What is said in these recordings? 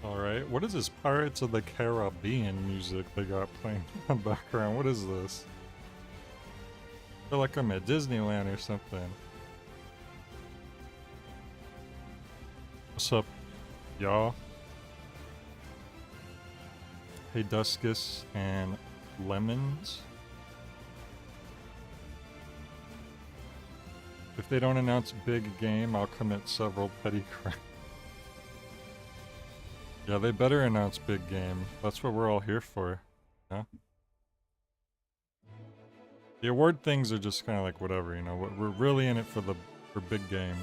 Alright, what is this Pirates of the Caribbean music they got playing in the background? What is this? I feel like I'm at Disneyland or something. What's up, y'all? Hey, Duskus and Lemons. If they don't announce big game, I'll commit several petty crimes. Yeah, they better announce big game. That's what we're all here for. Yeah. The award things are just kind of like whatever, you know. We're really in it for big game.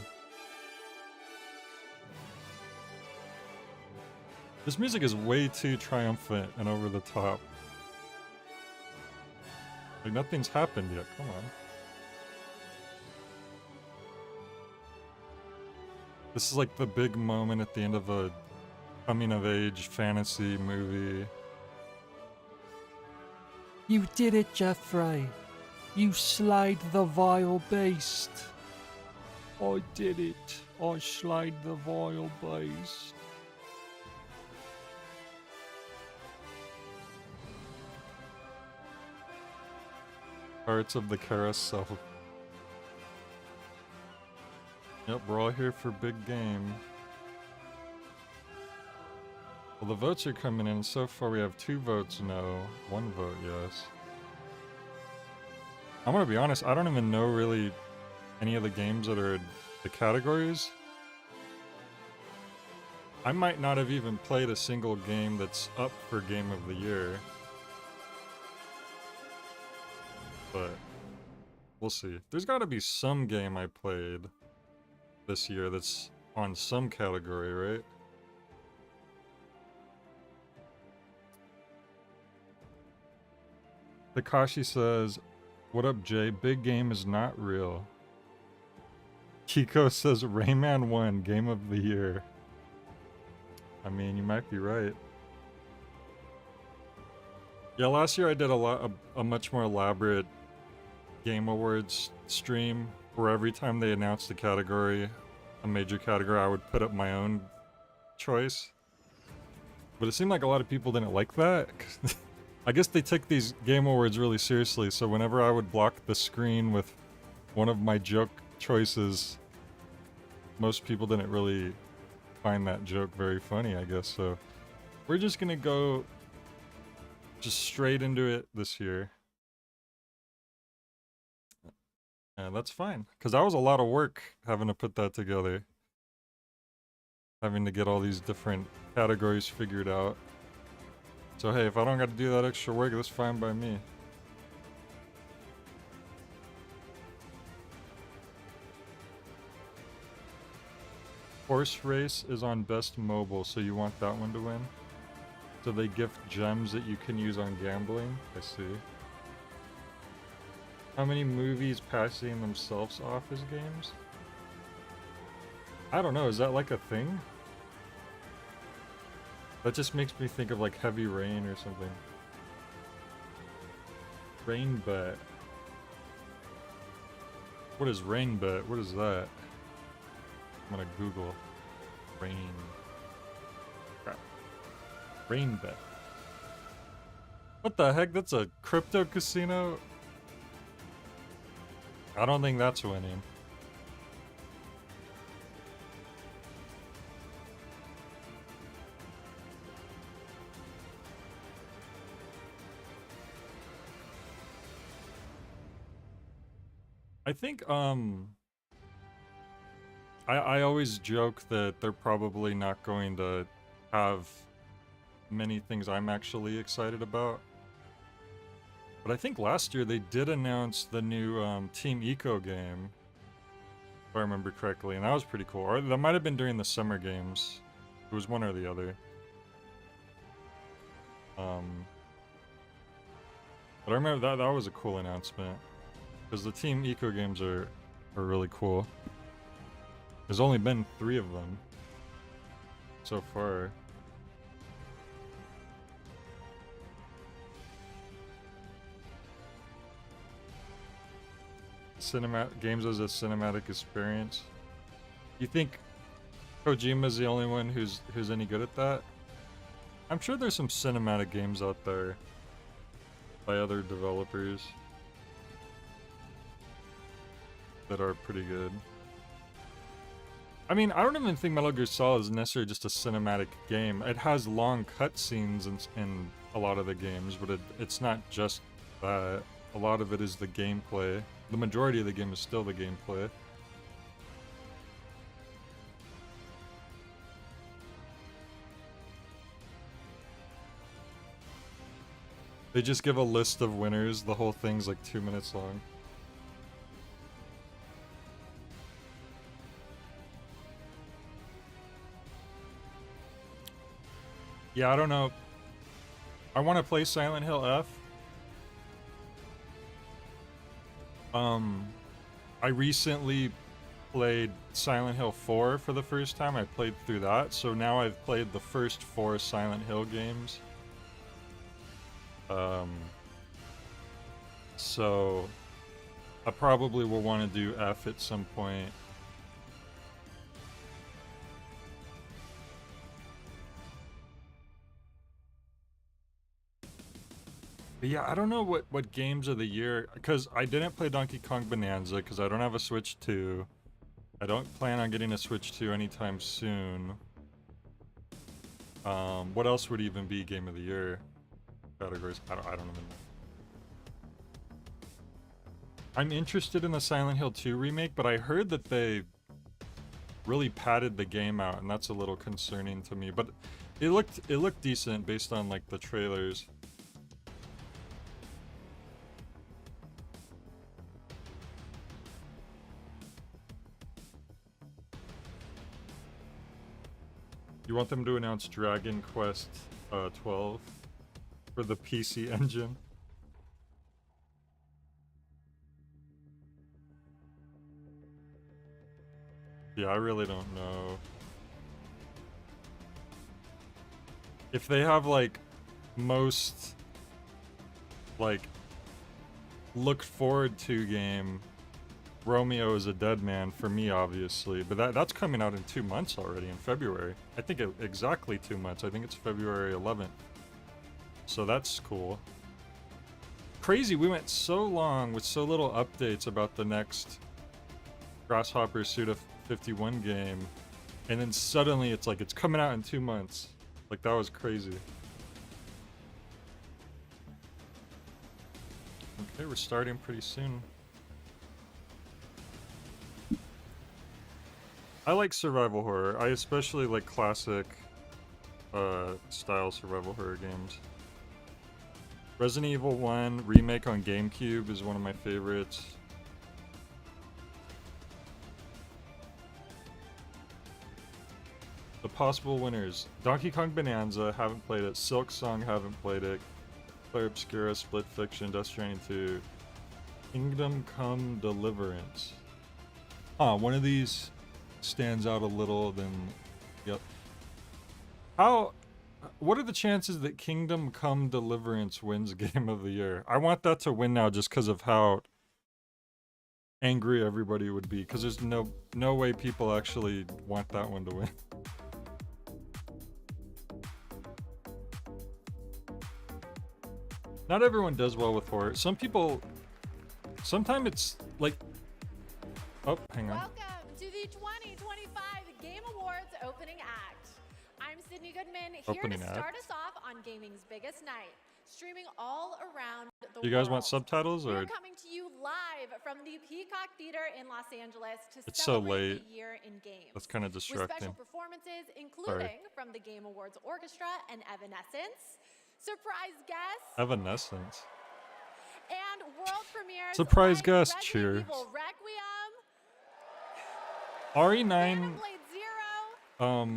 This music is way too triumphant and over the top. Like nothing's happened yet. Come on. This is like the big moment at the end of a coming-of-age fantasy movie. You did it, Jeffrey. You slayed the vile beast. I did it. I slayed the vile beast. Pirates of the Carousel. Yep, we're all here for big game. Well, the votes are coming in. So far, we have 2 votes no, 1 vote yes. I'm gonna be honest, I don't even know really any of the games that are in the categories. I might not have even played a single game that's up for Game of the Year. But we'll see. There's gotta be some game I played this year that's on some category, right? Takashi says, what up, Jay? Big game is not real. Kiko says, Rayman 1, Game of the Year. I mean, you might be right. Yeah, last year I did a much more elaborate Game Awards stream where every time they announced a category, a major category, I would put up my own choice. But it seemed like a lot of people didn't like that. I guess they took these Game Awards really seriously, so whenever I would block the screen with one of my joke choices, most people didn't really find that joke very funny, I guess, so we're just gonna go just straight into it this year. And that's fine, because that was a lot of work having to put that together. Having to get all these different categories figured out. So hey, if I don't got to do that extra work, that's fine by me. Horse Race is on Best Mobile, so you want that one to win? So they gift gems that you can use on gambling? I see. How many movies passing themselves off as games? I don't know, is that like a thing? That just makes me think of like Heavy Rain or something. Rain Bet. What is Rain Bet? What is that? I'm gonna Google Rain. Crap. Rain Bet. What the heck? That's a crypto casino? I don't think that's winning. I think, I always joke that they're probably not going to have many things I'm actually excited about. But I think last year they did announce the new Team Eco game, if I remember correctly, and that was pretty cool. Or that might have been during the summer games. It was one or the other. But I remember that was a cool announcement. Because the Team Eco games are really cool. There's only been 3 of them so far. Games as a cinematic experience. You think Kojima's the only one who's any good at that? I'm sure there's some cinematic games out there by other developers that are pretty good. I mean, I don't even think Metal Gear Solid is necessarily just a cinematic game. It has long cutscenes in a lot of the games, but it's not just that. A lot of it is the gameplay. The majority of the game is still the gameplay. They just give a list of winners. The whole thing's like 2 minutes long. Yeah, I don't know. I want to play Silent Hill F. I recently played Silent Hill 4 for the first time. I played through that, so now I've played the first 4 Silent Hill games. So I probably will want to do F at some point. But yeah, I don't know what games of the year, because I didn't play Donkey Kong Bonanza because I don't have a Switch 2. I don't plan on getting a Switch 2 anytime soon. What else would even be game of the year categories? I don't even know. I'm interested in the Silent Hill 2 remake, but I heard that they really padded the game out, and that's a little concerning to me. But it looked decent based on like the trailers. You want them to announce Dragon Quest 12 for the PC Engine? Yeah, I really don't know. If they have like most like looked forward to game, Romeo is a Dead Man for me, obviously, but that's coming out in 2 months already, in February. I think exactly 2 months. I think it's February 11th. So that's cool. Crazy, we went so long with so little updates about the next Grasshopper Suda 51 game, and then suddenly it's like it's coming out in 2 months. Like, that was crazy. Okay, we're starting pretty soon. I like survival horror. I especially like classic style survival horror games. Resident Evil 1 remake on GameCube is one of my favorites. The possible winners: Donkey Kong Bonanza, haven't played it. Silk Song, haven't played it. Clair Obscura, Split Fiction, Death Stranding 2. Kingdom Come Deliverance. One of these stands out a little, then yep. What are the chances that Kingdom Come Deliverance wins Game of the Year? I want that to win now just because of how angry everybody would be, because there's no way people actually want that one to win. Not everyone does well with horror. Some people, sometimes it's like, oh, hang on. Welcome to the 2025 Game Awards opening act. I'm Sydney Goodman, here to start us off on gaming's biggest night, streaming all around the world. You guys want subtitles, or? We're coming to you live from the Peacock Theater in Los Angeles to It's so celebrate late. the year in games. That's kind of With distracting. special performances, including from the Game Awards Orchestra and Evanescence, surprise guests, Evanescence. and world premieres Surprise like guest, Resident cheers. Evil Requiem, RE9. Xenoblade Zero,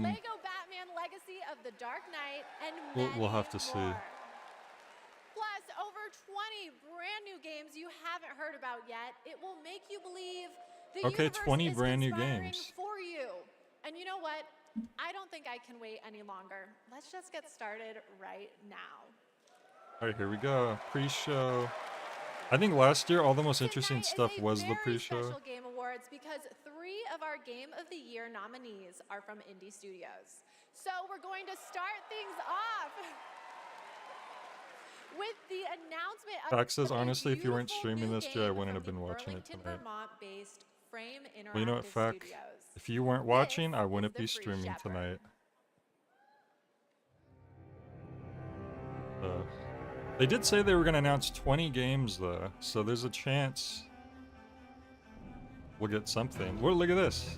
Lego Batman Legacy of the Dark Knight, and We'll have to many see. more. Plus, over 20 brand new games you haven't heard about yet. It will make you believe the Okay, universe 20 is brand new conspiring games. for you. And you know what? I don't think I can wait any longer. Let's just get started right now. All right, here we go. Pre-show. I think last year all the most interesting Tonight stuff is a was the very pre-show. special Game Awards because 3 of our Game of the Year nominees are from indie studios. So we're going to start things off with the announcement of Pax says, a honestly, if you weren't beautiful streaming new this, Jay, I game wouldn't have from been the watching it Burlington, tonight. Vermont-based Frame Interactive Well, you know what, Fac? Studios. If you weren't watching, This I is wouldn't the be Free streaming Shepherd. tonight. They did say they were going to announce 20 games, though, so there's a chance we'll get something. Well, look at this.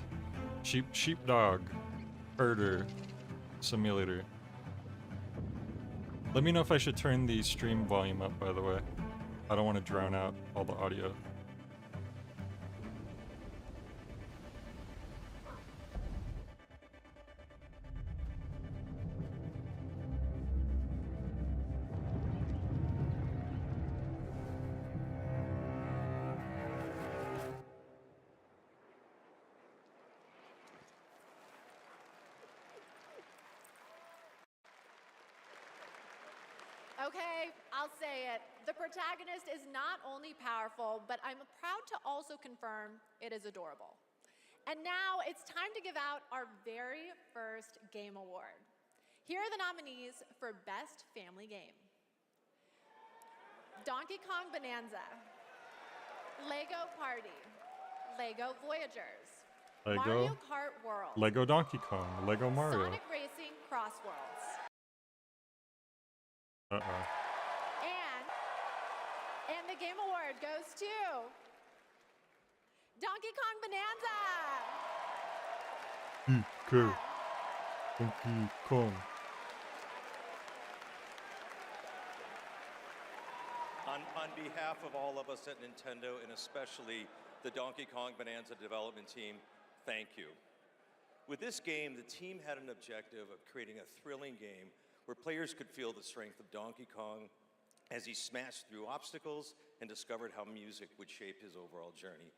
Sheepdog herder simulator. Let me know if I should turn the stream volume up, by the way. I don't want to drown out all the audio. Okay, I'll say it. The protagonist is not only powerful, but I'm proud to also confirm it is adorable. And now it's time to give out our very first game award. Here are the nominees for Best Family Game. Donkey Kong Bonanza, Lego Party, Lego Voyagers, Mario Kart World, Lego Donkey Kong, Lego Mario. Sonic Racing Crossworlds. And the game award goes to Donkey Kong Bonanza. Donkey Kong. On behalf of all of us at Nintendo, and especially the Donkey Kong Bonanza development team, thank you. With this game, the team had an objective of creating a thrilling game where players could feel the strength of Donkey Kong as he smashed through obstacles and discovered how music would shape his overall journey.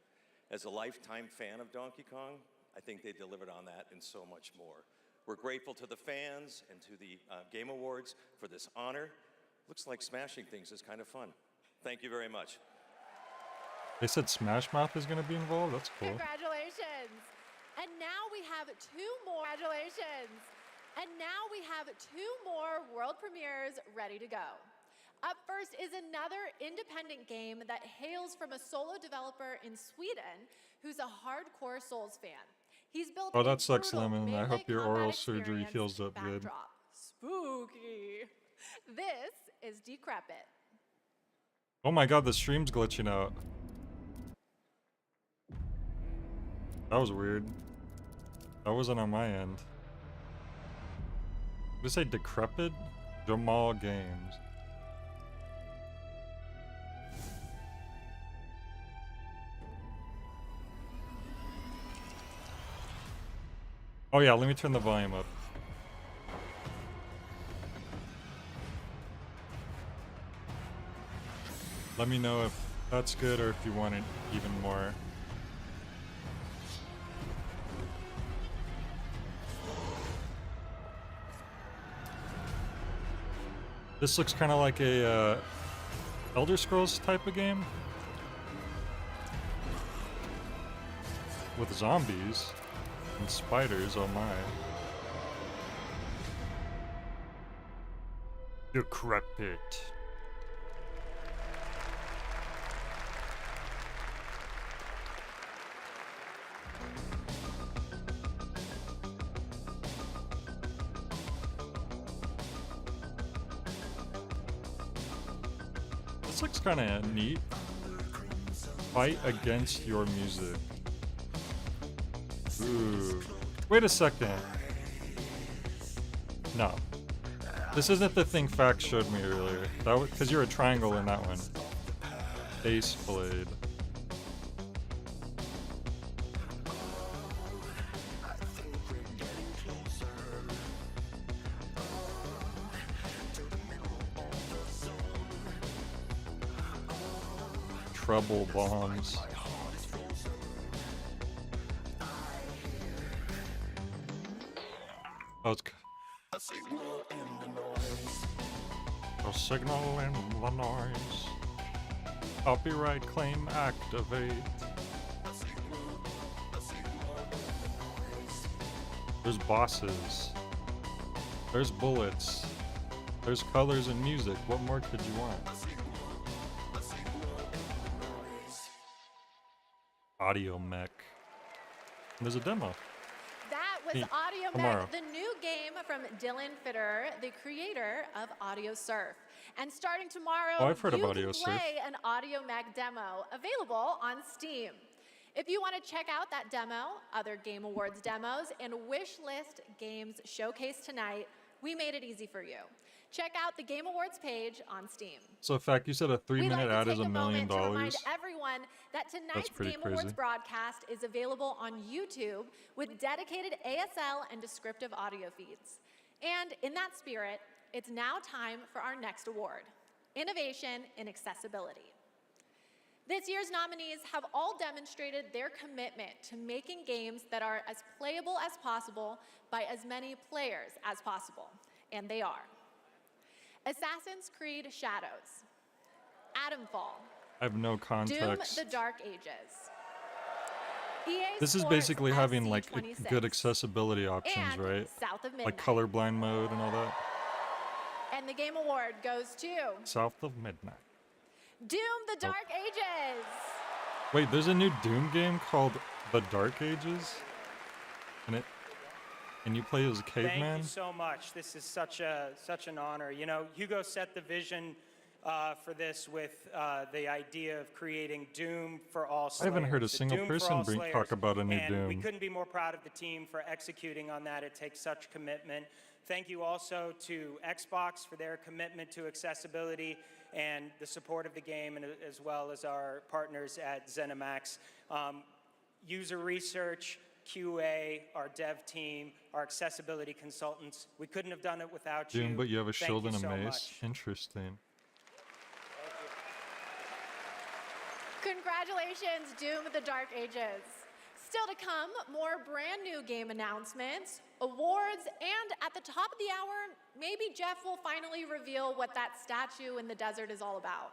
As a lifetime fan of Donkey Kong, I think they delivered on that and so much more. We're grateful to the fans and to the Game Awards for this honor. Looks like smashing things is kind of fun. Thank you very much. They said Smash Mouth is going to be involved? That's cool. Congratulations. And now we have two more. Congratulations. And now we have two more world premieres ready to go. Up first is another independent game that hails from a solo developer in Sweden who's a hardcore Souls fan. He's built Oh, a that sucks, brutal Lemon. I melee hope your combat oral surgery experience heals up good. backdrop. Spooky. This is Decrepit. Oh my god, the stream's glitching out. That was weird. That wasn't on my end. Did it say Decrepit? Jamal Games. Oh yeah, let me turn the volume up. Let me know if that's good or if you want it even more. This looks kind of like a Elder Scrolls type of game. With zombies and spiders, oh my. Decrepit. This looks kind of neat. Fight against your music. Ooh. Wait a second. No. This isn't the thing Fax showed me earlier. That was because you're a triangle in that one. Ace Blade. Trouble bombs. Oh, it's a signal in the noise. Copyright claim activate. There's bosses. There's bullets. There's colors and music. What more could you want? Audio Mech. There's a demo. That was Hey, Audio tomorrow. Mech, the new game from Dylan Fitter, the creator of Audio Surf. And starting tomorrow, Oh, I've heard you of Audio can Surf. play an Audio Mech demo available on Steam. If you want to check out that demo, other Game Awards demos, and wish list games showcased tonight, we made it easy for you. Check out the Game Awards page on Steam. So, in fact, you said a We'd 3-minute like ad to is take $1 a million. moment to remind everyone that tonight's pretty Game Awards crazy. broadcast is available on YouTube with dedicated ASL and descriptive audio feeds. And in that spirit, it's now time for our next award, Innovation in Accessibility. This year's nominees have all demonstrated their commitment to making games that are as playable as possible by as many players as possible, and they are Assassin's Creed Shadows, Atomfall, I have no Doom: context. The Dark Ages. EA This is Sports basically having like FC26, good accessibility options, and right? South of Midnight. Like colorblind mode and all that. And the Game Award goes to South of Midnight. Doom: The Dark Ages. Wait, there's a new Doom game called The Dark Ages? And you play as a Thank caveman? you so much. This is such an honor. You know, Hugo set the vision for this with the idea of creating Doom for all Slayers. I haven't heard a The single Doom for person all talk Slayers. about a new and We Doom. couldn't be more proud of the team for executing on that. It takes such commitment. Thank you also to Xbox for their commitment to accessibility and the support of the game, and as well as our partners at ZeniMax. User research, QA, our dev team, our accessibility consultants. We couldn't have done it without you. Doom, but you have a Thank shield you and a so mace? much. Interesting. Congratulations, Doom: The Dark Ages. Still to come, more brand new game announcements, awards, and at the top of the hour, maybe Jeff will finally reveal what that statue in the desert is all about.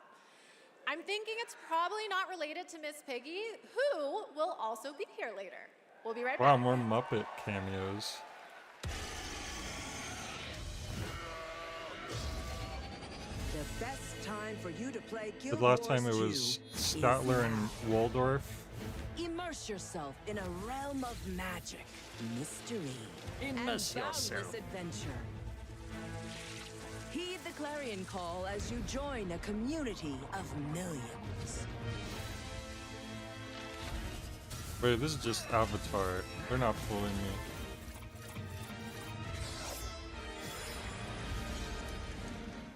I'm thinking it's probably not related to Miss Piggy, who will also be here later. We'll be right Wow, back. more Muppet cameos. The best time for you to play The Guild last time it Wars was 2 is Statler and now. Waldorf. Immerse yourself in a realm of magic, mystery, and Immerse boundless yourself. adventure. Heed the clarion call as you join a community of millions. Wait, this is just Avatar. They're not fooling me.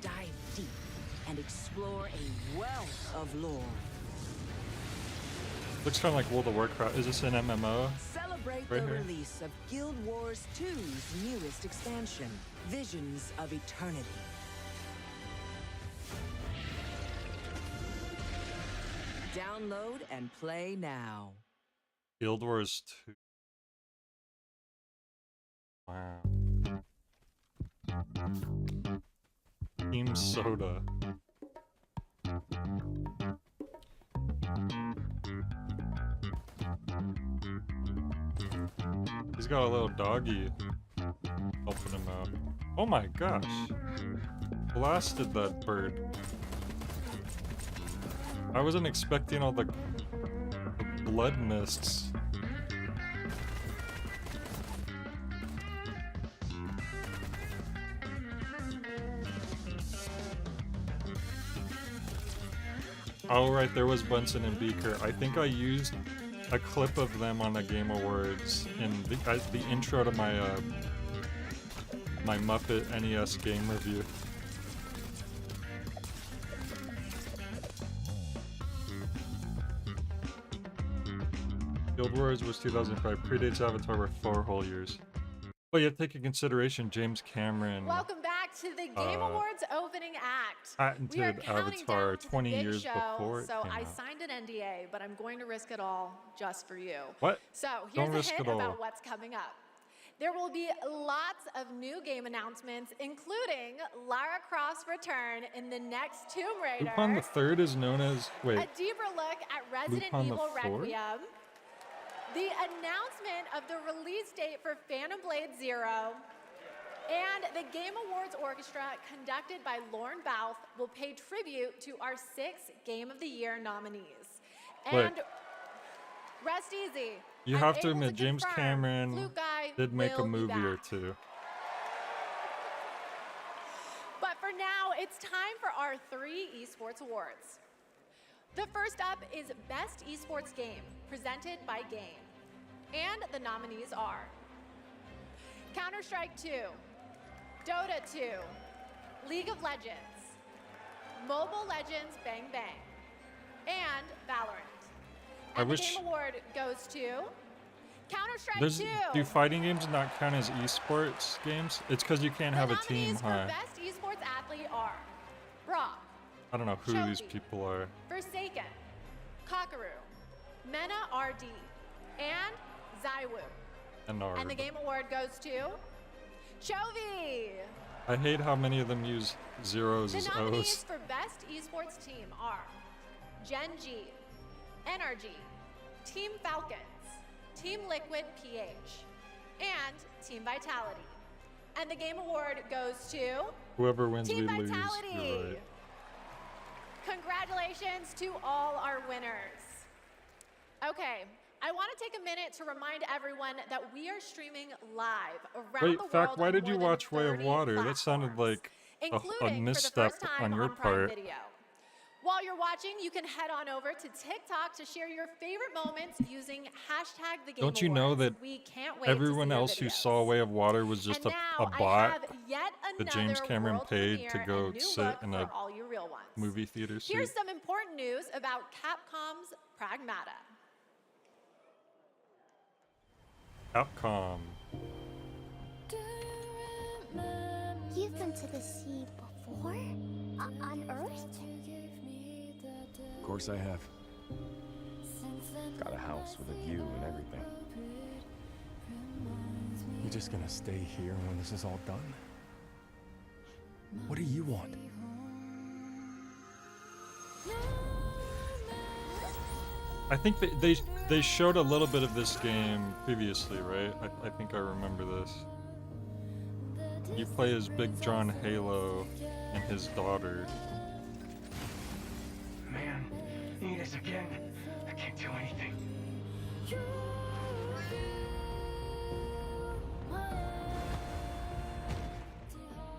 Dive deep and explore a wealth of lore. Looks kind of like World of Warcraft. Is this an MMO? Celebrate Right the here. release of Guild Wars 2's newest expansion, Visions of Eternity. Download and play now. Guild Wars 2. Wow. Team Soda. He's got a little doggy helping him out. Oh my gosh. Blasted that bird. I wasn't expecting all the blood mists. Oh right, there was Bunsen and Beaker. I think I used a clip of them on the Game Awards in the intro to my my Muppet NES game review. Guild Wars was 2005, predates Avatar by 4 whole years. Well, you have to take into consideration James Cameron Welcome back to the Game Awards opening act. We are patented counting Avatar down to the 20 big years show, before it so came I out. signed an NDA, but I'm going to risk it all just for you. What? So Don't here's risk a hint it all. about what's coming up. There will be lots of new game announcements, including Lara Croft's return in the next Tomb Raider, Lupin the Third is known as a deeper look at Resident Lupin the Evil Fourth? Requiem, the announcement of the release date for Phantom Blade Zero, And the Game Awards Orchestra, conducted by Lorne Balfe, will pay tribute to our 6 Game of the Year nominees. Wait. And rest easy. You I'm have to able admit, James confirm Cameron Fluke Guy did make a will be movie or back. two. But for now, it's time for our 3 esports awards. The first up is Best Esports Game, presented by Game. And the nominees are Counter-Strike 2, Dota 2, League of Legends, Mobile Legends Bang Bang, and Valorant. I And the wish- Game Award goes to Counter-Strike There's 2. do fighting games not count as esports games? It's because you can't The have a team, nominees for huh? Best Esports Athlete are Brock, I don't know who these Chobi, people are. Forsaken, Kakaru, Mena RD, and Zaiwu. And And the Game Award goes to Chovy. I hate how many of them use zeros The as nominees O's. for Best Esports Team are Gen G, NRG, Team Falcons, Team Liquid PH, and Team Vitality. And the Game Award goes to Whoever wins, Team we lose. Vitality. You're right. Congratulations to all our winners. Okay, I want to take a minute to remind everyone that we are streaming live around Wait, the world. Fact, why on did you more than watch Way of 30 Water? That sounded platforms, like a including misstep for the first time on your Prime part. Video. While you're watching, you can head on over to TikTok to share your favorite moments using hashtag the Game Don't you know Awards. that We can't wait to see Everyone your else who videos. saw Way of Water was just And a now I bot have yet that James another Cameron world paid to premiere go and new sit look in for a all you real ones. movie theater seat. Here's some important news about Capcom's Pragmata. Capcom. You've been to the sea before? On Earth? Of course I have. Got a house with a view and everything. You just gonna stay here when this is all done? What do you want? I think they showed a little bit of this game previously, right? I think I remember this. You play as Big John Halo and his daughter. Man, need us again. I can't do anything.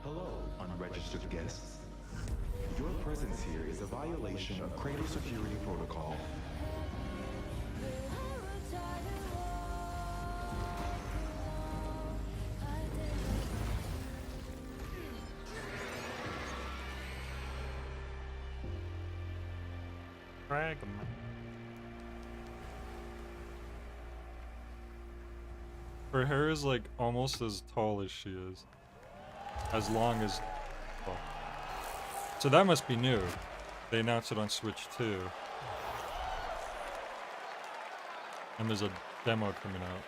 Hello, unregistered guests. Your presence here is a violation of Cradle Security Protocol. Fragment. Her hair is like almost as tall as she is. As long as. Oh. So that must be new. They announced it on Switch too. And there's a demo coming out.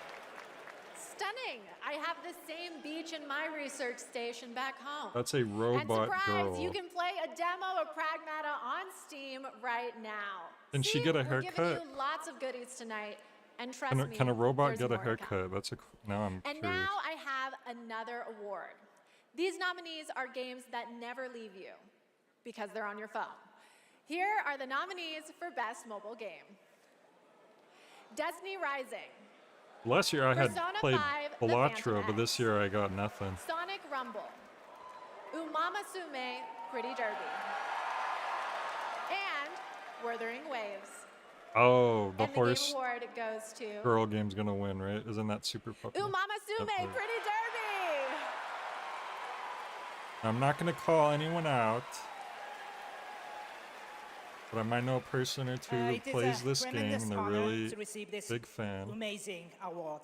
Stunning! I have the same beach in my research station back home. That's a And robot surprise, girl. you can play a demo of Pragmata on Steam right now. Can she See, get a we're haircut? giving you lots of goodies tonight, and trust me, Can a robot there's get a more to come. haircut? That's a. Now I'm And curious. now I have another award. These nominees are games that never leave you because they're on your phone. Here are the nominees for Best Mobile Game. Destiny Rising, Last year I had Persona played 5, The Balatro, Phantom but this X. year I got nothing. Sonic Rumble, Umamasume Pretty Derby, and Wuthering Waves. Oh, the And the horse Game Award goes to girl game's gonna win, right? Isn't that super popular? Umamasume Definitely. Pretty Derby. I'm not gonna call anyone out, but I might know a person or two who It is plays a this game tremendous and they're honor really to receive this big fan. amazing award.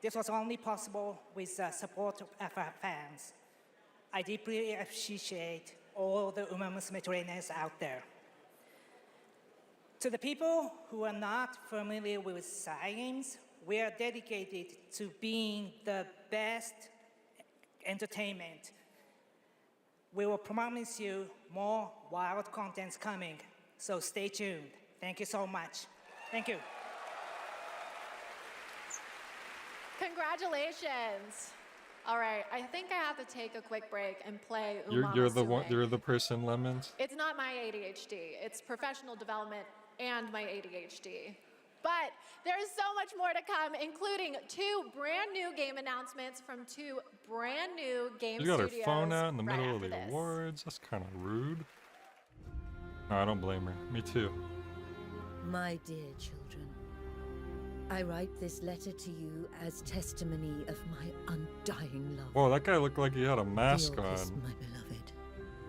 This was only possible with the support of our fans. I deeply appreciate all the Uma Musume trainers out there. To the people who are not familiar with science, we are dedicated to being the best entertainment. We will promise you more wild contents coming, so stay tuned. Thank you so much. Thank you. Congratulations. All right, I think I have to take a quick break and play You're the one. Umamasume. You're the person, Lemons. It's not my ADHD. It's professional development and my ADHD. But there's so much more to come, including 2 brand new game announcements from 2 brand new game You got her studios phone out in the right middle of after the this. awards. That's kind of rude. No, I don't blame her. Me too. My dear children, I write this letter to you as testimony of my undying love. Whoa, that guy looked like he had a mask The Orcus, on. my beloved.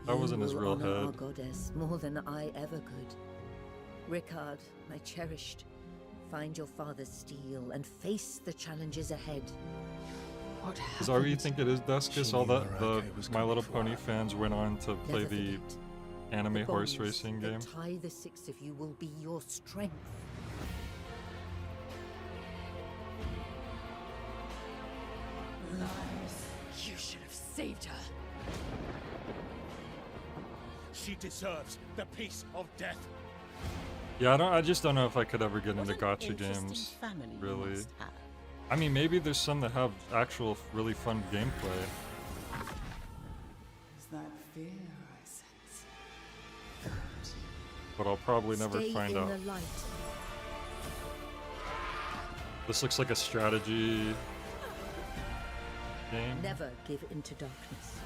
That wasn't his You real honor our head. goddess more than I ever could. Ricard, my cherished, find your father's steel and face the challenges ahead. What Is that what you happened? think it is, Duskus? She All knew the Arake was My Little coming Pony for her. fans went on to play Never the forget, anime the horse bonds racing that game. tie the 6 of you will be your strength. You should have saved her. She deserves the peace of death. Yeah, I just don't know if I could ever get What into an gotcha interesting games. family you Really. must have. I mean, maybe there's some that have actual really fun gameplay. Is that fear I sense? But I'll probably never Stay find in out. the light. This looks like a strategy game. Never give into darkness.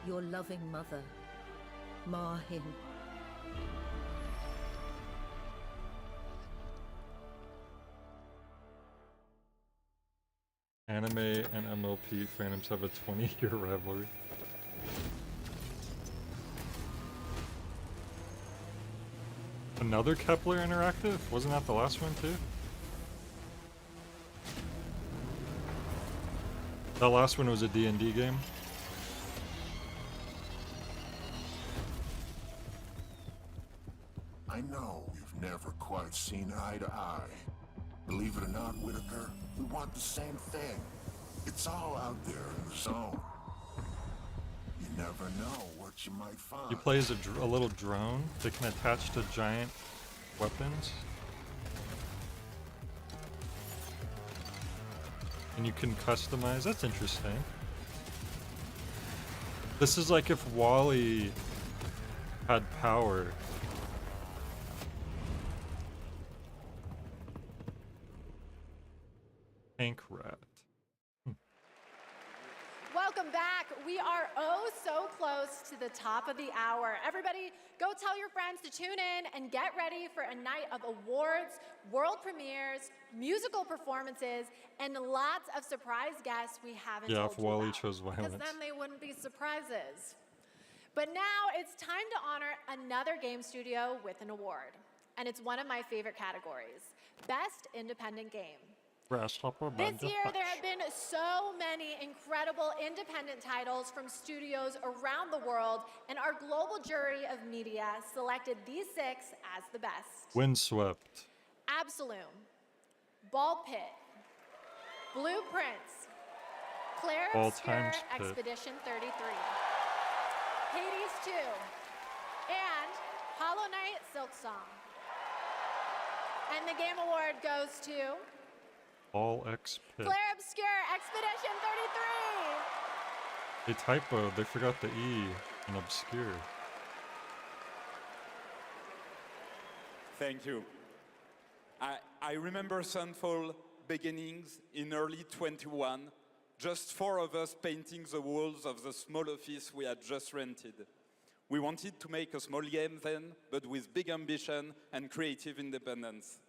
Your loving mother, Mahin. Anime and MLP fandoms have a 20-year rivalry. Another Kepler Interactive? Wasn't that the last one too? That last one was a D&D game. I know we've never quite seen eye to eye. Believe it or not, Whitaker, we want the same thing. It's all out there in the zone. You never know what you might find. You play as a little drone that can attach to giant weapons. And you can customize. That's interesting. This is like if Wall-E had power. Tank Rat. Welcome back. We are oh so close to the top of the hour. Everybody, go tell your friends to tune in and get ready for a night of awards, world premieres, musical performances, and lots of surprise guests we haven't Yeah, told if you Wall-E about. chose Because violence. then they wouldn't be surprises. But now it's time to honor another game studio with an award. And it's one of my favorite categories, Best Independent Game. Grasshopper This Badger year, there Hutch. have been so many incredible independent titles from studios around the world, and our global jury of media selected these 6 as the best. Windswept. Absolum, Ball Pit, Blueprints, Claire All-time Obscure Pit. Expedition 33, Hades 2, and Hollow Knight Silksong. And the Game Award goes to All X Pit. Claire Obscure Expedition 33. They typoed. They forgot the E in obscure. Thank you. I remember Sunfall beginnings in early 21, just 4 of us painting the walls of the small office we had just rented. We wanted to make a small game then, but with big ambition and creative independence.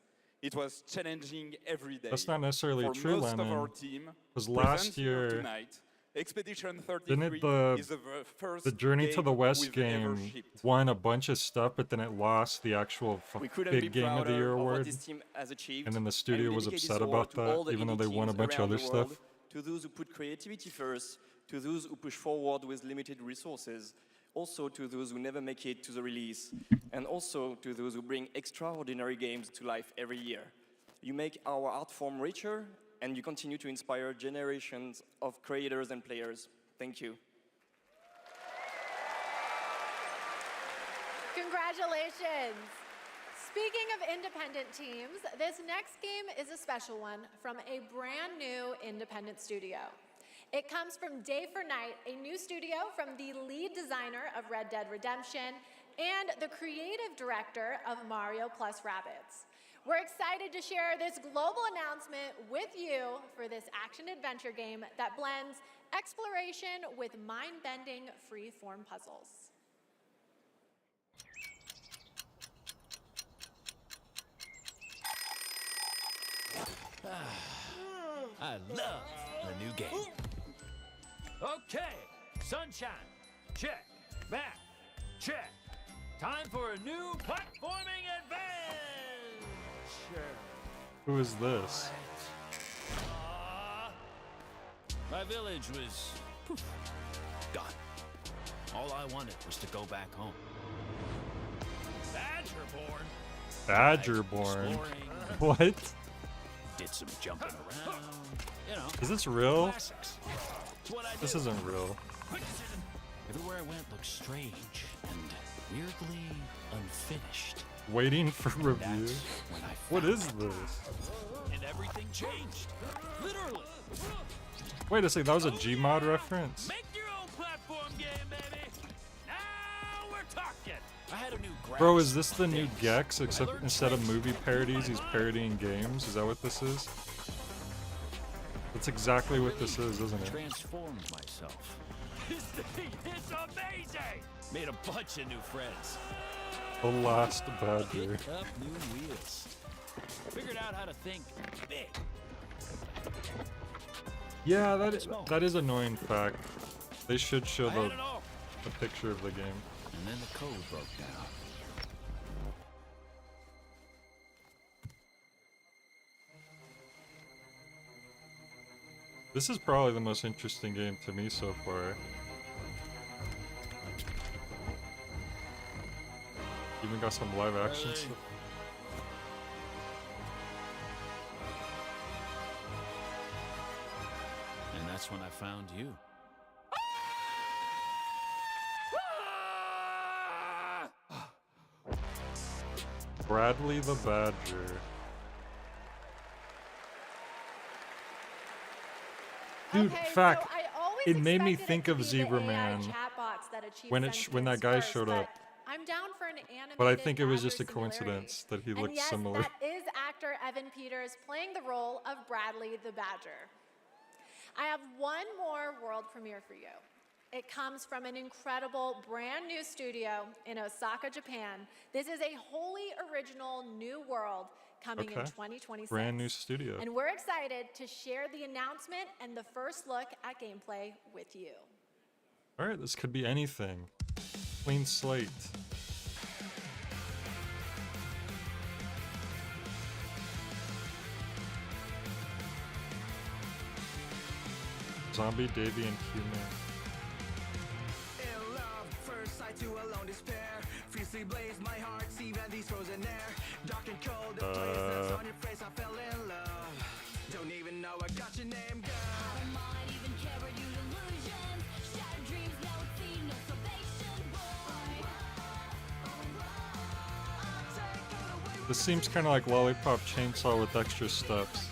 It was challenging every day. That's not necessarily For true, most of Lemon. our team, 'Cause last present here year, tonight, Expedition 33 didn't it is the first the Journey to the game West we've ever game shipped. won a bunch of stuff, but then it lost the actual We couldn't big be Game of the prouder Year of what award. this team has achieved. And then the And studio we was dedicate upset this award about to all that, the even though indie they won a teams bunch of around other the stuff. world, to those who put creativity first, to those who push forward with limited resources, also to those who never make it to the release, and also to those who bring extraordinary games to life every year. You make our art form richer, and you continue to inspire generations of creators and players. Thank you. Congratulations. Speaking of independent teams, this next game is a special one from a brand new independent studio. It comes from Day for Night, a new studio from the lead designer of Red Dead Redemption and the creative director of Mario plus Rabbids. We're excited to share this global announcement with you for this action-adventure game that blends exploration with mind-bending free-form puzzles. I love a new game. Okay, sunshine, check. Back, check. Time for a new platforming adventure. Who is this? My village was poof, gone. All I wanted was to go back home. Badgerborn. Badgerborn. Exploring. What? Did some jumping around. You know. Is this real? Classics. It's what I This do. isn't real. Everywhere I went looked strange and weirdly unfinished. Waiting for review. That's when I What found is this? and everything changed. Literally. Wait a second, that was a Gmod reference? Make your own platform game, baby. Now we're talking. I had a new Bro, grasp is this the on new things. Gex, I except learned instead of tricks. movie parodies, he's parodying games? Is that what this is? That's exactly what this is, isn't it? Transformed myself. This thing is amazing. Made a bunch of new friends. The Last Badger. Picked up new wheels. Figured out how to think big. Yeah, that is annoying fact. They should show I had the it all. picture of the game. And then the code broke down. This is probably the most interesting game to me so far. Even got some live action stuff. And that's when I found you. Bradley the Badger. Dude, Okay, fact. so I always It made me expected think it of to be the Zebra AI Man chat box that achieved when that guy sentience showed first, up. but I'm down for an animated But I think it was just a Badger similarity. coincidence that he And looked yes, similar. that is actor Evan Peters playing the role of Bradley the Badger. I have one more world premiere for you. It comes from an incredible brand new studio in Osaka, Japan. This is a wholly original new world coming in Okay. 2026. Brand new studio. And we're excited to share the announcement and the first look at gameplay with you. Alright, this could be anything. Clean slate. Zombie, Davy, and Q-Man. In love, first sight to alone despair. Fiercely blaze my heart, even these frozen air. Dark and cold, the place that's on your face, I fell in love. Don't even know I got your name, girl. This seems kind of like Lollipop Chainsaw with extra steps.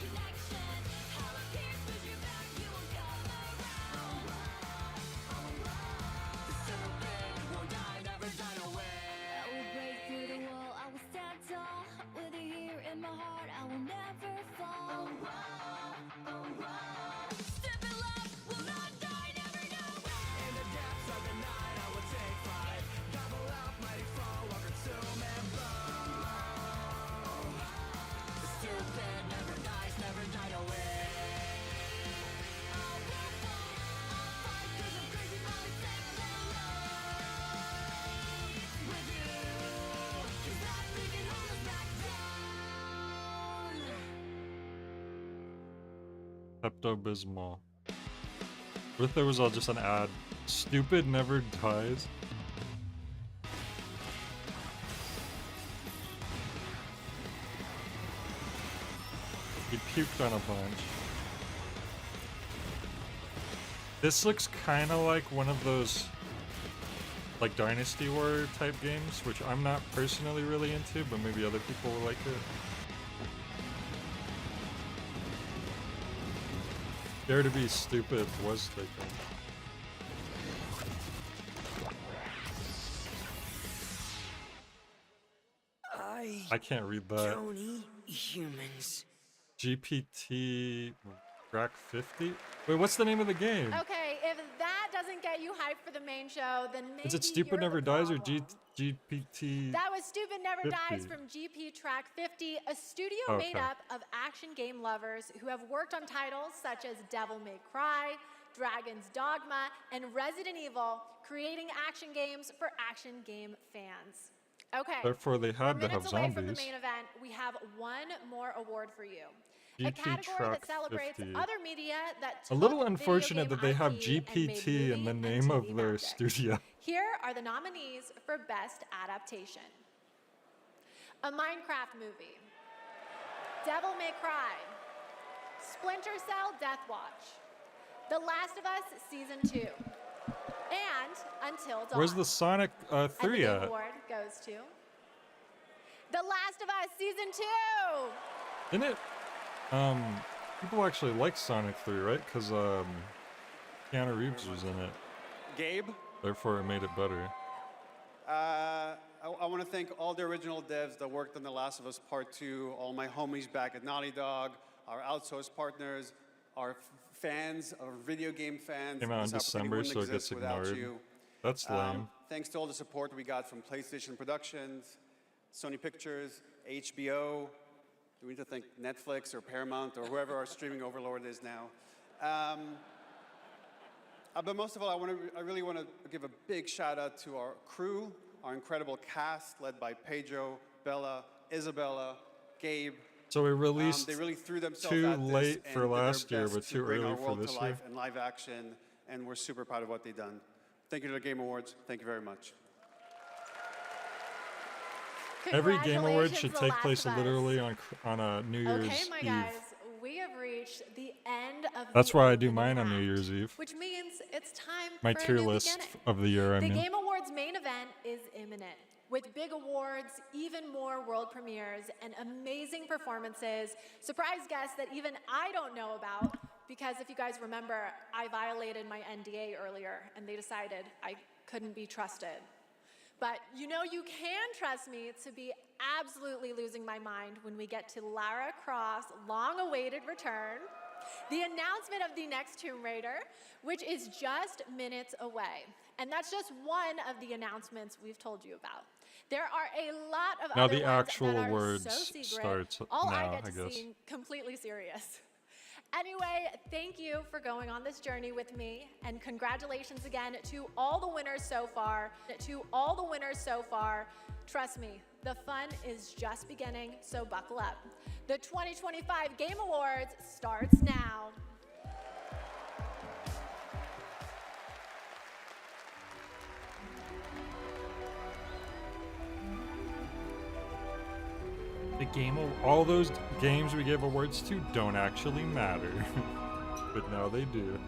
Pepto-Bismol. What if there was all just an ad? Stupid never dies. He puked on a bunch. This looks kind of like one of those like Dynasty War type games, which I'm not personally really into, but maybe other people will like it. Dare to be stupid was taken. I can't read that. don't eat humans. GPT Rack 50? Wait, what's the name of the game? Okay, if that doesn't get you hyped for the main show, then maybe Is it Stupid you're Never the Dies or problem. GPT? That was Stupid Never 50. Dies from GP Track 50, a studio Okay. made up of action game lovers who have worked on titles such as Devil May Cry, Dragon's Dogma, and Resident Evil, creating action games for action game fans. Okay. Therefore, they had we're to have minutes away from the zombies. main event. We have one more award for you. A GP category Track that celebrates 50. other media that A little took video unfortunate game that they have IP and made GPT in the movie and name of TV their magic. studio. Here are the nominees for Best Adaptation. A Minecraft movie, Devil May Cry, Splinter Cell Death Watch, The Last of Us Season 2, and Until Dawn. Where's the Sonic 3 and the at? award goes to The Last of Us Season 2. Didn't it? People actually like Sonic 3, right? Because Keanu Reeves was in it. Gabe? Therefore, it made it better. I want to thank all the original devs that worked on The Last of Us Part 2, all my homies back at Naughty Dog, our outsourced partners, our fans, our video game fans. Came out in This opportunity December, wouldn't so it gets exist without ignored. you. That's lame. Thanks to all the support we got from PlayStation Productions, Sony Pictures, HBO. Do we need to thank Netflix or Paramount or whoever our streaming overlord is now? But most of all, I really want to give a big shout out to our crew, our incredible cast led by Pedro, Bella, Isabella, Gabe. So we released They really threw themselves too at this late and for did their last year, best but to too bring early our for world this to year. life and live action, and we're super proud of what they've done. Thank you to the Game Awards. Thank you very much. Every Game Award should Congratulations, take The place Last of Us. literally on New Year's Okay, my Eve. guys, we have reached the end of That's the why I do opening mine on act, New Year's Eve. which means it's time My for a tier new list beginning. of the year, I The mean. Game Awards main event is imminent. With big awards, even more world premieres, and amazing performances, surprise guests that even I don't know about, because if you guys remember, I violated my NDA earlier, and they decided I couldn't be trusted. But you know you can trust me to be absolutely losing my mind when we get to Lara Croft's long-awaited return, the announcement of the next Tomb Raider, which is just minutes away. And that's just one of the announcements we've told you about. There are a lot of Now other the ones actual that are awards so secret, starts all now, I get I to guess. seem completely serious. Anyway, thank you for going on this journey with me, and congratulations again to all the winners so far. Trust me, the fun is just beginning, so buckle up. The 2025 Game Awards starts now. All those games we gave awards to don't actually matter, but now they do.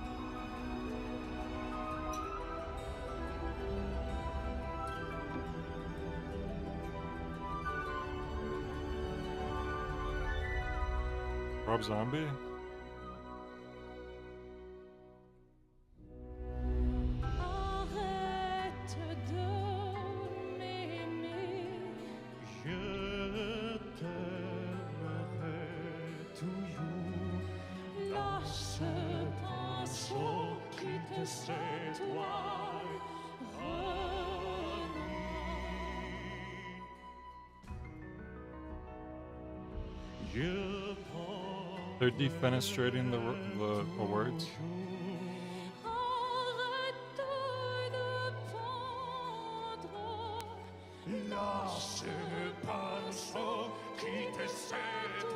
Rob Zombie? They're defenestrating the awards.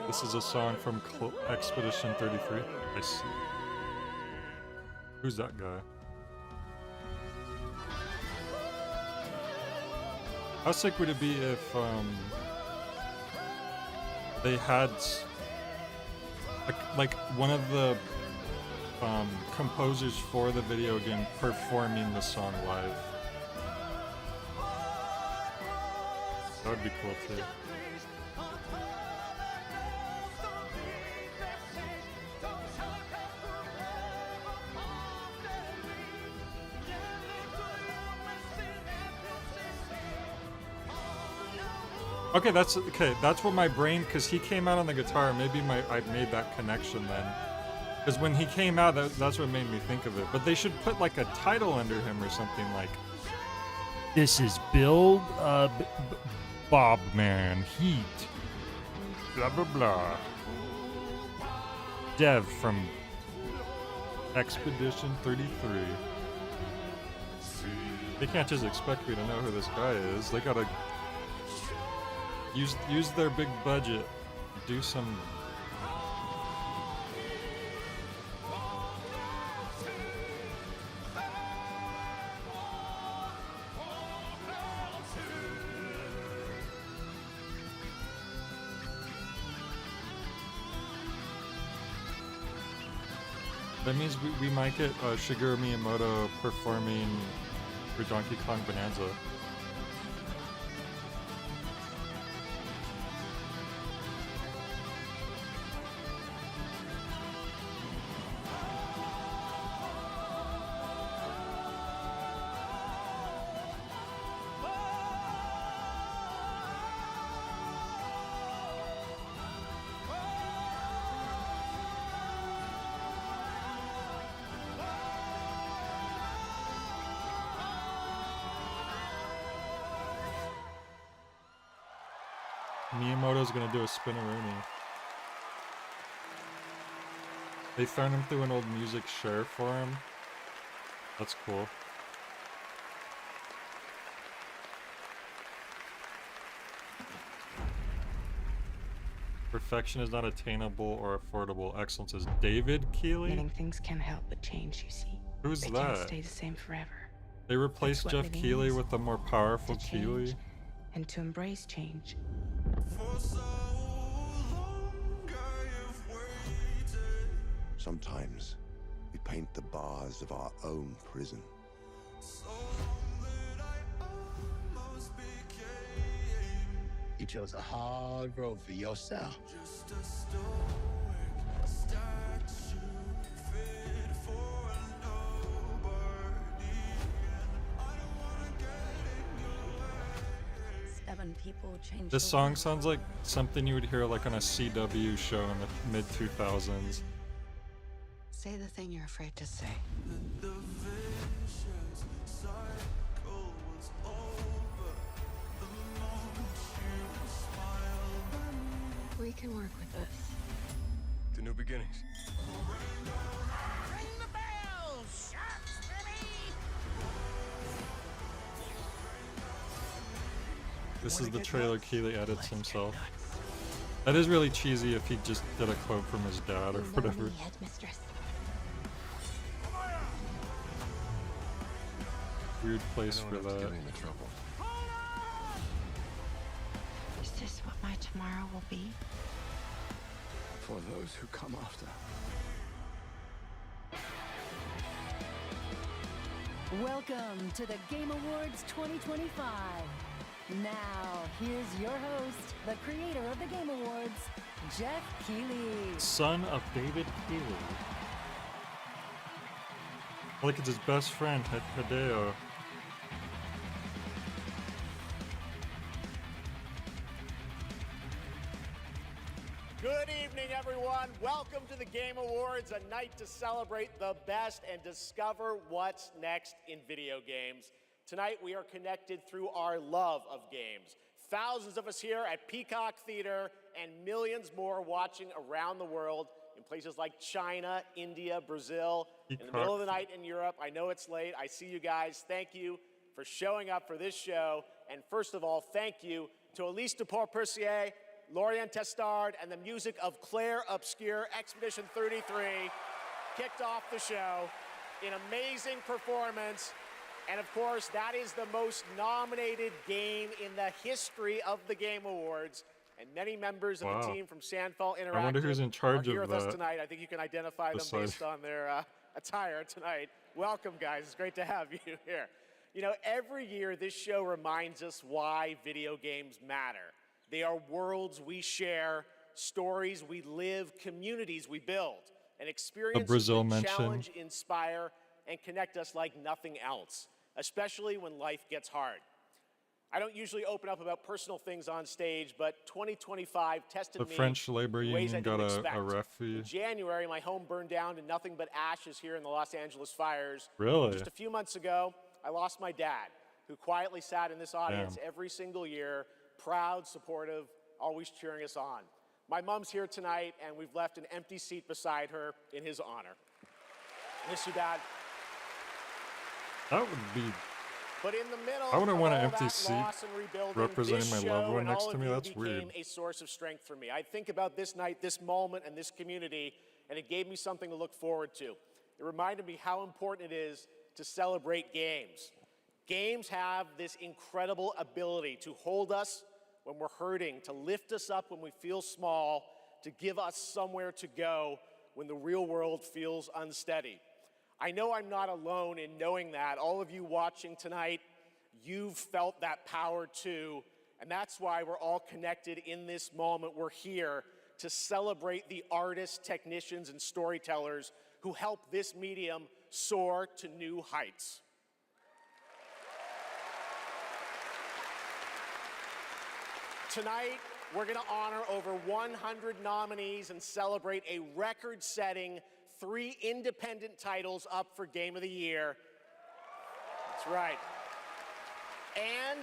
This is a song from Expedition 33. I see. Who's that guy? How sick would it be if they had like one of the composers for the video game performing the song live? That would be cool too. Okay, that's what my brain, because he came out on the guitar. Maybe I made that connection then. Because when he came out, that's what made me think of it. But they should put like a title under him or something like. This is Bill, Bobman Heat. Blah blah blah. Dev from Expedition 33. They can't just expect me to know who this guy is. They gotta use their big budget, do some. That means we might get Shigeru Miyamoto performing for Donkey Kong Bonanza. Miyamoto's gonna do a spinneroonie. They thrown him through an old music share for him. That's cool. Perfection is not attainable or affordable. Excellence is David Keeley? Getting things can't help but change, you see. Who's they that? Can't stay the same forever. They replaced That's what Jeff living Keighley is. with a more powerful To change Keeley. And to embrace change. Sometimes we paint the bars of our own prison. You chose a hard road for yourself. Seven people changed. This song sounds like something you would hear like on a CW show in the mid-2000s. Say the thing you're afraid to say. We can work with this. To new beginnings. Ring the bell, sharks, baby! This is the trailer Keeley edits himself. That is really cheesy if he just did a quote from his dad or whatever. Headmistress. Weird place for that. Is this what my tomorrow will be? For those who come after. Welcome to the Game Awards 2025. Now, here's your host, the creator of the Game Awards, Jeff Keighley. Son of David Keeley. Like it's his best friend, Hideo. Good evening, everyone. Welcome to the Game Awards, a night to celebrate the best and discover what's next in video games. Tonight, we are connected through our love of games. Thousands of us here at Peacock Theater and millions more watching around the world in places like China, India, Brazil, in the middle of the night in Europe. I know it's late. I see you guys. Thank you for showing up for this show. And first of all, thank you to Elise Duport-Percier, Lorient Testard, and the music of Claire Obscure. Expedition 33 kicked off the show in amazing performance. And of course, that is the most nominated game in the history of the Game Awards. And many members of the team from Sandfall Interactive I wonder who's in charge are here of with us that. tonight. I think you can identify them Besides- based on their attire tonight. Welcome, guys. It's great to have you here. You know, every year this show reminds us why video games matter. They are worlds we share, stories we live, communities we build, and experiences Brazil that mention. challenge, inspire, and connect us like nothing else, especially when life gets hard. I don't usually open up about personal things on stage, but 2025 tested The me French labor in ways I union got didn't expect. a refugee. In January, my home burned down to nothing but ashes here in the Los Angeles fires. Really? Just a few months ago, I lost my dad, who quietly sat in this audience Damn. every single year, proud, supportive, always cheering us on. My mom's here tonight, and we've left an empty seat beside her in his honor. Miss you, Dad. That would be. But in the middle I wouldn't of want an all empty that seat loss and rebuilding, representing this my show loved one and next all to of me. you That's became weird. a source of strength for me. I think about this night, this moment, and this community, and it gave me something to look forward to. It reminded me how important it is to celebrate games. Games have this incredible ability to hold us when we're hurting, to lift us up when we feel small, to give us somewhere to go when the real world feels unsteady. I know I'm not alone in knowing that. All of you watching tonight, you've felt that power too, and that's why we're all connected in this moment. We're here to celebrate the artists, technicians, and storytellers who help this medium soar to new heights. Tonight, we're going to honor over 100 nominees and celebrate a record-setting 3 independent titles up for Game of the Year. That's right. And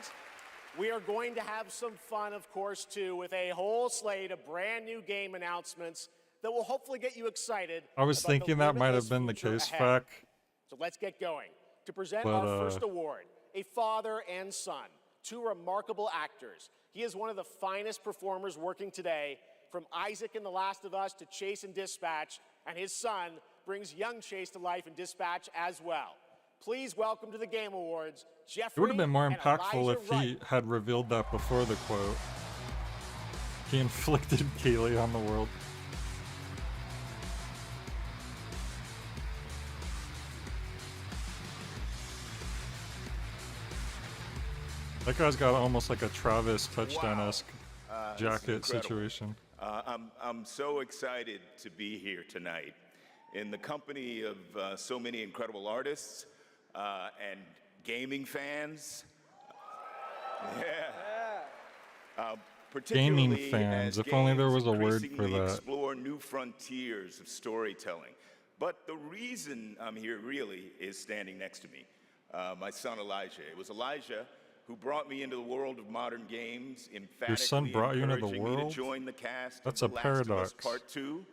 we are going to have some fun, of course, too, with a whole slate of brand new game announcements that will hopefully get you excited. I was about the thinking that might limitless have been the future case, ahead. Fac. So let's get going. To present But, our first award, a father and son, 2 remarkable actors. He is one of the finest performers working today, from Isaac in The Last of Us to Chase in Dispatch, and his son brings young Chase to life in Dispatch as well. Please welcome to the Game Awards, Jeffrey. It would have been more and impactful Elijah if he Wright. had revealed that before the quote. He inflicted Kaylee on the world. That guy's got almost like a Travis touchdown-esque This is jacket incredible. situation. I'm so excited to be here tonight in the company of so many incredible artists and gaming fans. Gaming Particularly fans, as if only there games was a word for increasingly that. Explore new frontiers of storytelling. But the reason I'm here really is standing next to me, my son Elijah. It was Elijah who brought me into the world of modern games, emphatically Your son brought you into the encouraging me world? to join the cast That's of a The Last of Us paradox. Part 2.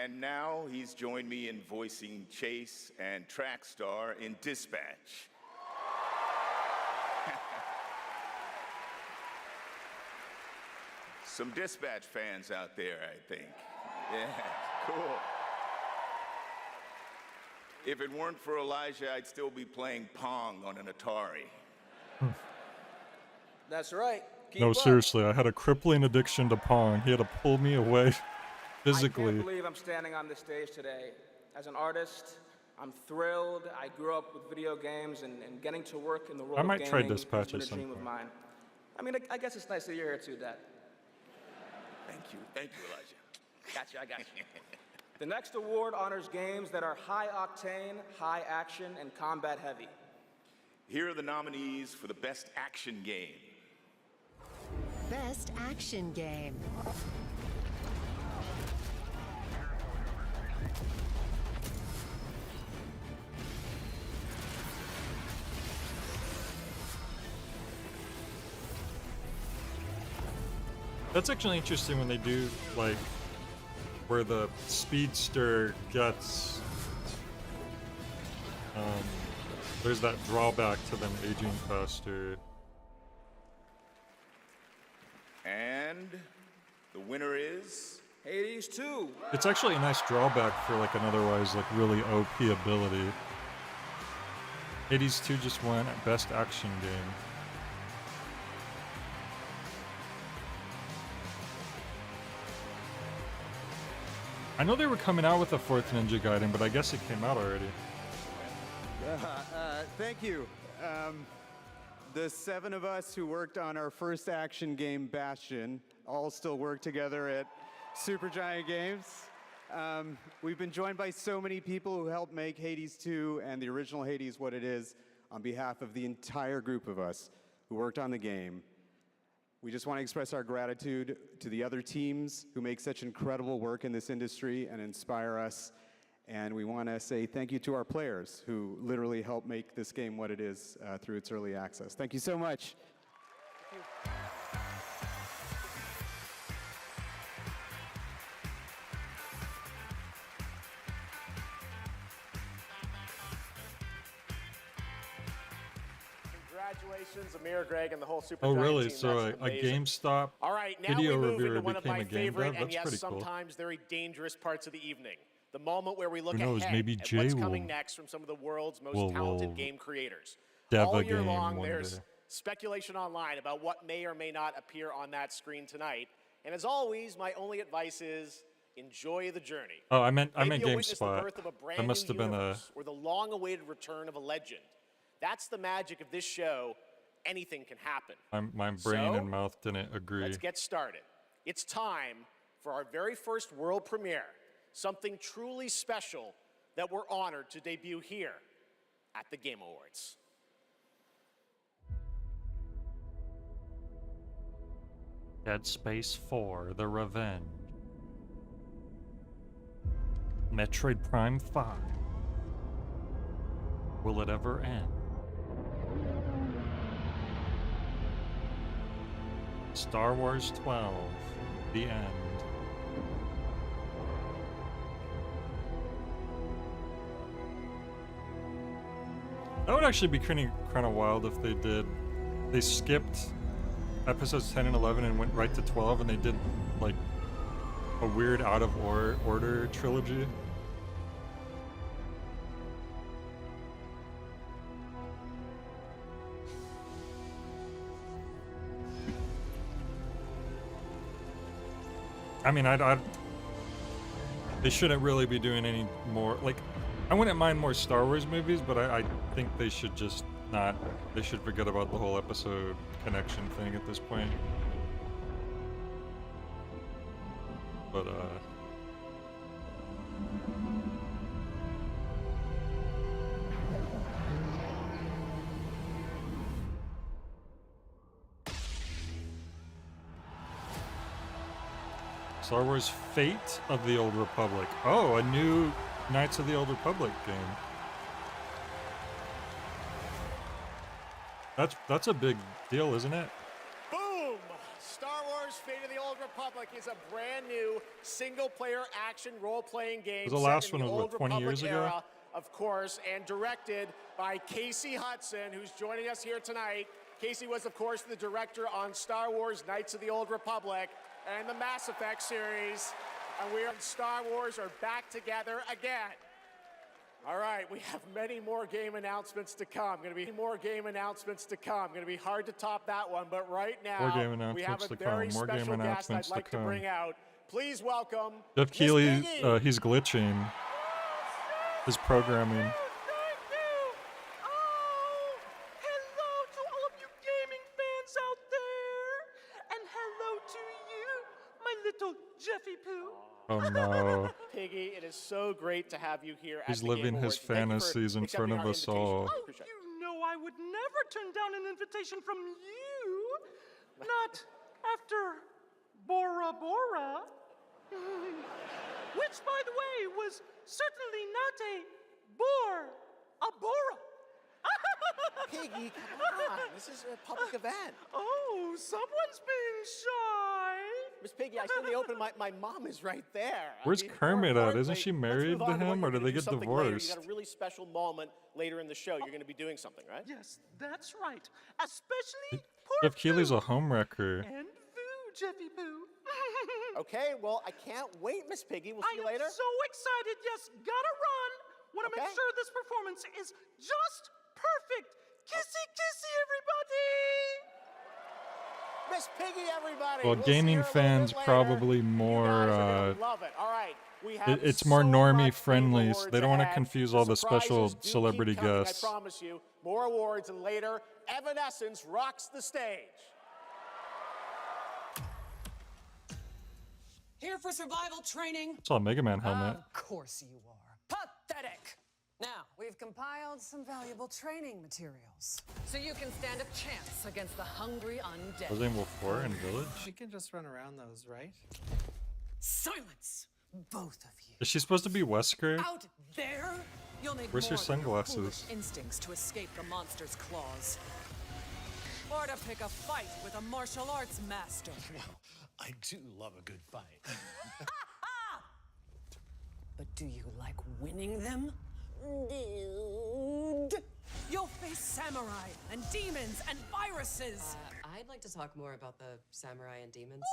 And now he's joined me in voicing Chase and Trackstar in Dispatch. Some Dispatch fans out there, I think. Yeah, cool. If it weren't for Elijah, I'd still be playing Pong on an Atari. That's right. Keep No, up. seriously, I had a crippling addiction to Pong. He had to pull me away I physically. can't believe I'm standing on this stage today. As an artist, I'm thrilled. I grew up with video games and getting to work in the world I might of try gaming Dispatch has been at a some dream of point. mine. I mean, I guess it's nice that you're here too, Dad. Thank you, Elijah. Gotcha, I got you. The next award honors games that are high octane, high action, and combat heavy. Here are the nominees for the Best Action Game. Best Action Game. That's actually interesting when they do, like, where the speedster gets, there's that drawback to them aging faster. And the winner is Hades 2. It's actually a nice drawback for, like, an otherwise, like, really OP ability. Hades 2 just won at Best Action Game. I know they were coming out with a fourth Ninja Gaiden, but I guess it came out already. Thank you. The 7 of us who worked on our first action game, Bastion, all still work together at Supergiant Games. We've been joined by so many people who helped make Hades 2 and the original Hades what it is. On behalf of the entire group of us who worked on the game, we just want to express our gratitude to the other teams who make such incredible work in this industry and inspire us. And we want to say thank you to our players who literally helped make this game what it is through its early access. Thank you so much. Congratulations, Amir, Greg, and the whole Super Oh, Giant really? team. So That's a amazing. GameStop All right, now video we move reviewer into one of became my a game favorite dev? and That's yes, pretty cool. sometimes very dangerous parts of the evening. The moment where we look Who knows, ahead maybe at Jay what's will- coming next from some of the world's most will talented game creators. dev All a year game long, one there's day. speculation online about what may or may not appear on that screen tonight. And as always, my only advice is enjoy the journey. Oh, I meant Maybe you'll witness the GameSpot. birth of a brand That must new have been a. universe or the long-awaited return of a legend. That's the magic of this show. Anything can happen. My brain So, and mouth didn't agree. Let's get started. It's time for our very first world premiere, something truly special that we're honored to debut here at the Game Awards. Dead Space 4: The Revenge. Metroid Prime 5. Will it ever end? Star Wars 12: The End. That would actually be kind of wild if they did. They skipped episodes 10 and 11 and went right to 12, and they did like a weird out of order trilogy. I mean, they shouldn't really be doing any more. Like, I wouldn't mind more Star Wars movies, but I think they should just not. They should forget about the whole episode connection thing at this point. But Star Wars Fate of the Old Republic. Oh, a new Knights of the Old Republic game. That's a big deal, isn't it? Boom! Star Wars Fate of the Old Republic is a brand new single-player action role-playing game. The set last in one the was, Old what, 20 Republic years ago? era, of course, and directed by Casey Hudson, who's joining us here tonight. Casey was, of course, the director on Star Wars Knights of the Old Republic and the Mass Effect series. And we and Star Wars are back together again. All right, we have many more game announcements to come. Going to be more game announcements to come. Going to be hard to top that one, but right More now game we have announcements a to very come. More game special guest I'd announcements to like to come. bring out. Please welcome Jeff Miss Keighley, Piggy. he's glitching. His programming. Hello to all of you gaming fans out there, and hello to you, my little Jeffy Poo. Oh no. Piggy, it is so great to have you here. He's at the living Game his Awards. Thank you for fantasies in accepting front of our us invitation. all. Oh, you know I would never turn down an invitation from you. Not after Bora Bora. Which, by the way, was certainly not a bore, a Bora. Piggy, come on. This is a public event. Oh, someone's being shy. Miss Piggy, I saw the open. My mom is right there. Where's more Kermit at? Isn't importantly, she let's married move to on what him, you're or did gonna they do get something later. divorced? You got a really special moment later in the show. You're going to be doing something, right? Yes, that's right. Especially Jeff Keighley's a homewrecker. and Boo, Jeffy Boo. Okay, well, I can't wait, Miss Piggy. We'll see you later. I am so excited. Yes, gotta run. Want to make Okay. sure this performance is just perfect. Kissy, kissy, everybody. Miss Piggy, everybody. Well, We'll see gaming her a little bit fans later. probably You more guys are gonna love it. All right, We have It's more so normie much friendly, Game so Awards they don't want to ahead. confuse all the special surprises do celebrity keep coming, guests. I promise you. More awards, and later, Evanescence rocks the stage. Here for survival training? It's a Mega Man helmet. Of course you are. Pathetic! Now, we've compiled some valuable training materials, so you can stand a chance against the hungry undead. Resident Evil 4 and Village? We can just run around those, right? Silence! Both of you. Is she supposed to be Wesker? Out there? You'll need Where's more your than foolish sunglasses? instincts to escape the monster's claws. Or to pick a fight with a martial arts master. I do love a good fight. But do you like winning them? Dude. You'll face samurai and demons and viruses. I'd like to talk more about the samurai and demons.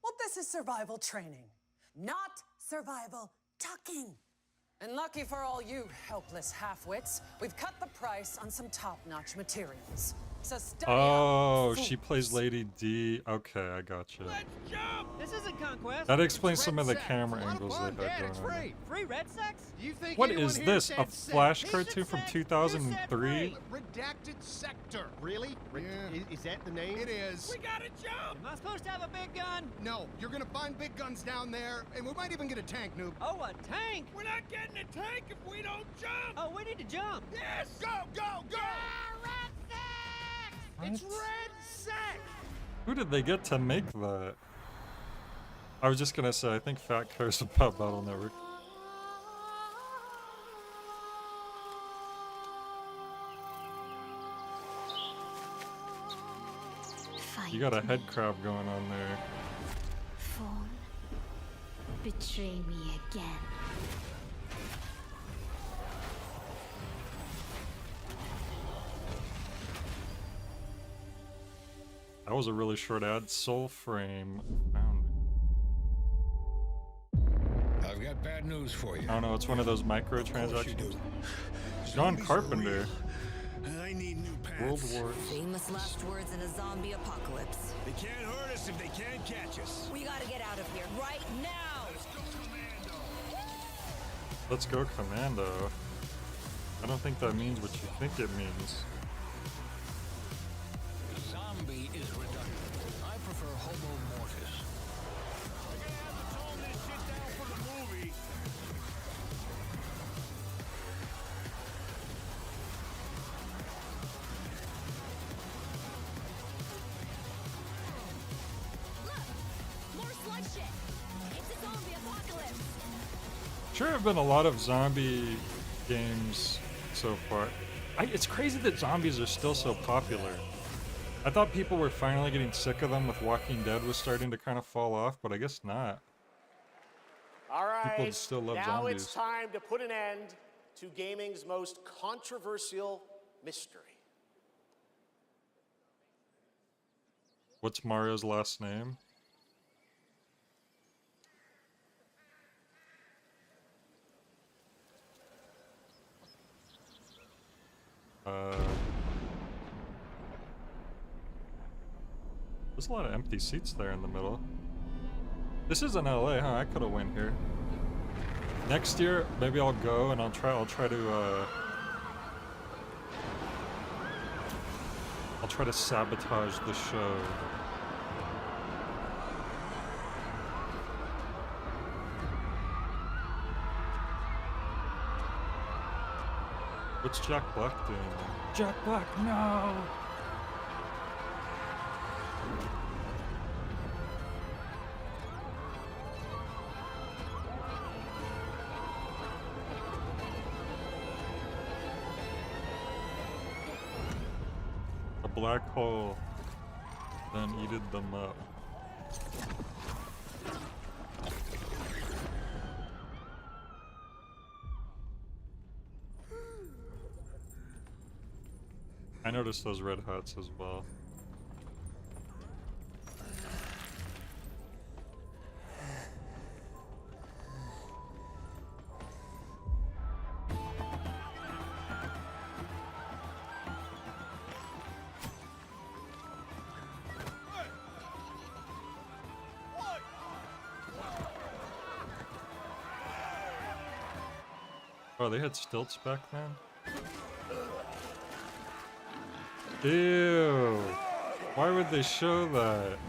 Well, this is survival training, not survival tucking. And lucky for all you helpless half-wits, we've cut the price on some top-notch materials. So study Oh, up. she plays Lady D. Okay, I gotcha. This isn't Conquest. That explains It's some Red of the Sex. camera A lot of angles fun, they had Dad, going it's on. free. Free red sex? Do you think What anyone is here this? said A Flash sex? cartoon from You said 2003? Redacted sector. Really? Is that the name? It is. We gotta jump! Am I supposed to have a big gun? No, you're gonna find big guns down there, and we might even get a tank, noob. Oh, a tank? We're not getting a tank if we don't jump! Oh, we need to jump! Yes! Go, go, go! Red sex! It's red sex! Who did they get to make that? I was just gonna say, I think Fat cares about Battle Network. You got a head crab going on there. Phone. Betray me again. That was a really short ad. Soul Frame found. I've got bad news for you. I don't know, it's one of those microtransactions. John Carpenter. I need new paths. World War. Famous last words in a zombie apocalypse. They can't hurt us if they can't catch us. We gotta get out of here right now. Let's go Commando. I don't think that means what you think it means. Zombie is redundant. I prefer Homo Mortis. We're gonna have to tone this shit down for the movie. More slug shit. It's a zombie apocalypse. Sure have been a lot of zombie games so far. It's crazy that zombies are still so popular. I thought people were finally getting sick of them with Walking Dead was starting to kind of fall off, but I guess not. All right, People still love now zombies. it's time to put an end to gaming's most controversial mystery. What's Mario's last name? There's a lot of empty seats there in the middle. This is in LA, huh? I could have went here. Next year, maybe I'll go and I'll try to sabotage the show. What's Jack Black doing? Jack Black, no! A black hole then eated them up. I noticed those red hats as well. Oh, they had stilts back then? Ew. Why would they show that?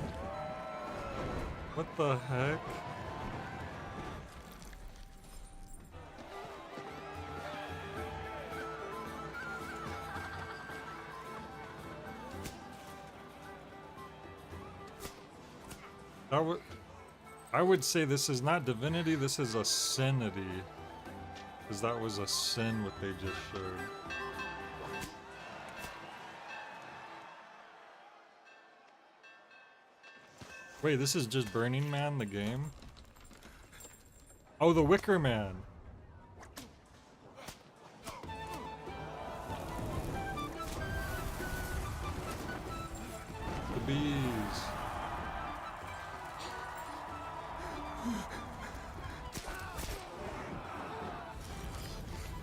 What the heck? I would say this is not divinity, this is a sinity. Because that was a sin what they just showed. Wait, this is just Burning Man, the game? Oh, the Wicker Man. The bees.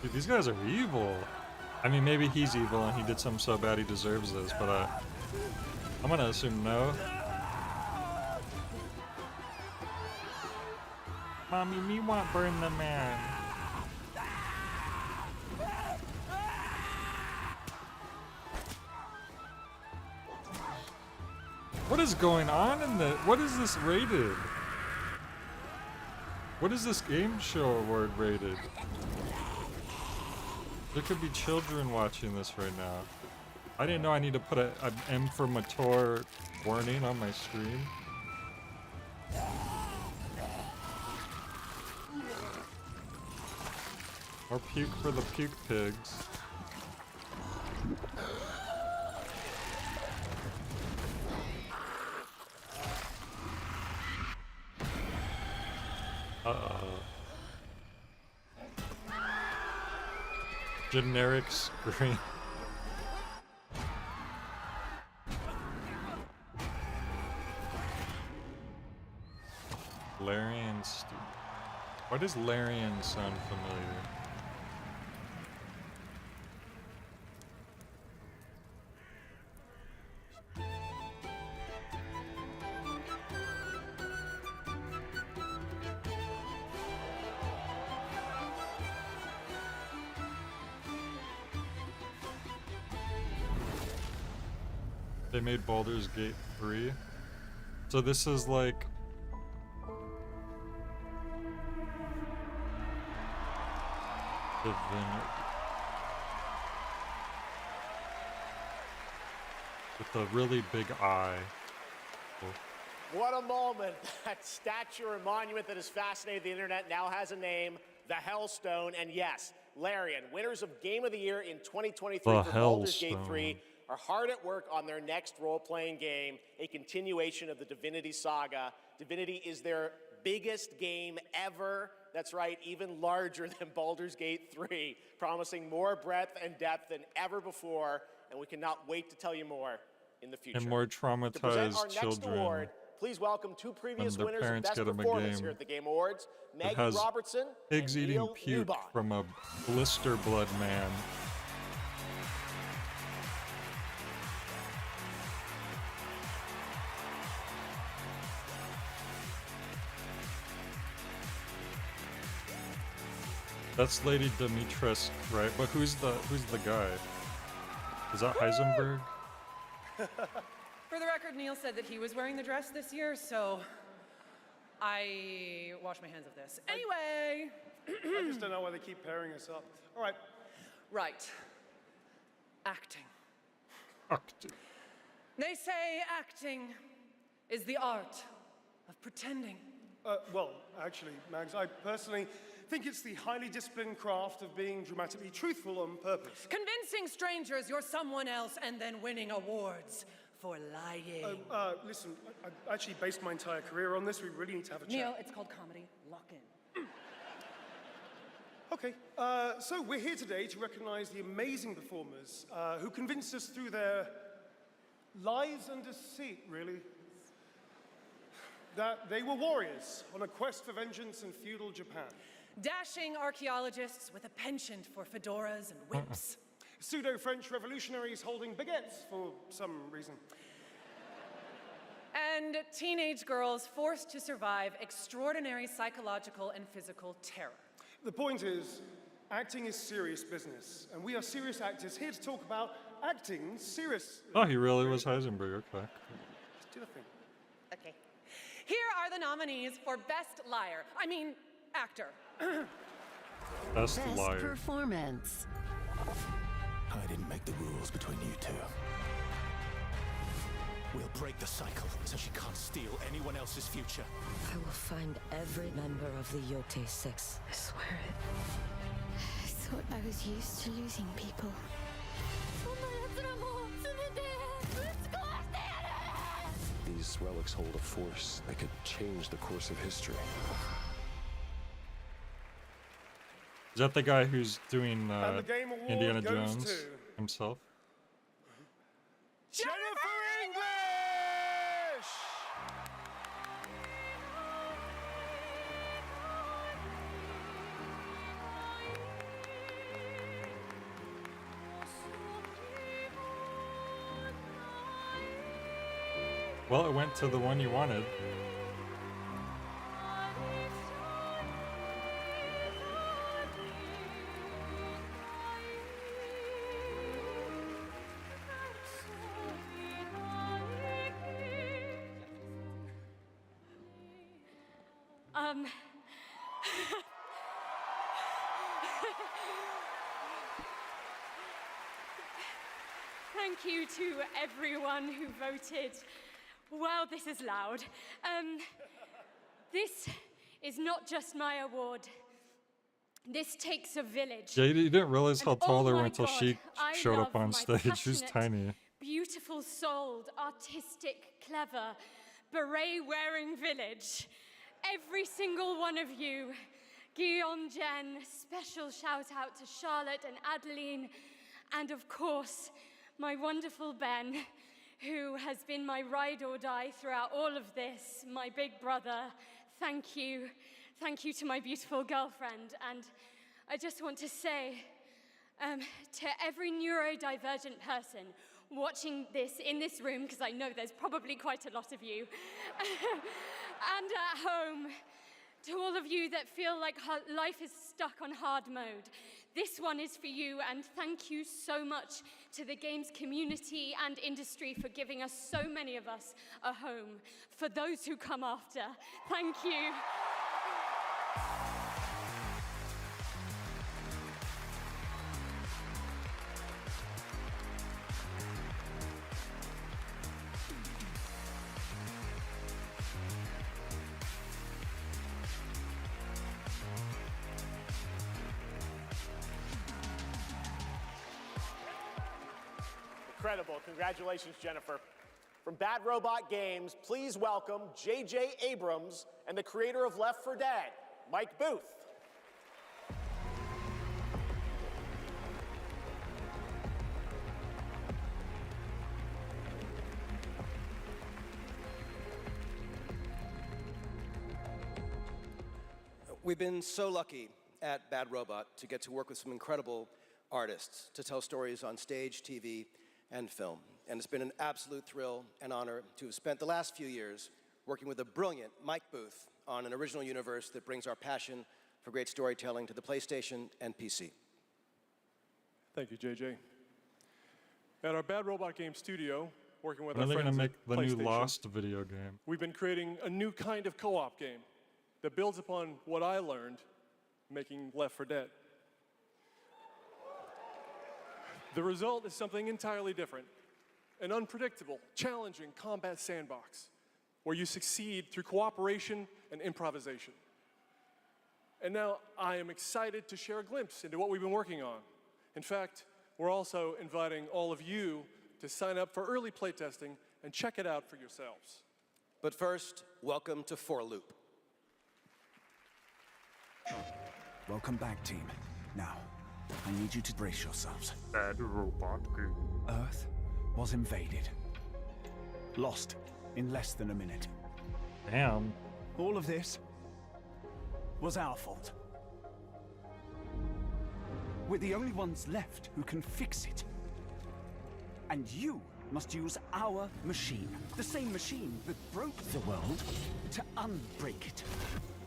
Dude, these guys are evil. I mean, maybe he's evil and he did something so bad he deserves this, but I'm gonna assume no. Mommy, me want burn the man. What is going on in the? What is this rated? What is this game show award rated? There could be children watching this right now. I didn't know I need to put an M for mature warning on my screen. Or puke for the puke pigs. Uh-oh. Generic screen. Larian Why does Larian sound familiar? They made Baldur's Gate 3. So this is like... with a really big eye. What a moment. That statue or monument that has fascinated the internet now has a name, the Hellstone. And yes, Larian, winners of Game of the Year in 2023 for Baldur's Gate 3, are hard at work on their next role-playing game, a continuation of the Divinity saga. Divinity is their biggest game ever. That's right, even larger than Baldur's Gate 3, promising more breadth and depth than ever before, and we cannot wait to tell you more in the future. And more To present our traumatized next children. award, please welcome two previous their winners of parents Best get 'em a Performance game here at the Game Awards, that Maggie has Robertson pigs and eating Neil puke Newbon. from a blister blood man. That's Lady Dimitrescu, right? But who's the guy? Is that Heisenberg? For the record, Neil said that he was wearing the dress this year, so I wash my hands of this. Anyway. I just don't know why they keep pairing us up. All right. Right. Acting. Acting. They say acting is the art of pretending. Well, actually, Mags, I personally think it's the highly disciplined craft of being dramatically truthful on purpose. Convincing strangers you're someone else and then winning awards for lying. Listen, I actually based my entire career on this. We really need to have a chat. Neil, it's called comedy. Lock in. Okay, so we're here today to recognize the amazing performers who convinced us through their lies and deceit, really, that they were warriors on a quest for vengeance in feudal Japan. Dashing archaeologists with a penchant for fedoras and whips. Pseudo-French revolutionaries holding baguettes for some reason. And teenage girls forced to survive extraordinary psychological and physical terror. The point is, Acting is serious business, and we are serious actors here to talk about acting serious. Oh, he really was Heisenberg. Okay. Just do the thing. Okay. Here are the nominees for Best Actor. Best liar. Performance. I didn't make the rules between you two. We'll break the cycle so she can't steal anyone else's future. I will find every member of the Yote Six. I swear it. I thought I was used to losing people. These relics hold a force that could change the course of history. Is that the guy who's doing And the Game Award Indiana goes Jones to himself? Jennifer English! Well, it went to the one you wanted. Thank you to everyone who voted. Wow, this is loud. This is not just my award. This takes a village. Yeah, you didn't realize how And tall they oh were my until God, she I showed up love on my stage. She was passionate, tiny. Beautiful souled, artistic, clever, beret-wearing village. Every single one of you. Guillaume, Jen, special shout out to Charlotte and Adeline, and of course, my wonderful Ben, who has been my ride or die throughout all of this, my big brother. Thank you. Thank you to my beautiful girlfriend. And I just want to say to every neurodivergent person watching this in this room, because I know there's probably quite a lot of you, and at home, to all of you that feel like life is stuck on hard mode, this one is for you, and thank you so much to the games community and industry for giving us, so many of us, a home. For those who come after, thank you. Incredible. Congratulations, Jennifer. From Bad Robot Games, please welcome J.J. Abrams and the creator of Left 4 Dead, Mike Booth. We've been so lucky at Bad Robot to get to work with some incredible artists to tell stories on stage, TV, and film. And it's been an absolute thrill and honor to have spent the last few years working with the brilliant Mike Booth on an original universe that brings our passion for great storytelling to the PlayStation and PC. Thank you, JJ. At our Bad Robot Game studio, working with When our are they friends gonna make at the new PlayStation, Lost video game? we've been creating a new kind of co-op game that builds upon what I learned making Left 4 Dead. The result is something entirely different, an unpredictable, challenging combat sandbox where you succeed through cooperation and improvisation. And now I am excited to share a glimpse into what we've been working on. In fact, we're also inviting all of you to sign up for early playtesting and check it out for yourselves. But first, welcome to 4Loop. Welcome back, team. Now, I need you to brace yourselves. Bad Robot Game. Earth was invaded. Lost in less than a minute. Damn. All of this was our fault. We're the only ones left who can fix it. And you must use our machine, the same machine that broke the world, to unbreak it.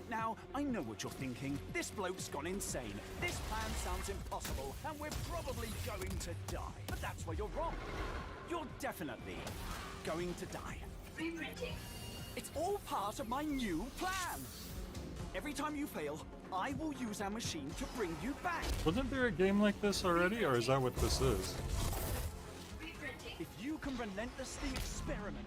Now, Now, I know what you're thinking. This bloke's gone insane. This plan sounds impossible, and we're probably going to die. But that's where you're wrong. You're definitely going to die. Reprinting. It's all part of my new plan. Every time you fail, I will use our machine to bring you back. Wasn't there a game like this already, or is that what this is? If you can relentlessly experiment.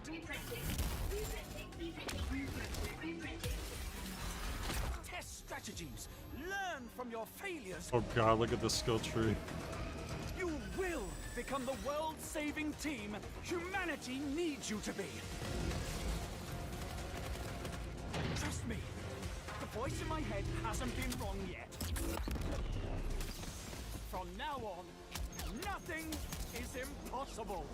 Test strategies. Learn from your failures. Oh god, look at the skill tree. You will become the world-saving team humanity needs you to be. Trust me. The voice in my head hasn't been wrong yet. From now on, nothing is impossible.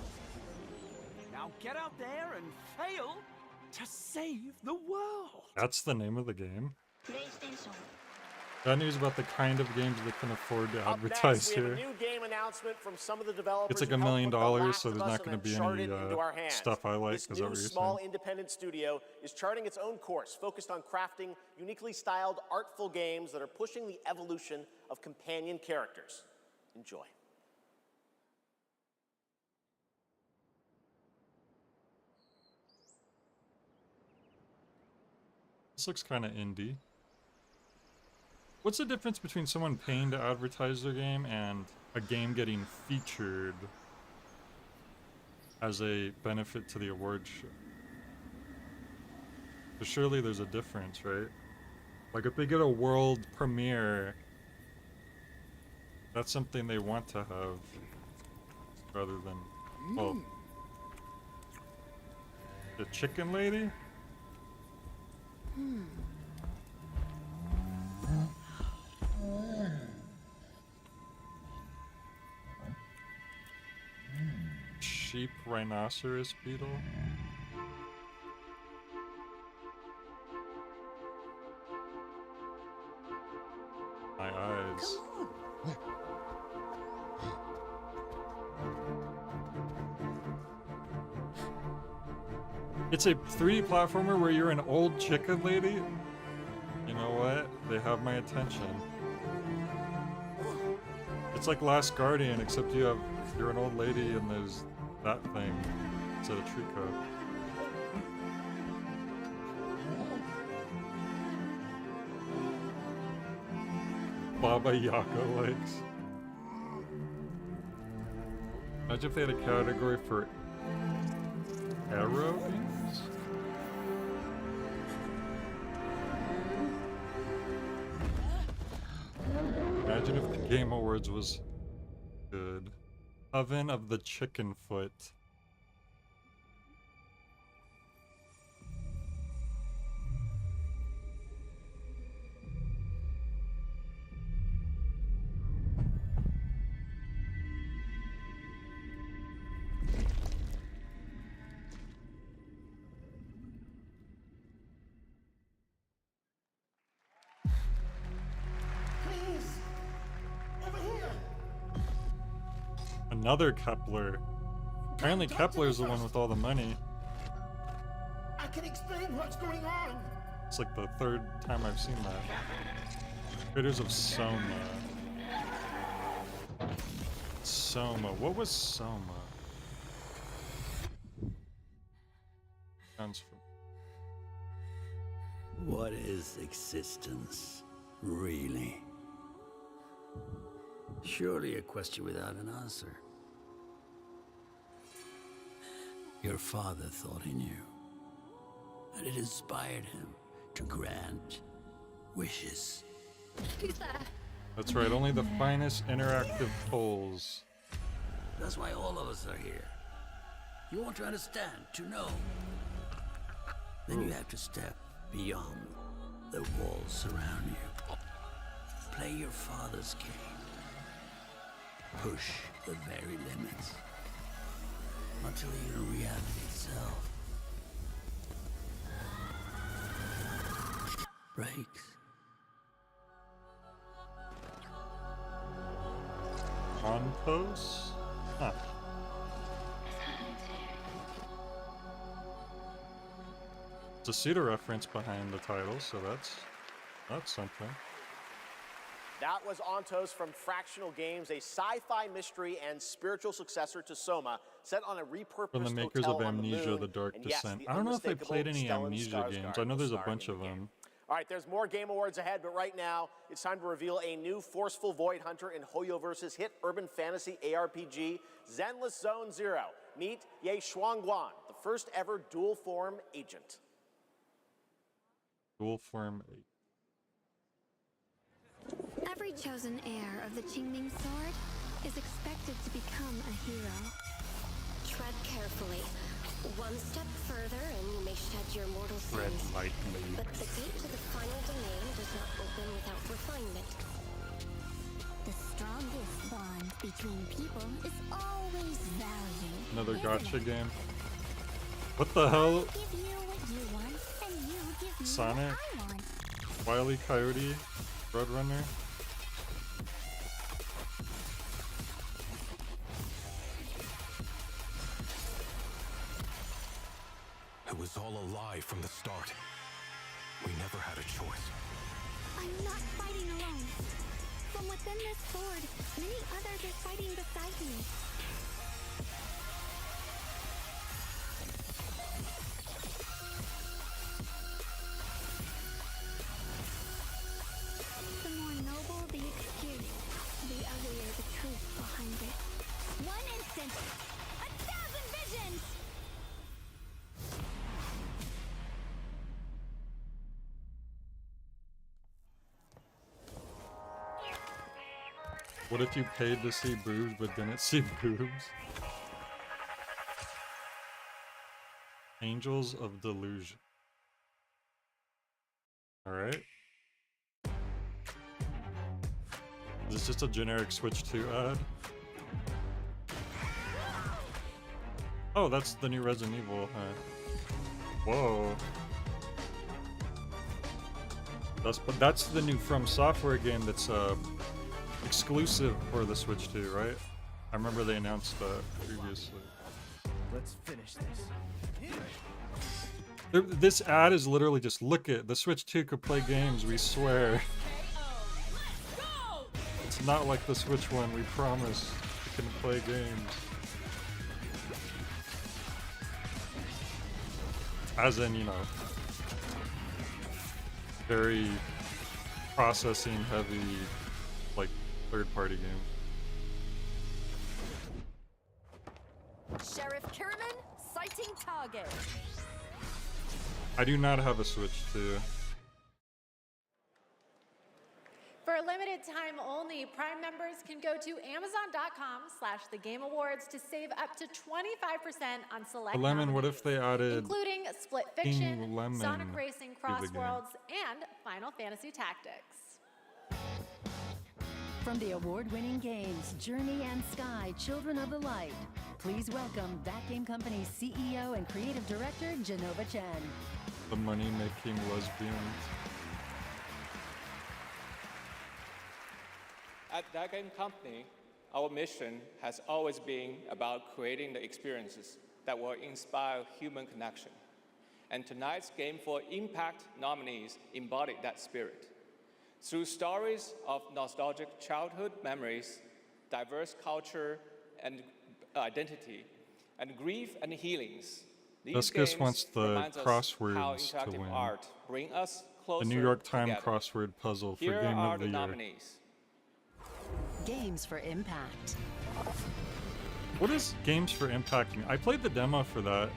Now get out there and fail to save the world. That's the name of the game. PlayStation. Got news about the kind of games they can afford to Up advertise next, we have here. a new game announcement from some of the developers. It's like who $1 helped million, put The Last so of there's Us not and going to be Uncharted any into our hands. stuff I like. This Is that new what you're small saying? independent studio is charting its own course, focused on crafting uniquely styled, artful games that are pushing the evolution of companion characters. Enjoy. This looks kind of indie. What's the difference between someone paying to advertise their game and a game getting featured as a benefit to the award show? But surely there's a difference, right? Like if they get a world premiere, that's something they want to have rather than, well, the chicken lady? Sheep rhinoceros beetle? My eyes. It's a 3D platformer where you're an old chicken lady? You know what? They have my attention. It's like Last Guardian, except you're an old lady and there's that thing instead of Trico. Baba Yaga legs. Imagine if they had a category for arrow games? Imagine if the Game Awards was good. Oven of the Chicken Foot. Another Kepler. Apparently Kepler's the one with all the money. I can explain what's going on. It's like the third time I've seen that. Creators of Soma. Soma. What was Soma? Sounds What is existence, really? Surely a question without an answer. Your father thought he knew, and it inspired him to grant wishes. Who's there? That's right, only the finest interactive polls. That's why all of us are here. You want to understand, to know. Then you have to step beyond the walls surround you. Play your father's game. Push the very limits. Until even reality itself breaks. On pose? Huh. It's a pseudo reference behind the title, so that's That's something. That was Ontos from Fractional Games, a sci-fi mystery and spiritual successor to Soma, set on a repurposed From the makers hotel of on the Amnesia: moon. The Dark And yes, Descent. the I don't know if I unmistakable played any Stellan Amnesia Skarsgård games. I know there's a will star bunch in of the game. them. All right, there's more Game Awards ahead, but right now it's time to reveal a new forceful Void Hunter in HoYoverse's hit urban fantasy ARPG, Zenless Zone Zero. Meet Ye Shuangguan, the first ever dual form agent. Dual form. Every chosen heir of the Qingming sword is expected to become a hero. Tread carefully. One step further and you may shed your mortal Red sins. light But blades. the gate to the final domain does not open without refinement. The strongest bond between people is always value. Another isn't gotcha it? game. What the hell? Give you what you want, and you give me Sonic? what I want. Wile E. Coyote? Roadrunner? It was all a lie from the start. We never had a choice. I'm not fighting alone. From within this sword, many others are fighting beside me. The more noble the excuse, the uglier the truth behind it. One instant, 1,000 visions! What if you paid to see boobs but didn't see boobs? Angels of Delusion. Alright. Is this just a generic Switch 2 ad? Oh, that's the new Resident Evil, huh? Whoa. That's the new From Software game that's exclusive for the Switch 2, right? I remember they announced that previously. Let's finish this. This ad is literally just, look it, the Switch 2 could play games, we swear. It's not like the Switch 1, we promise it can play games. As in, you know, very processing heavy, like, third-party game. Sheriff Kiriman, sighting target. I do not have a Switch 2. For a limited time only, Prime members can go to Amazon.com/thegameawards to save up to 25% on select Lemon, what if they added including Split King Fiction, Lemon Sonic Racing to the game? Crossworlds, and Final Fantasy Tactics. From the award-winning games Journey and Sky, Children of the Light, please welcome That Game Company's CEO and Creative Director, Genova Chen. The money-making lesbians. At That Game Company, our mission has always been about creating the experiences that will inspire human connection. And tonight's Game for Impact nominees embody that spirit. Through stories of nostalgic childhood memories, diverse culture and identity, and grief and healings, these Duskus games wants the reminds us crosswords how to interactive win. art bring us closer The New York Times together. crossword puzzle for Here Game are of the the Year. nominees. Games for Impact. What is Games for Impact? I played the demo for that.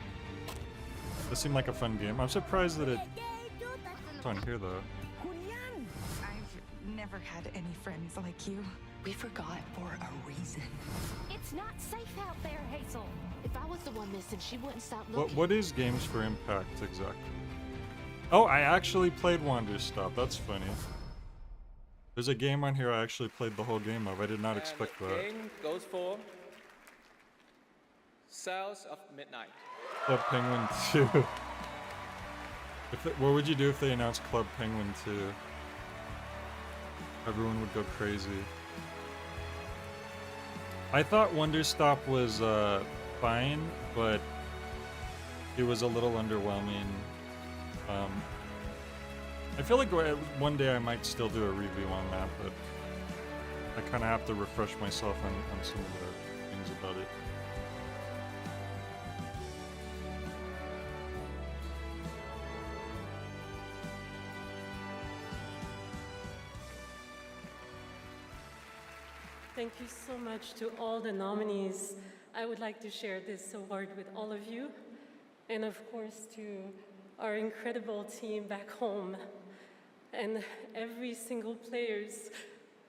This seemed like a fun game. I'm surprised that it's on here though. I've never had any friends like you. We forgot for a reason. It's not safe out there, Hazel. If I was the one missing, she wouldn't stop looking. What is Games for Impact exactly? Oh, I actually played Wander Stop. That's funny. There's a game on here I actually played the whole game of. I did not expect The that. game goes for Cells of Midnight. Club Penguin 2. What would you do if they announced Club Penguin 2? Everyone would go crazy. I thought Wonder Stop was fine, but it was a little underwhelming. I feel like one day I might still do a review on that, but I kind of have to refresh myself on some of the things about it. Thank you so much to all the nominees. I would like to share this award with all of you, and of course to our incredible team back home, and every single players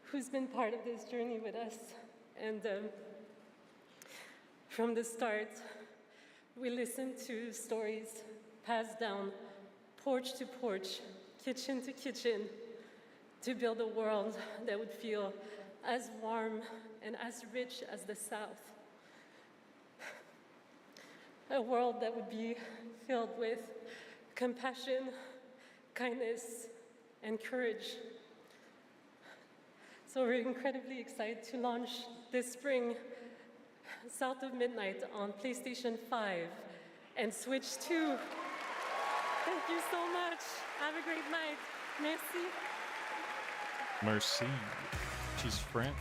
who's been part of this journey with us. And from the start, we listened to stories passed down porch to porch, kitchen to kitchen, to build a world that would feel as warm and as rich as the South. A world that would be filled with compassion, kindness, and courage. So we're incredibly excited to launch this spring South of Midnight on PlayStation 5 and Switch 2. Thank you so much. Have a great night. Merci. Merci. She's French.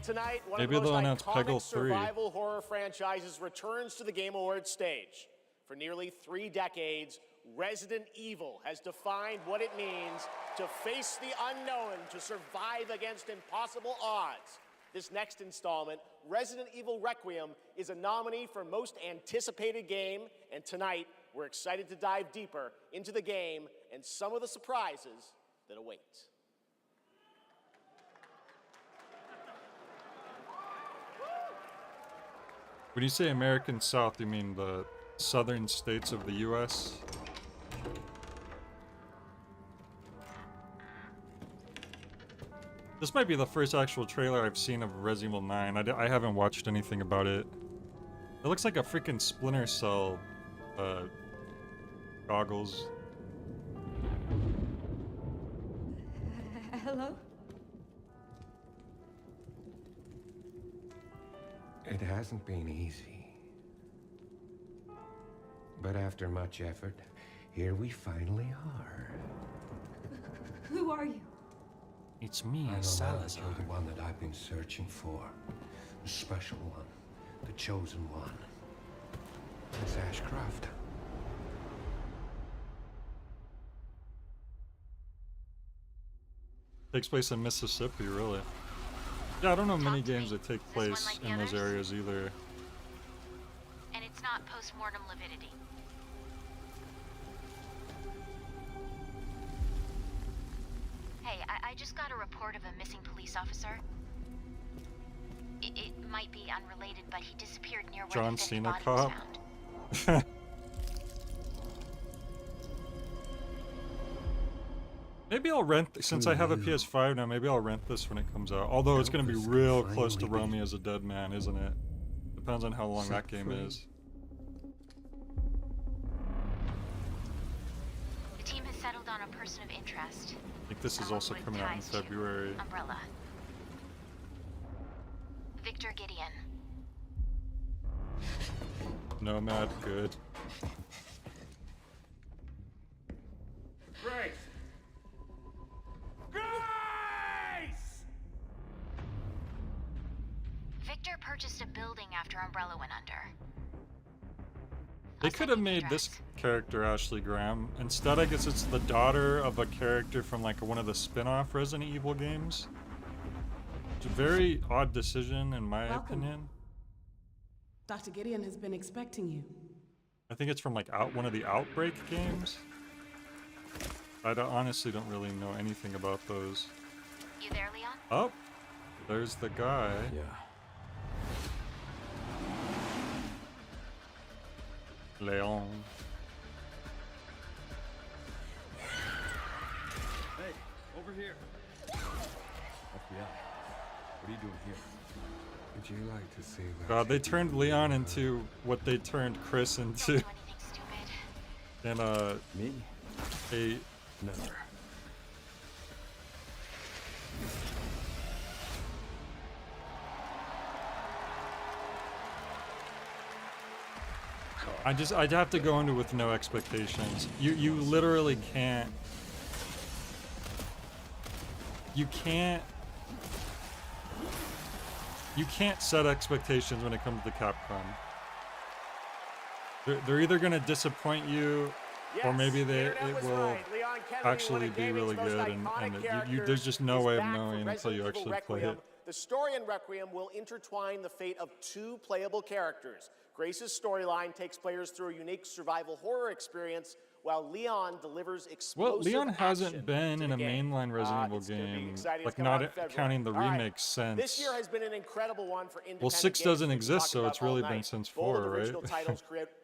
Tonight, one Maybe of the they'll most announce iconic Peggle 3. survival horror franchises returns to the Game Awards stage. For nearly 3 decades, Resident Evil has defined what it means to face the unknown, to survive against impossible odds. This next installment, Resident Evil Requiem, is a nominee for Most Anticipated Game, and tonight we're excited to dive deeper into the game and some of the surprises that await. When you say American South, you mean the southern states of the U.S.? This might be the first actual trailer I've seen of Resident Evil 9. I haven't watched anything about it. It looks like a freaking Splinter Cell goggles. Hello? It hasn't been easy. But after much effort, here we finally are. Who are you? It's me, I know Salazar. you're the one that I've been searching for. The special one. The chosen one. It's Ashcroft. Takes place in Mississippi, really. Yeah, I don't know many games that take place in those areas either. And it's not post-mortem lividity. Hey, I just got a report of a missing police officer. It might be unrelated, but he disappeared near where John the fifth Cena body was cop. found. Maybe I'll rent, since I have a PS5 now, maybe I'll rent this when it comes out. Although it's going to be real close to Romy as a Dead Man, isn't it? Depends on how long that game is. The team has settled on a person of interest. I think this is also coming out in February. Umbrella. Victor Gideon. Nomad, good. Grace! Grace! Victor purchased a building after Umbrella went under. They could have made this character Ashley Graham. Instead, I guess it's the daughter of a character from like one of the spin-off Resident Evil games. It's a very odd decision in my opinion. Dr. Gideon has been expecting you. I think it's from like one of the Outbreak games. Honestly don't really know anything about those. You there, Leon? Oh, there's the guy. Yeah. Leon. Hey, over here. FBI. What are you doing here? Would you like to see what God, they turned Leon into what they turned Chris into. And me? Never. I'd have to go into with no expectations. You literally can't. You can't set expectations when it comes to Capcom. They're either gonna disappoint you, or maybe it will actually be really good, and there's just no way of knowing until you actually play it. The story in Requiem will intertwine the fate of 2 playable characters. Grace's storyline takes players through a unique survival horror experience, while Leon delivers explosive Well, Leon hasn't action been to in the a game. mainline Resident Evil It's gonna be game, exciting. like It's coming out not in February. counting the All right. remakes since. This year has been an incredible one for independent Well, 6 games doesn't we've exist, talked so about it's really all been night. since Bold 4, original right? titles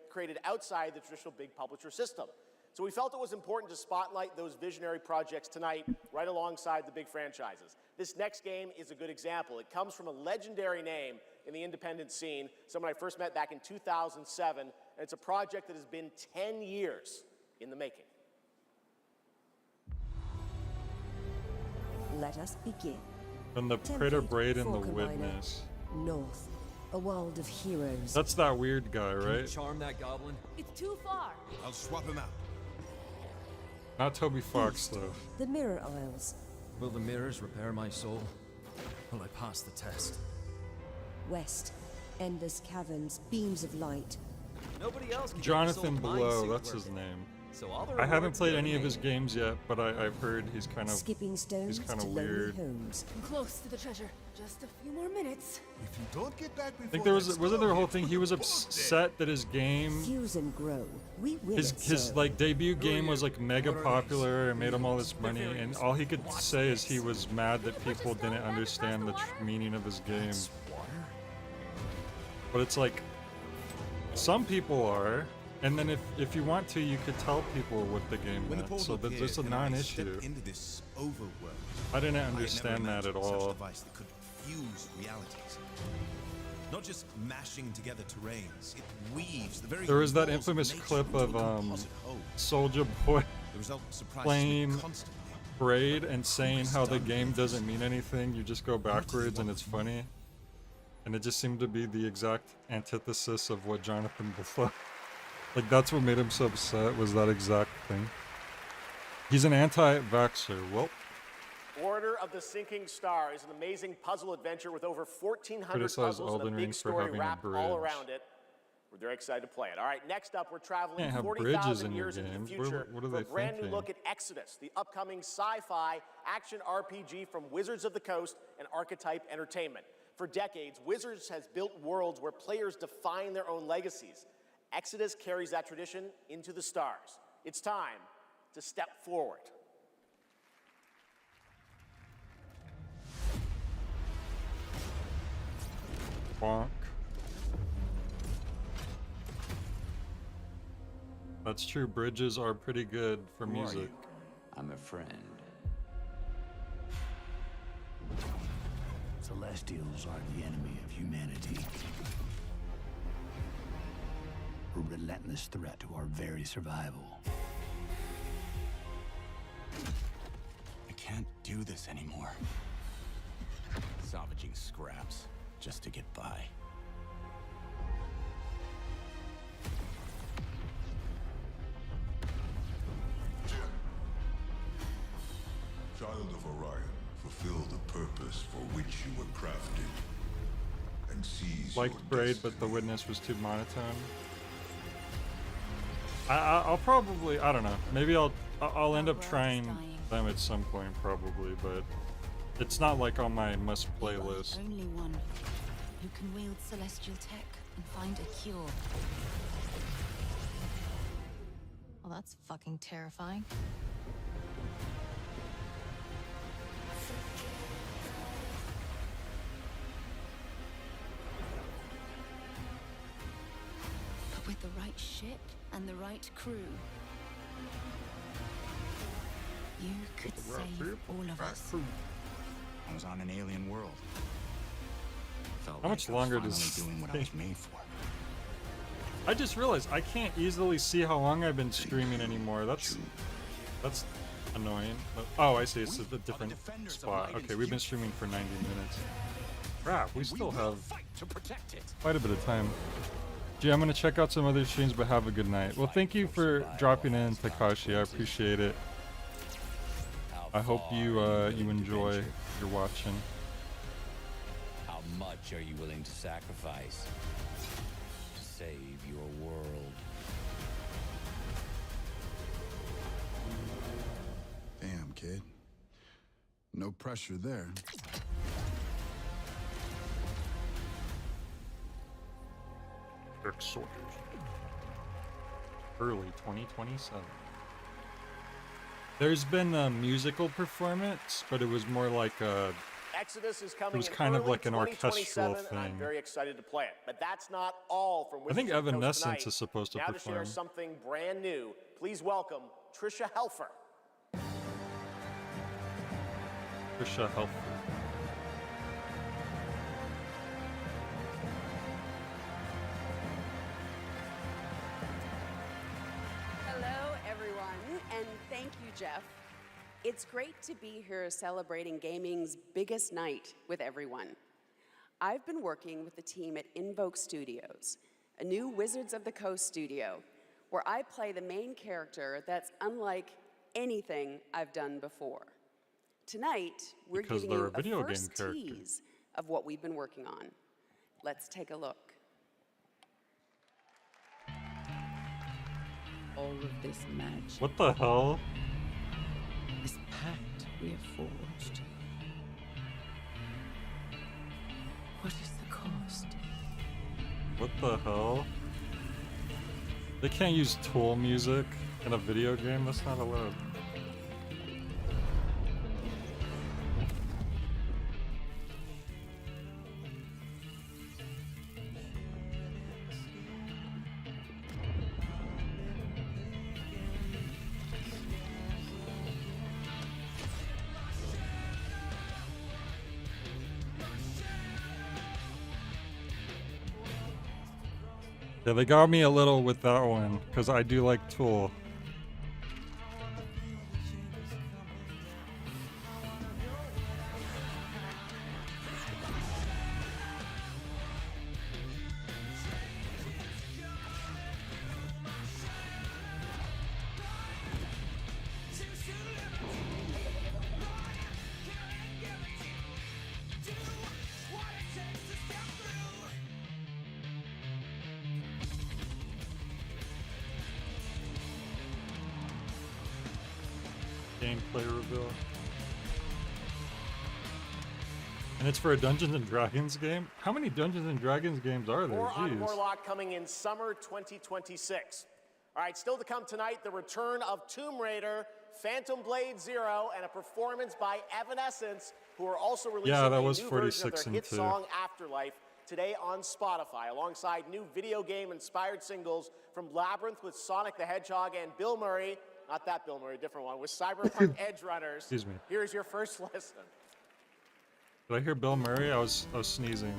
created outside the traditional big publisher system. So we felt it was important to spotlight those visionary projects tonight, right alongside the big franchises. This next game is a good example. It comes from a legendary name in the independent scene, someone I first met back in 2007, and it's a project that has been 10 years in the making. Let us begin. From the Praetor Braid and the Witness. North, a world of heroes. That's that weird guy, Can you right? charm that goblin? It's too far. I'll swap him out. Not Toby Fox, though. The Mirror Isles. Will the mirrors repair my soul? Will I pass the test? West, endless caverns, beams of light. Nobody else can Jonathan get the soul Blow, mind that's suit his working. name. So all the I haven't rewards played go to any of me. his games yet, but I've heard he's kind of Skipping stones kind to of lonely weird. homes. I'm close to the treasure. Just a few more minutes. If you don't get back before I think there wasn't there a whole thing he was upset that his game Fuse and grow. We will his like debut game was like mega popular and made him all this money, and all he could say is he was mad that people didn't understand the meaning of his game. But it's like some people are, and then if you want to, you could tell people what the game When the meant. So portal that's a appeared, and I stepped non-issue. into this overworld. I didn't I had never understand that at imagined such all. device that could fuse realities. Not just mashing together terrains, it weaves the very There was that walls of infamous nature clip into of a composite whole. Soldier Boy The result surprises me playing constantly. Braid and saying how the game doesn't mean anything. You just go backwards and it's funny. And it just seemed to be the exact antithesis of what Jonathan Blow. Like that's what made him so upset, was that exact thing. He's an anti-vaxxer. Well, Order of the Sinking Star is an amazing puzzle adventure with over 1,400 Criticize puzzles and Elden a Ring big for story having a wrapped all bridge. around it. We're very excited to play it. All right, next up, we're traveling Can't have bridges 40,000 in your years into the games. future What are for a they brand new thinking? look at Exodus, the upcoming sci-fi action RPG from Wizards of the Coast and Archetype Entertainment. For decades, Wizards has built worlds where players define their own legacies. Exodus carries that tradition into the stars. It's time to step forward. bonk. That's true. Bridges are pretty good for Who are music. you? I'm a friend. Celestials are the enemy of humanity. A relentless threat to our very survival. I can't do this anymore. Salvaging scraps just to get by. Child of Orion, fulfill the purpose for which you were crafted, and seize Liked your Braid, but the Witness was too monotone. I'll probably, I don't know. Maybe I'll end up trying them at some point, probably, but it's not like on my must-play list. Only one who can wield celestial tech and find a cure. Well, that's fucking terrifying. But with the right ship and the right crew, you could save all of us. I was on an alien world. Felt How much like I was longer does finally doing what I was made for. I just realized I can't easily see how long I've been streaming anymore. That's annoying. Oh, I see. It's a different spot. Okay, we've been streaming for 90 minutes. Crap, we still have quite a bit of time. Gee, I'm gonna check out some other streams, but have a good night. Well, thank you for dropping in, Takashi. I appreciate it. I hope you you enjoy your watching. How much are you willing to sacrifice to save your world? Damn, kid. No pressure there. Soldiers. Early 2027. There's been a musical performance, but it was more like a. Exodus is coming. It was kind of like an orchestral 2027, and I'm thing. very excited to play it. But that's not all from I think Wizards of the Coast Evanescence tonight. is supposed to now perform. to share something brand new, please welcome Trisha Helfer. Trisha Helfer. Hello, everyone, and thank you, Jeff. It's great to be here celebrating gaming's biggest night with everyone. I've been working with the team at Invoke Studios, a new Wizards of the Coast studio, where I play the main character that's unlike anything I've done before. Tonight, we're Because giving they're you a video a game first character. tease of what we've been working on. Let's take a look. All of this magic, What the hell? this pact we have forged. What is the cost? What the hell? They can't use Tool music in a video game? That's not allowed. Yeah, they got me a little with that one, because I do like Tool. Gameplay reveal. And it's for a Dungeons and Dragons game? How many Dungeons and Dragons games are there? More on Jeez. Warlock coming in summer 2026. All right, still to come tonight, the return of Tomb Raider, Phantom Blade Zero, and a performance by Evanescence, who are also releasing Yeah, that a was new version of 46 their hit and two. song Afterlife today on Spotify, alongside new video game-inspired singles from Labyrinth with Sonic the Hedgehog and Bill Murray, not that Bill Murray, a different one, with Cyberpunk Edge Runners. Excuse me. Here's your first listen. Did I hear Bill Murray? I was sneezing.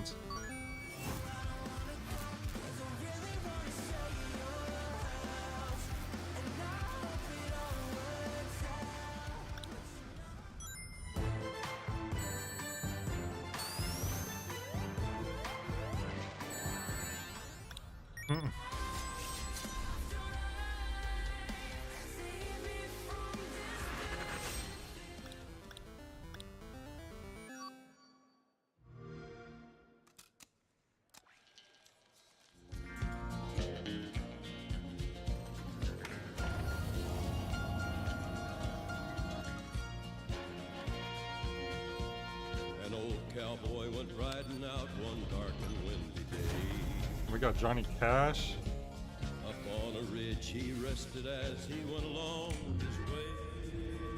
An old cowboy went riding out one dark and windy day. We got Johnny Cash. Up on a ridge he rested as he went along his way.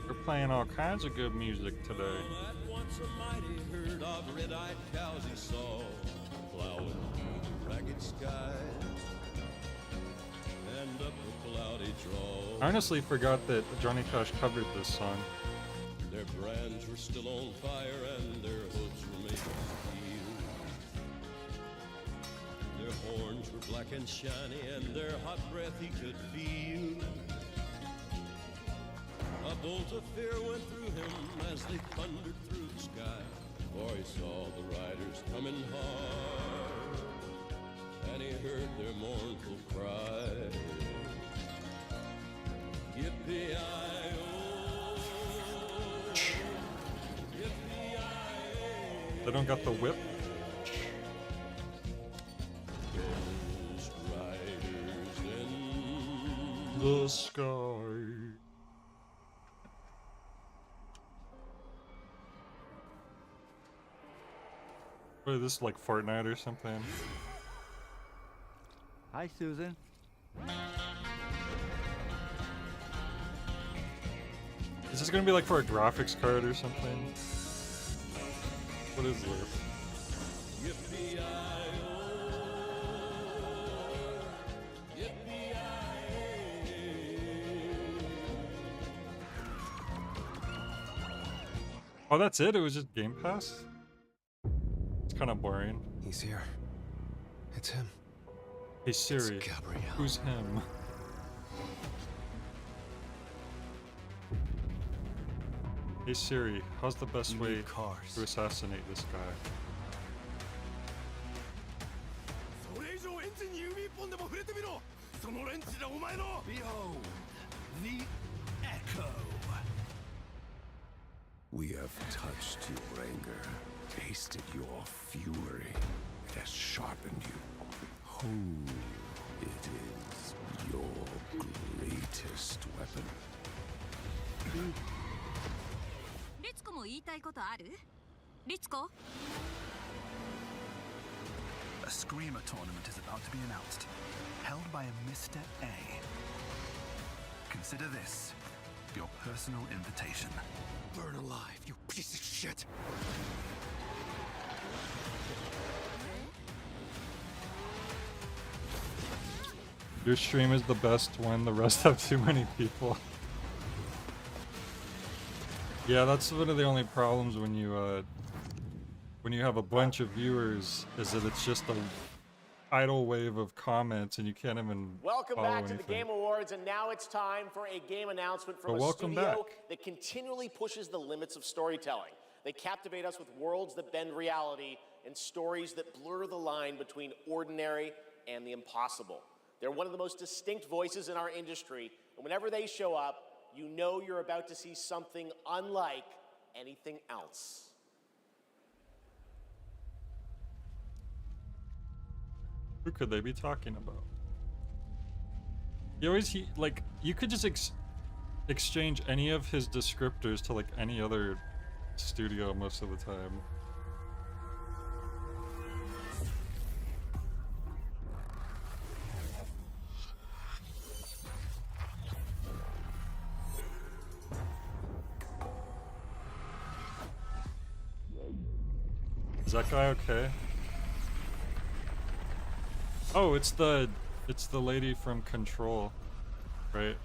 We're playing all kinds of good music today. At once a mighty herd of red-eyed cows he saw, plowing through the ragged skies and up a cloudy draw. I honestly forgot that Johnny Cash covered this song. Their brands were still on fire and their hooves were made of steel. Their horns were black and shiny and their hot breath he could feel. A bolt of fear went through him as they thundered through the sky, for he saw the riders coming hard, and he heard their mournful cry. Yippee-i-oh, yippee-i-oh. They don't got the whip. Ghost riders in the sky. What is this, like Fortnite or something? Hi, Susan. Is this gonna be like for a graphics card or something? What is this? Oh, that's it? It was just Game Pass? It's kind of boring. He's here. It's him. Hey Siri, It's Gabriel. who's him? Hey Siri, how's the best way to assassinate this guy? Behold, the Echo. We have touched your anger, tasted your fury. It has sharpened you. It is your greatest weapon. リツコも言いたいことある？リツコ？ A Screamer tournament is about to be announced, held by a Mr. A. Consider this your personal invitation. Burn alive, you piece of shit! Your stream is the best when the rest have too many people. Yeah, that's one of the only problems when you have a bunch of viewers, is that it's just a tidal wave of comments and you can't even Welcome follow back to anything. the Game Awards, and now it's time for a game announcement from Well, a welcome studio back. that continually pushes the limits of storytelling. They captivate us with worlds that bend reality and stories that blur the line between ordinary and the impossible. They're one of the most distinct voices in our industry, and whenever they show up, you know you're about to see something unlike anything else. Who could they be talking about? You could just exchange any of his descriptors to like any other studio most of the time. Is that guy okay? Oh, it's the lady from Control, right?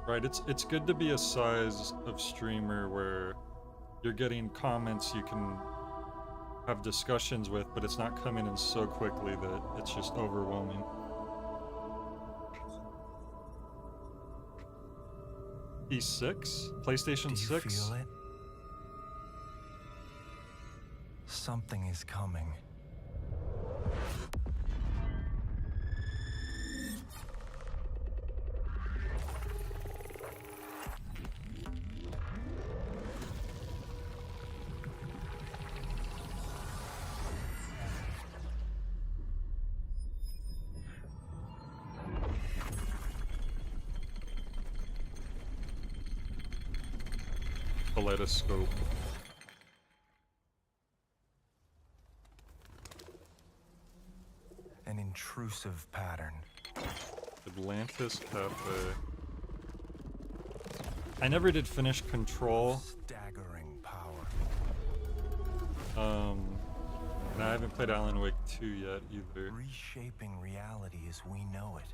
Right, it's good to be a size of streamer where you're getting comments you can have discussions with, but it's not coming in so quickly that it's just overwhelming. P6? PlayStation 6? Do you feel it? Something is coming. Kaleidoscope. An intrusive pattern. Atlantis Cafe. I never did finish Control. Staggering power. And I haven't played Alan Wake 2 yet either. Reshaping reality as we know it.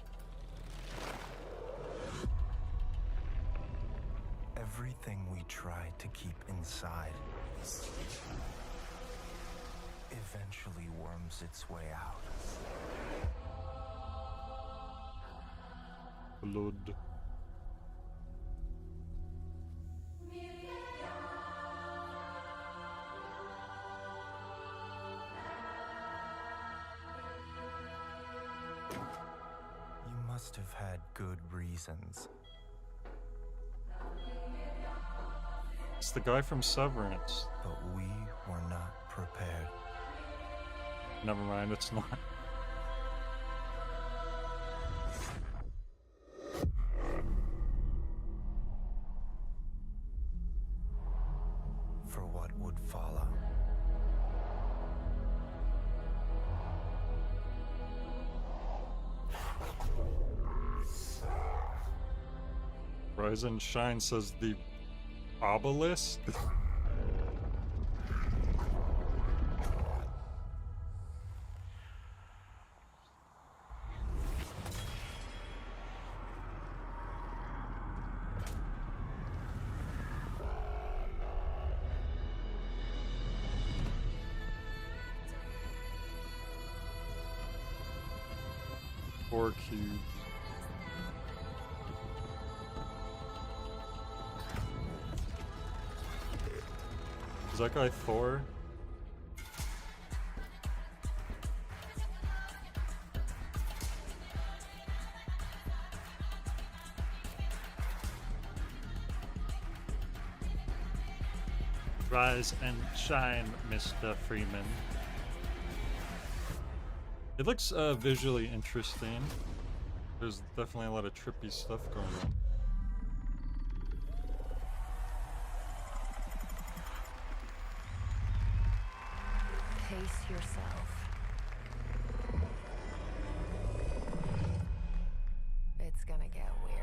Everything we tried to keep inside eventually worms its way out. Blood. You must have had good reasons. It's the guy from Severance. But we were not prepared. Never mind, it's not. For what would follow. Rise and Shine says the obelisk? Four cubes. Is that guy Thor? Rise and shine, Mr. Freeman. It looks visually interesting. There's definitely a lot of trippy stuff going on. Pace yourself. It's gonna get weirder.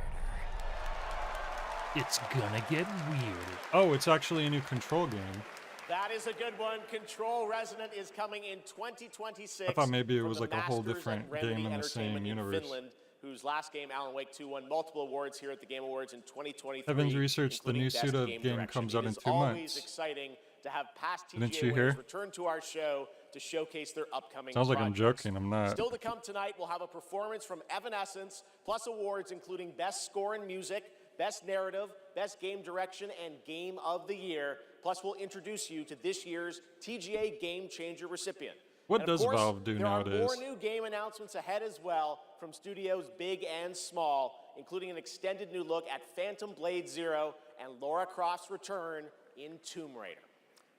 It's gonna get weird. Oh, it's actually a new Control game. That is a good one. Control Resonant is coming in 2026. I thought maybe it from was the like a whole Masters different and Remedy game in the same Entertainment in universe. Finland, whose last game, Alan Wake 2, won multiple awards here at the Game Awards in 2023. Evans researched the including new Best Suda Game game Direction. comes out It in is 2 always months. exciting to have past Didn't TGA you winners hear? return to our show to showcase their upcoming Sounds like I'm projects. joking, I'm not. Still to come tonight, we'll have a performance from Evanescence, plus awards including Best Score in Music, Best Narrative, Best Game Direction, and Game of the Year. Plus, we'll introduce you to this year's TGA Game Changer recipient. What And of does course, Valve do there nowadays? are more new game announcements ahead as well from studios big and small, including an extended new look at Phantom Blade Zero and Lara Croft's return in Tomb Raider.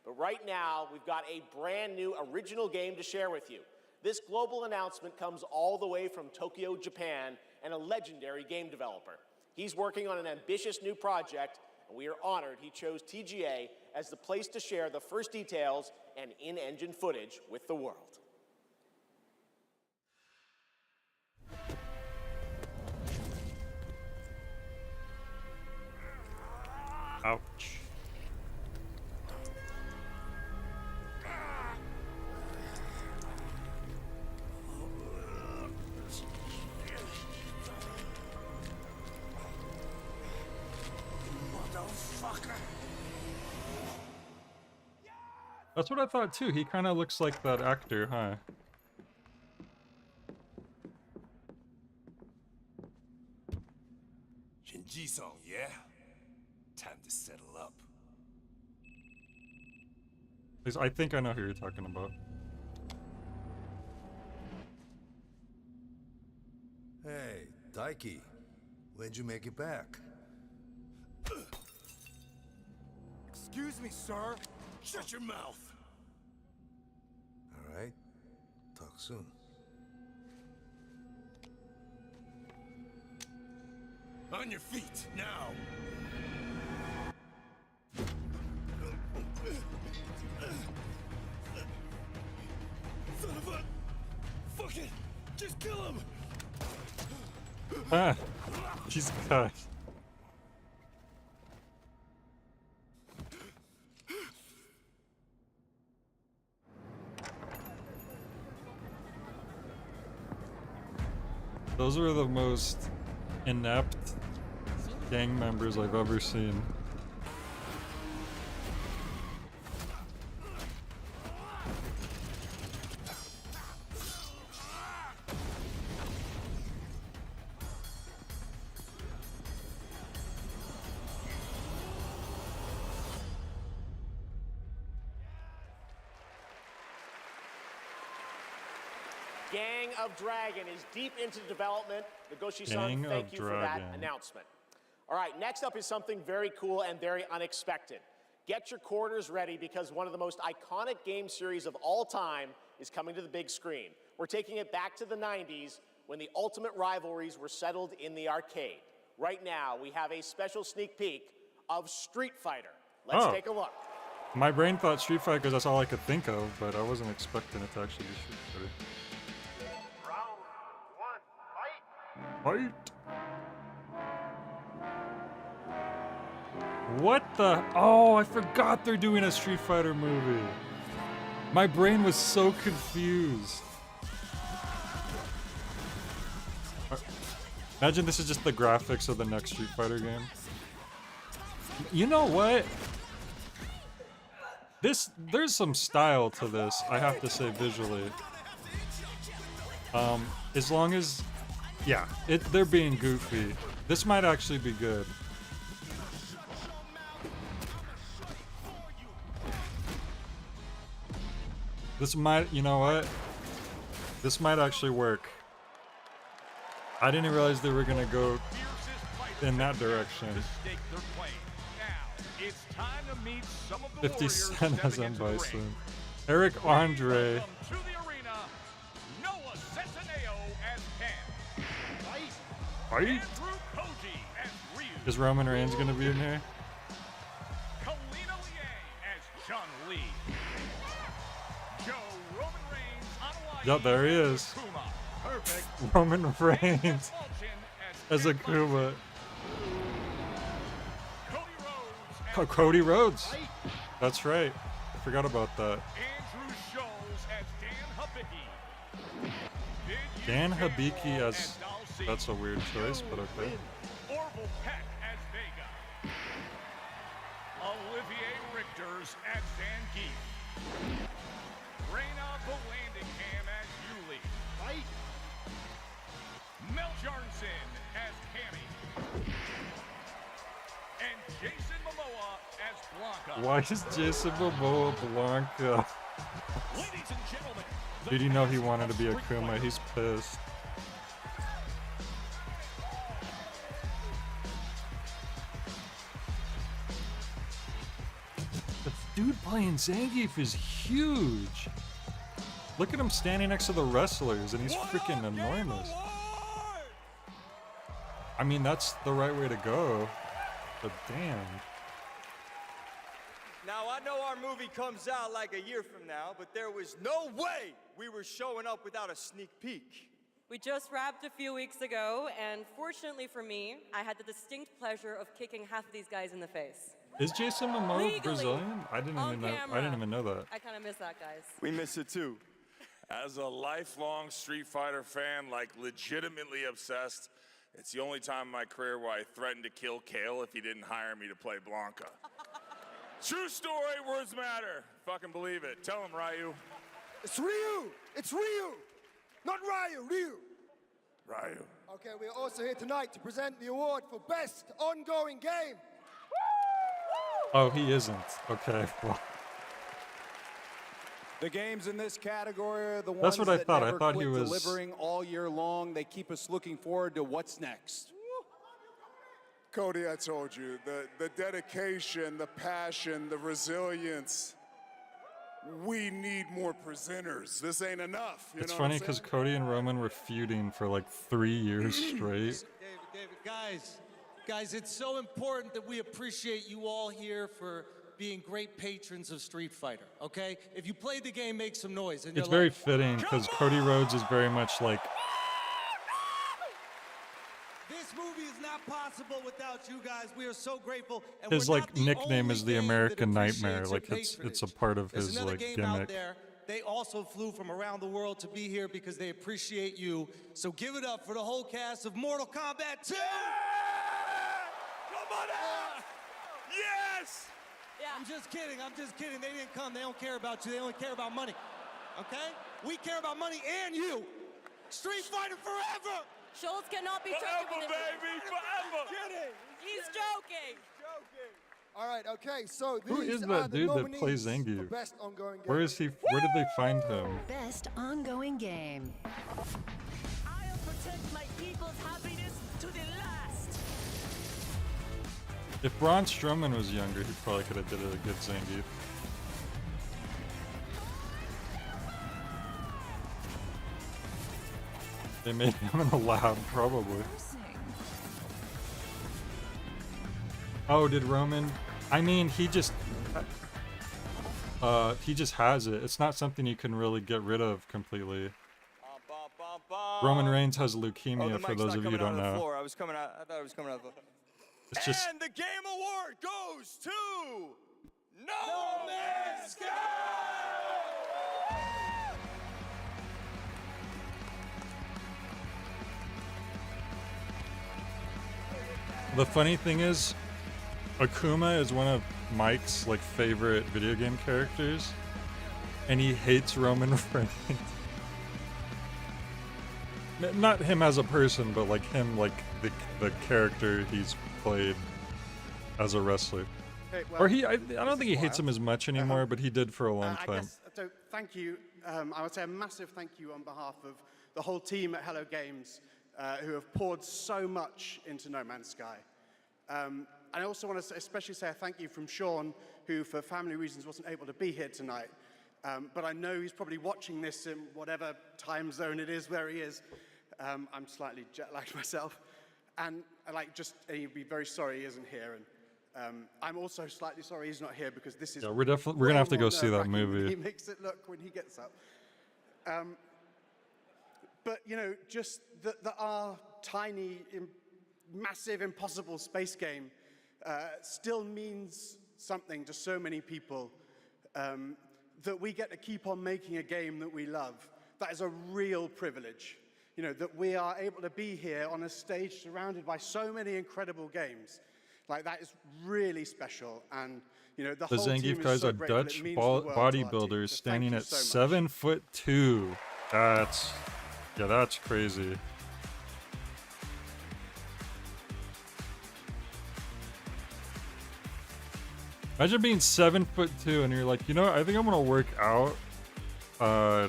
But right now, we've got a brand new original game to share with you. This global announcement comes all the way from Tokyo, Japan, and a legendary game developer. He's working on an ambitious new project, and we are honored he chose TGA as the place to share the first details and in-engine footage with the world. Ouch. That's what I thought too. He kind of looks like that actor, huh? Shinji-song, yeah? Time to settle up. At least I think I know who you're talking about. Hey, Daiki. When'd you make it back? Excuse me, sir. Shut your mouth. All right. Talk soon. On your feet, now. Son of a... Fuck it! Just kill him! Ah! Jesus Christ. Those are the most inept gang members I've ever seen. Gang of Dragon is deep into development. Nagoshi-san, Gang thank of you for that Dragon. announcement. All right, next up is something very cool and very unexpected. Get your quarters ready because one of the most iconic game series of all time is coming to the big screen. We're taking it back to the 90s when the ultimate rivalries were settled in the arcade. Right now, we have a special sneak peek of Street Fighter. Let's Oh. take a look. My brain thought Street Fighter because that's all I could think of, but I wasn't expecting it to actually be Street Fighter. Fight! What the? Oh, I forgot they're doing a Street Fighter movie. My brain was so confused. Imagine this is just the graphics of the next Street Fighter game. You know what? There's some style to this, I have to say, visually. As long as, yeah, they're being goofy. This might actually be good. This might, you know what? This might actually work. I didn't realize they were gonna go in that direction. 50 Cent as M. Bison. Eric Andre. Fight? Is Roman Reigns gonna be in here? Yep, there he is. Roman Reigns as Akuma. Oh, Cody Rhodes. That's right. I forgot about that. Dan Hibiki as... That's a weird choice, but okay. Olivier Richters as Zangief. Reyna Volandingham as Yuli. Fight. Mel Jarnson as Cammy. And Jason Momoa as Blanca. Why is Jason Momoa Blanca? Ladies and gentlemen, Did he know he wanted to be Akuma? He's pissed. The dude playing Zangief is huge. Look at him standing next to the wrestlers, and he's freaking enormous. I mean, that's the right way to go, but damn. Now, I know our movie comes out like a year from now, but there was no way we were showing up without a sneak peek. We just wrapped a few weeks ago, and fortunately for me, I had the distinct pleasure of kicking half of these guys in the face. Is Jason Momoa Legally, Brazilian? I didn't even know. I didn't even know that. I kind of miss that, guys. We miss it too. As a lifelong Street Fighter fan, like legitimately obsessed, it's the only time in my career where I threatened to kill Kale if he didn't hire me to play Blanca. True story, words matter. Fucking believe it. Tell him, Ryu. It's Ryu! It's Ryu! Not Ryu, Ryu! Ryu. Okay, we're also here tonight to present the award for Best Ongoing Game. Oh, he isn't. Okay, well. The games in this category are the ones That's what I that thought. I never thought quit he was- delivering all year long. They keep us looking forward to what's next. Cody, I told you, the dedication, the passion, the resilience. We need more presenters. This ain't enough. You It's know funny what I'm because saying? Cody and Roman were feuding for like 3 years straight. David, guys, it's so important that we appreciate you all here for being great patrons of Street Fighter, okay? If you played the game, make some noise. And It's you're very like, fitting because Cody Rhodes is very much like this movie is not possible without you guys. We are so grateful. And his we're like not the nickname only is the game American that Nightmare. appreciates Like your it's a part of There's his another like game out gimmick. there. They also flew from around the world to be here because they appreciate you. So give it up for the whole cast of Mortal Kombat 2! Come on out! Yes! I'm just kidding. They didn't come. They don't care about you. They only care about money. Okay? We care about money and you. Street Fighter forever! Schultz cannot be Forever, joking. baby, forever! He's joking. All right, okay, so Who these is are that the dude that plays nominees for Zangief? Best ongoing game. Where is he? Where did they find him? Best ongoing game. I'll protect my people's happiness to the last. If Braun Strowman was younger, he probably could have did a good Zangief. They made him in the lab, probably. Oh, did Roman? I mean, he just has it. It's not something you can really get rid of completely. Roman Reigns has leukemia, for those of you who don't know. I thought it was coming out. It's just And the Game Award goes to No Man's Sky. the funny thing is, Akuma is one of Mike's like favorite video game characters, and he hates Roman Reigns. Not him as a person, but like him, like the character he's played as a wrestler. Okay, well, Or I don't think he hates him as much anymore, but he did for a long I time. guess, so thank you. I would say a massive thank you on behalf of the whole team at Hello Games who have poured so much into No Man's Sky. And I also want to especially say a thank you from Sean, who for family reasons wasn't able to be here tonight. But I know he's probably watching this in whatever time zone it is where he is. I'm slightly jet-lagged myself. And he'd be very sorry he isn't here. And I'm also slightly sorry he's not here because this is. Yeah, we're gonna have to go see that movie. He makes it look when he gets up. But you know, just that our tiny, massive, impossible space game still means something to so many people. That we get to keep on making a game that we love. That is a real privilege. You know, that we are able to be here on a stage surrounded by so many incredible games. Like, that is really special. And, you know, the The whole team Zangief is guys so are grateful. It Dutch means the world to our team. bodybuilders So standing thank at you so much. 7'2". That's crazy. Imagine being 7'2" and you're like, you know, I think I'm gonna work out. I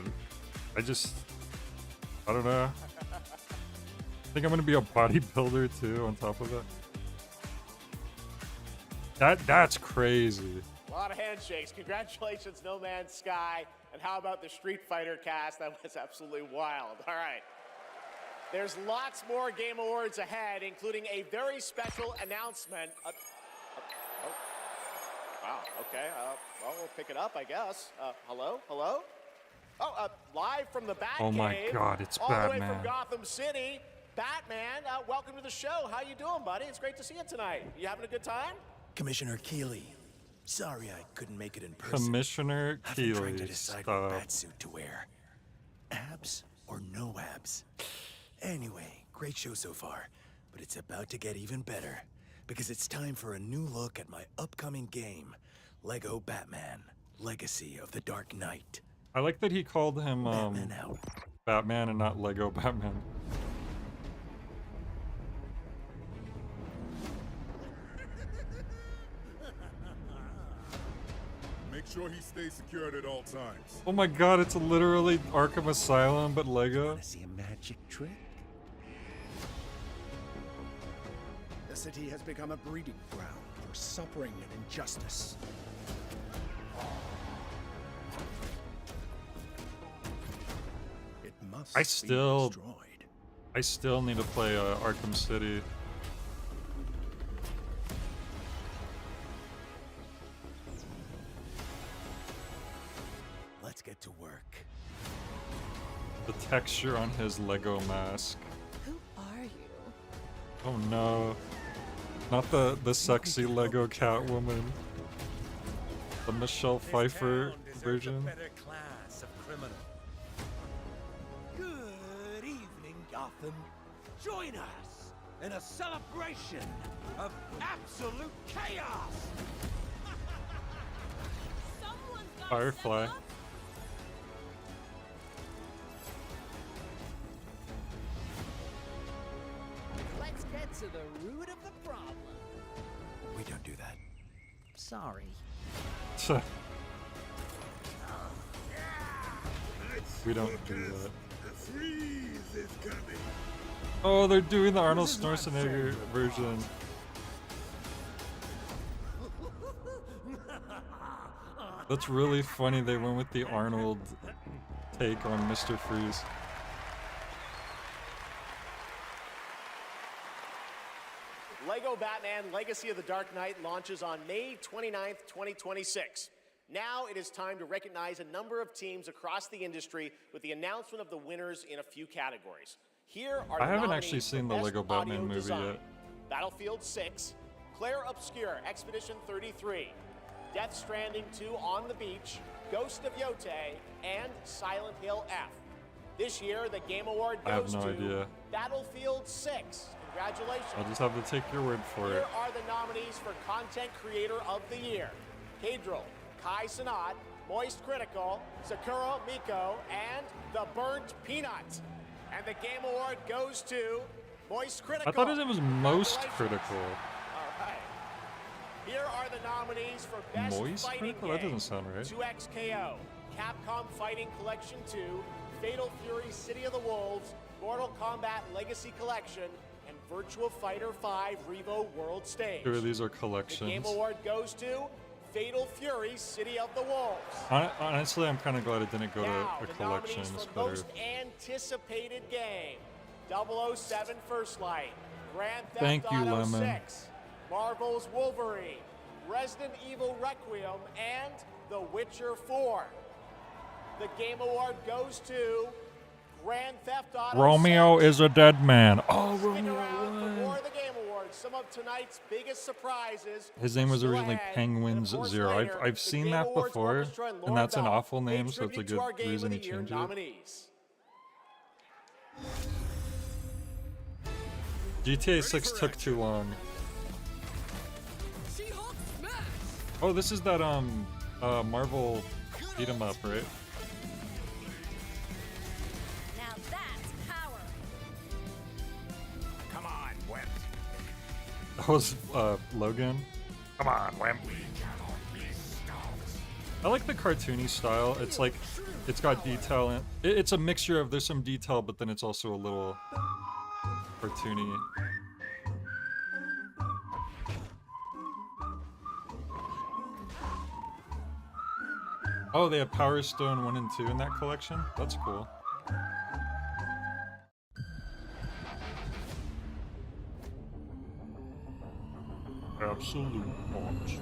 don't know. I think I'm gonna be a bodybuilder too. On top of it, that's crazy. A lot of handshakes. Congratulations, No Man's Sky. And how about the Street Fighter cast? That was absolutely wild. All right. There's lots more Game Awards ahead, including a very special announcement. Wow, okay. Well, we'll pick it up, I guess. Hello? Hello? Oh, live from the Batcave. Oh my God, it's all the way Batman. from Gotham City. Batman, welcome to the show. How you doing, buddy? It's great to see you tonight. You having a good time? Commissioner Keeley, sorry I couldn't make it in person. Commissioner I've been trying to Keeley, decide stop. what bat suit to wear. Abs or no abs? Anyway, great show so far, but it's about to get even better because it's time for a new look at my upcoming game, Lego Batman: Legacy of the Dark Knight. I like that he called him Batman and not Lego Batman. Make sure he stays secured at all times. Oh my God, it's literally Arkham Asylum but Lego. See a magic trick? The city has become a breeding ground for suffering and injustice. It must I be still destroyed. need to play Arkham City. Let's get to work. The texture on his Lego mask. Who are you? Oh no. Not the sexy Lego Catwoman. The Michelle Pfeiffer version. Better class of criminal. Good evening, Gotham. Join us in a celebration of absolute chaos. Firefly. Let's get to the root of the problem. We don't do that. Sorry. We don't do that. The freeze is coming. Oh, they're doing the Arnold Schwarzenegger version. That's really funny. They went with the Arnold take on Mr. Freeze. Lego Batman Legacy of the Dark Knight launches on May 29th, 2026. Now it is time to recognize a number of teams across the industry with the announcement of the winners in a few categories. Here are the I haven't nominees actually for seen the Best Lego Batman Audio movie Design: yet. Battlefield 6, Claire Obscure Expedition 33, Death Stranding 2 On the Beach, Ghost of Yotei, and Silent Hill F. This year, the Game Award I have goes no to idea. Battlefield 6. Congratulations. I'll just have to take your word for Here it. are the nominees for Content Creator of the Year: Cadril, Kai Sanat, Moist Critical, Sakura Miko, and The Burnt Peanut. And the Game Award goes to Moist Critical. I thought it was most critical. All right. Here are the nominees for Best Moist Fighting critical? That Game: doesn't sound right. 2XKO, Capcom Fighting Collection 2, Fatal Fury City of the Wolves, Mortal Kombat Legacy Collection, and Virtua Fighter 5 Revo World Stage. Sure, these are The Game collections. Award goes to Fatal Fury City of the Wolves. Honestly, I'm kind of glad it didn't go Now, to a the collection. nominees It's for better. Most Anticipated Game: 007 First Light, Grand Theft Thank you, Auto Lemon. 6, Marvel's Wolverine, Resident Evil Requiem, and The Witcher 4. The Game Award goes to Grand Theft Auto Romeo 6. is a dead man. Oh, Stick Romeo around for won. more of the Game Awards. Some of tonight's biggest surprises. His name was still originally ahead. Penguins And of course Zero. later, I've the seen Game that Awards before, Orchestra and and Lauren that's an Bell awful pay name, so it's a tribute to our good Game reason of to the Year change it. nominees. GTA 6 took too long. Oh, this is that Marvel beat 'em up, right? Now that's power. Come on, Wimp. That was Logan. Come on, Wimp. I like the cartoony style. It's like it's got detail in it's a mixture of there's some detail, but then it's also a little cartoony. Oh, they have Power Stone 1 and 2 in that collection? That's cool. Absolute punch.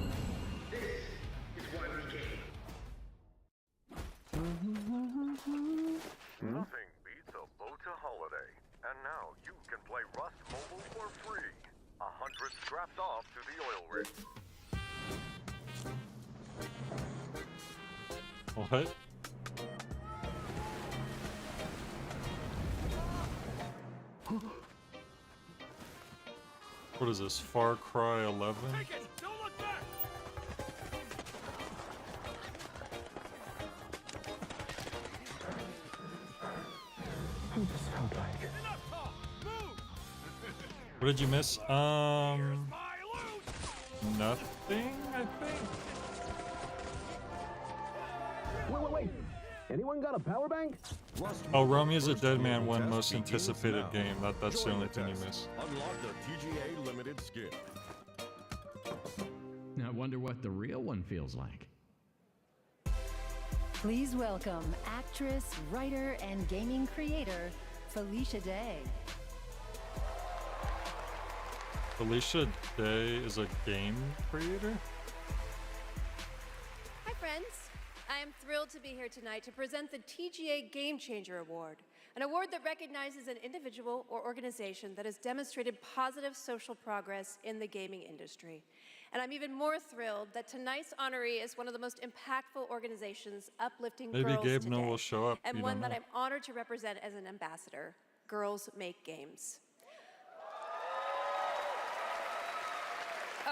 Nothing beats a Bota holiday. And now you can play Rust Mobile for free. 100 strapped off to the oil rig. What? What is this? Far Cry 11? Take it! Don't look back! What did you miss? Nothing, I think. Wait. Anyone got a power bank? Oh, Romeo's a Dead Man won most anticipated game. That's the only thing you missed. Unlock the TGA limited skin. I wonder what the real one feels like. Please welcome actress, writer, and gaming creator, Felicia Day. Felicia Day is a game creator? Hi, friends. I am thrilled to be here tonight to present the TGA Game Changer Award, an award that recognizes an individual or organization that has demonstrated positive social progress in the gaming industry. And I'm even more thrilled that tonight's honoree is one of the most impactful organizations uplifting Maybe girls Gabe today, Noel will show up. and You one don't that know. I'm honored to represent as an ambassador, Girls Make Games.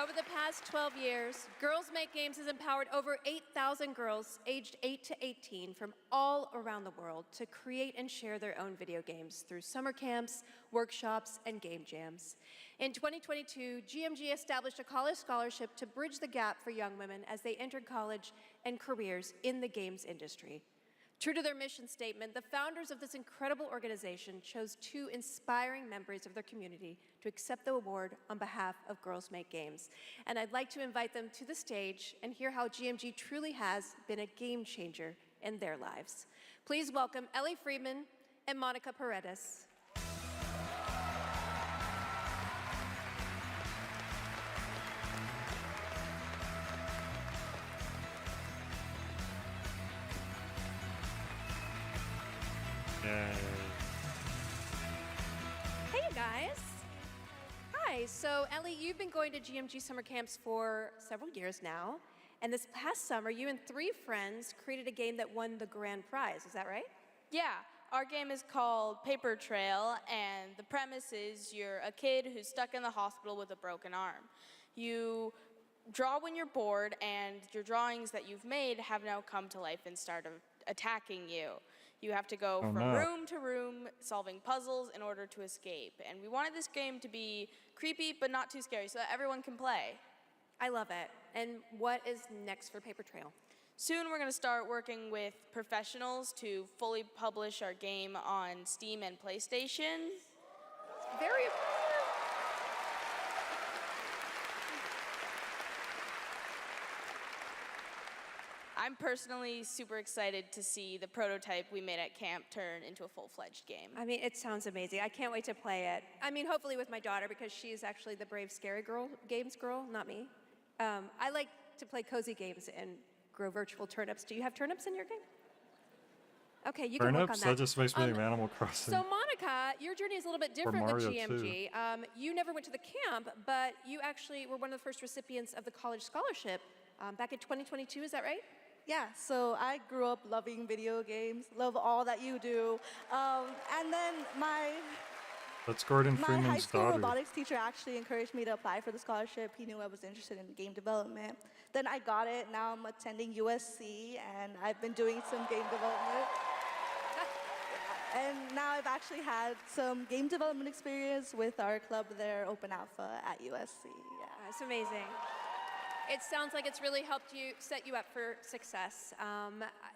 Over the past 12 years, Girls Make Games has empowered over 8,000 girls aged 8 to 18 from all around the world to create and share their own video games through summer camps, workshops, and game jams. In 2022, GMG established a college scholarship to bridge the gap for young women as they entered college and careers in the games industry. True to their mission statement, the founders of this incredible organization chose 2 inspiring members of their community to accept the award on behalf of Girls Make Games. And I'd like to invite them to the stage and hear how GMG truly has been a game changer in their lives. Please welcome Ellie Friedman and Monica Paredes. Hey, you guys. Hi. So, Ellie, you've been going to GMG summer camps for several years now. And this past summer, you and 3 friends created a game that won the grand prize. Is that right? Yeah. Our game is called Paper Trail, and the premise is you're a kid who's stuck in the hospital with a broken arm. You draw when you're bored, and your drawings that you've made have now come to life and start attacking you. You have to go from room to room solving puzzles in order to escape. And we wanted this game to be creepy but not too scary so that everyone can play. I love it. And what is next for Paper Trail? Soon we're going to start working with professionals to fully publish our game on Steam and PlayStation. Very I'm personally super excited to see the prototype we made at camp turn into a full-fledged game. I mean, it sounds amazing. I can't wait to play it. I mean, hopefully with my daughter, because she is actually the brave, scary games girl, not me. I like to play cozy games and grow virtual turnips. Do you have turnips in your game? Okay, you can work on that. That just makes me think of Animal Crossing. So, Monica, your journey is a little bit different with Mario GMG. You never went to the camp, but you actually were one of the first recipients of the college scholarship back in 2022. Is that right? Yeah, so I grew up loving video games, love all that you do. And then That's Gordon my Freeman's high school daughter. robotics teacher actually encouraged me to apply for the scholarship. He knew I was interested in game development. Then I got it. Now I'm attending USC, and I've been doing some game development. And now I've actually had some game development experience with our club there, Open Alpha at USC. Yeah. That's amazing. It sounds like it's really helped you set you up for success.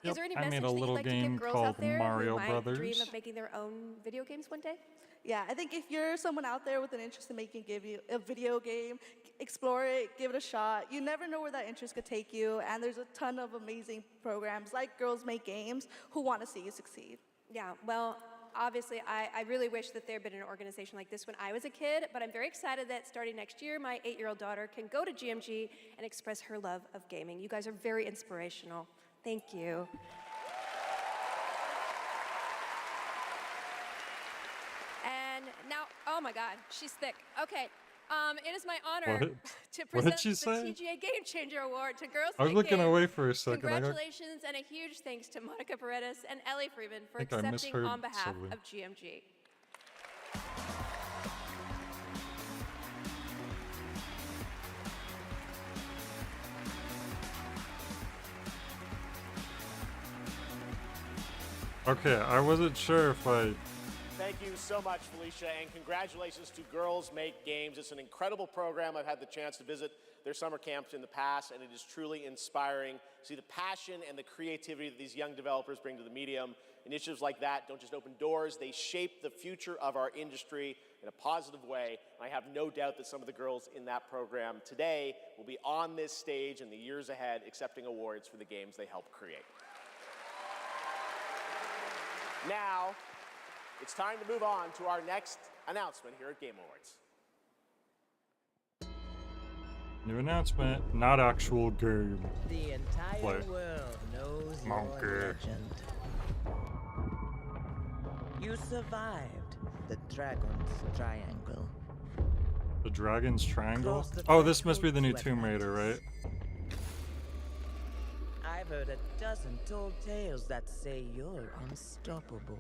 Is there any I message made a that you'd little like to game give girls called out there Mario who might dream Brothers. of making their own video games one day? Yeah, I think if you're someone out there with an interest in making a video game, explore it, give it a shot. You never know where that interest could take you, and there's a ton of amazing programs like Girls Make Games who want to see you succeed. Yeah, well, obviously, I really wish that there had been an organization like this when I was a kid, but I'm very excited that starting next year, my 8-year-old daughter can go to GMG and express her love of gaming. You guys are very inspirational. Thank you. And now, oh my God, she's thick. Okay. It is my honor What? to What present did she the say? TGA Game Changer Award to Girls I was Make looking Games. away for a second. Congratulations and a huge thanks to Monica Paredes and Ellie Freeman for I think I accepting misheard on behalf something. of GMG. Okay, I wasn't sure if I. Thank you so much, Felicia, and congratulations to Girls Make Games. It's an incredible program. I've had the chance to visit their summer camps in the past, and it is truly inspiring to see the passion and the creativity that these young developers bring to the medium. Initiatives like that don't just open doors, they shape the future of our industry in a positive way. And I have no doubt that some of the girls in that program today will be on this stage in the years ahead accepting awards for the games they helped create. Now, it's time to move on to our next announcement here at Game Awards. New announcement, not actual game. The entire Play. world knows Monkey. your legend. You survived the Dragon's Triangle. The Dragon's Triangle? Cross the Oh, this must be threshold the new to Tomb Raider, right? I've heard a dozen told tales that say you're unstoppable.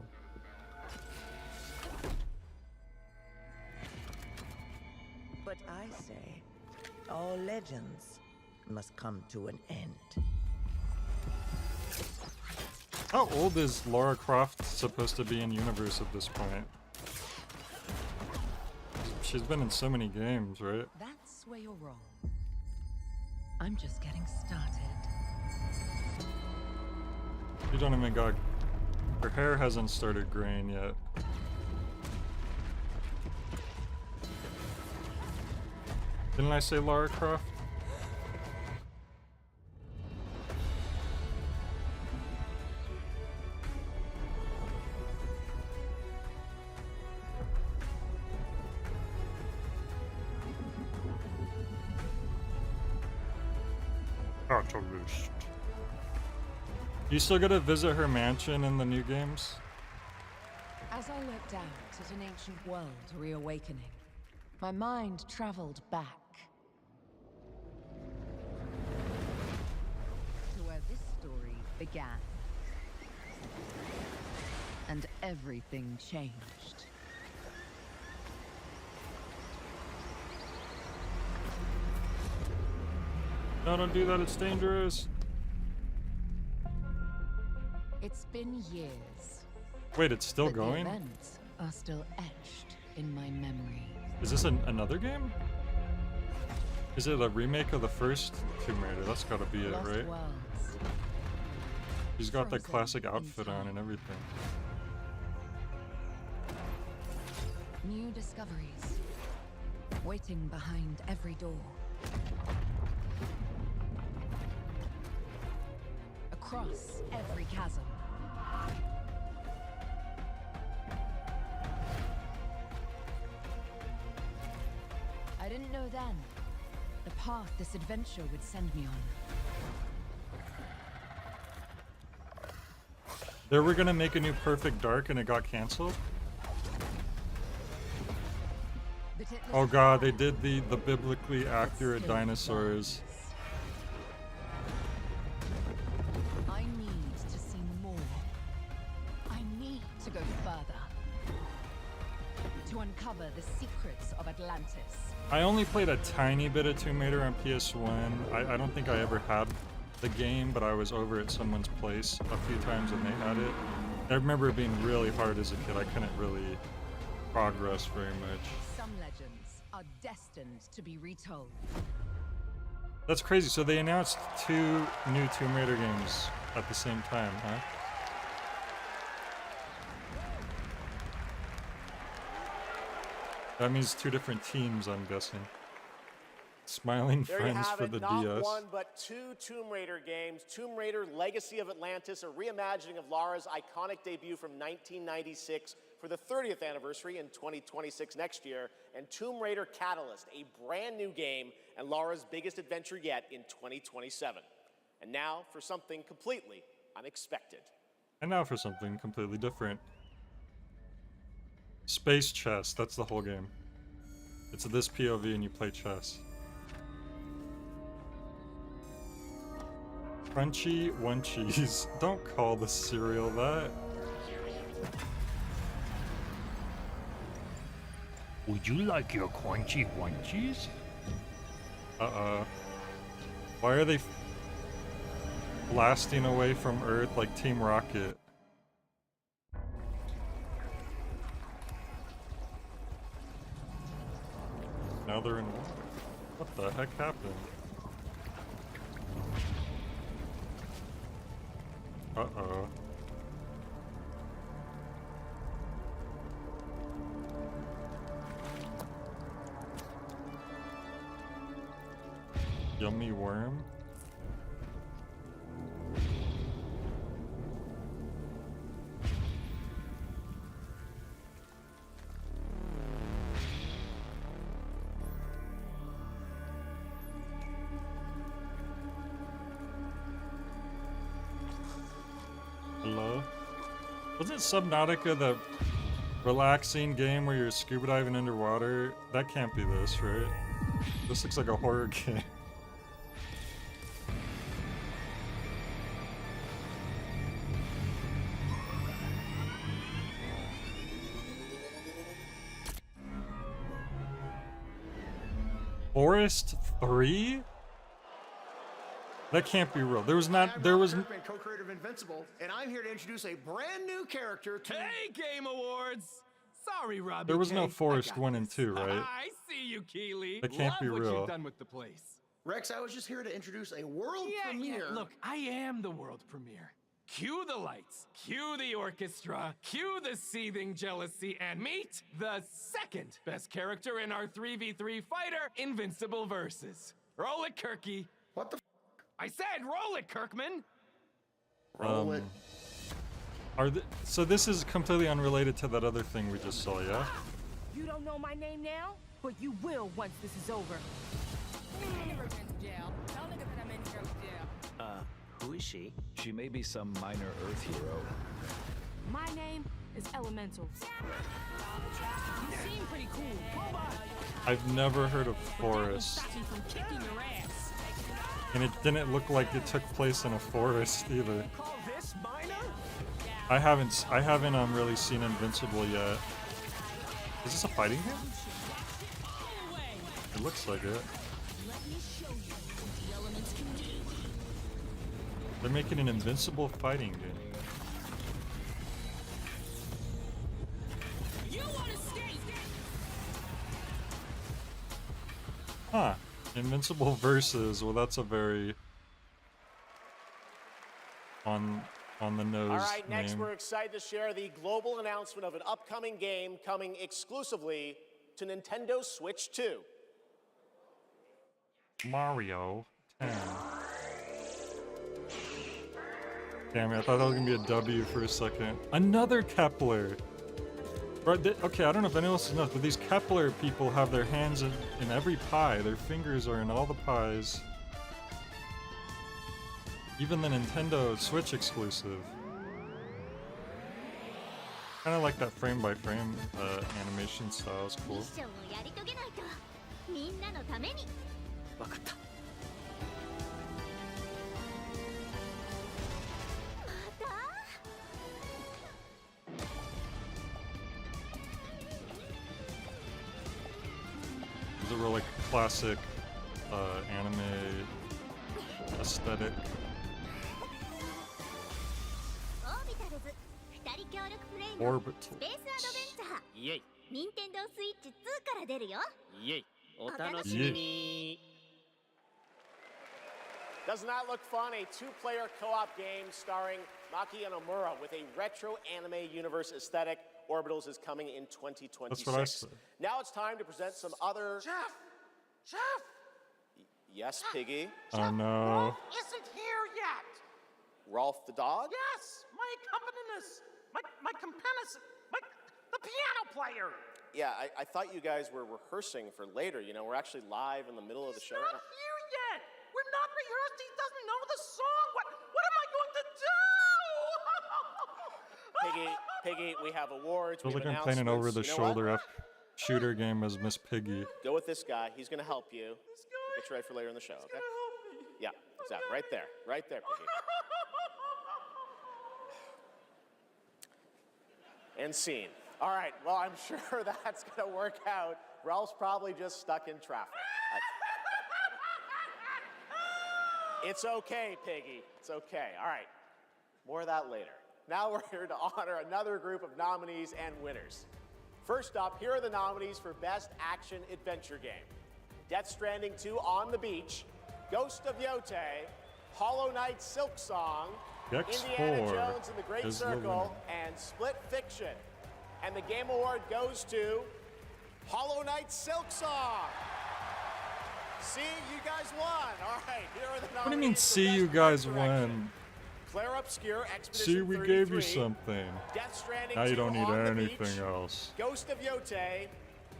But I say, All legends must come to an end. How old is Lara Croft supposed to be in universe at this point? She's been in so many games, right? That's where you're wrong. I'm just getting started. You don't even got... Her hair hasn't started graying yet. Didn't I say Lara Croft? Catalyst. You still gotta visit her mansion in the new games? As I looked out at an ancient world reawakening, my mind traveled back to where this story began. And everything changed. No, don't do that, it's dangerous. It's been years. Wait, it's still but going? The events are still etched in my memory. Is this another game? Is it a remake of the first Tomb Raider? That's gotta be it, Lost right? Worlds. He's got the Frozen classic in outfit on time. and everything. New discoveries waiting behind every door. Across every chasm. I didn't know then the path this adventure would send me on. They were gonna make a new Perfect Dark and it got cancelled? Oh god, they did the biblically accurate dinosaurs. I need to see more. I need to go further. To uncover the secrets of Atlantis. I only played a tiny bit of Tomb Raider on PS1. I don't think I ever had the game, but I was over at someone's place a few times when they had it. I remember it being really hard as a kid. I couldn't really progress very much. Some legends are destined to be retold. That's crazy. So they announced 2 new Tomb Raider games at the same time, huh? That means 2 different teams, I'm guessing. Smiling There you friends have for it, the not DS. one but 2 Tomb Raider games. Tomb Raider Legacy of Atlantis, a reimagining of Lara's iconic debut from 1996 for the 30th anniversary in 2026 next year, and Tomb Raider Catalyst, a brand new game and Lara's biggest adventure yet in 2027. And now for something completely unexpected. And now for something completely different. Space chess, that's the whole game. It's this POV and you play chess. Crunchy One Cheese. Don't call the cereal that. Would you like your crunchy munchies? Why are they blasting away from Earth like Team Rocket? Now they're in water. What the heck happened? Uh-oh. Yummy worm? Hello? Wasn't Subnautica the relaxing game where you're scuba diving underwater? That can't be this, right? This looks like a horror game. Forest 3? That can't be real. There was not. There was. Kirkman, co-creator of Invincible, and I'm here to introduce a brand new character to. Hey, Game Awards! Sorry, Robbie. There was no K. Forest 1 and 2, right? I see you, Keeley. That can't Love be what real. you've done with the place. Rex, I was just here to introduce a world Yeah, premiere. look, I am the world premiere. Cue the lights, cue the orchestra, cue the seething jealousy, and meet the second best character in our 3v3 fighter, Invincible Versus. Roll it, Kirky. What the? I said roll it, Kirkman. Roll it. So this is completely unrelated to that other thing we just saw, yeah? You don't know my name now, but you will once this is over. Who is she? She may be some minor Earth hero. My name is Elemental. You seem pretty cool. I've never heard of Forest. Stop me from kicking your ass. And it didn't look like it took place in a forest either. Call this minor? I haven't really seen Invincible yet. Is this a fighting game? It looks like it. They're making an Invincible fighting game. Huh. Invincible Versus. Well, that's a very on the nose All right, next name. we're excited to share the global announcement of an upcoming game coming exclusively to Nintendo Switch 2. Mario 10. Damn it, I thought that was gonna be a W for a second. Another Kepler! Right, okay, I don't know if anyone else knows, but these Kepler people have their hands in every pie. Their fingers are in all the pies. Even the Nintendo Switch exclusive. Kinda like that frame-by-frame animation style, is cool. It's a real like classic anime aesthetic. Orbital. イエイ。任天堂スイッチ2から出るよ。イエイ。お楽しみに。 Doesn't that look fun? A two-player co-op game starring Maki and Omura with a retro anime universe aesthetic. Orbitals is coming in 2026. That's what I said. Now it's time to present some other... Jeff! Yes, Piggy? Oh no. Isn't here yet. Rolf the dog? Yes, my accompanist, my accompanist, the piano player. Yeah, I thought you guys were rehearsing for later. You know, we're actually live in the middle of the show. Not here yet. We're not rehearsed. He doesn't know the song. What am I going to do? Piggy, we have awards. Feels we like have I'm playing an announcements. over-the-shoulder shooter game as Miss Piggy. Go with this guy. He's going to help you. Get you ready for later in the show, okay? Yeah, exactly. Right there. Right there, Piggy. And scene. All right, well, I'm sure that's going to work out. Ralph's probably just stuck in traffic. It's okay, Piggy. It's okay. All right, more of that later. Now we're here to honor another group of nominees and winners. First up, here are the nominees for Best Action Adventure Game. Death Stranding 2 On the Beach, Ghost of Yote, Hollow Knight Silk Song, Indiana X4 Jones and the Great is the Circle, and Split Fiction. And the Game Award goes to Hollow Knight Silk Song. See, you guys won. All right, here are the nominees. What do you mean, for see Best you guys Art Direction. win? Claire Obscure, Expedition See, we 33, gave you something. Death Stranding Now you 2 don't need On the anything Beach, else. Ghost of Yote,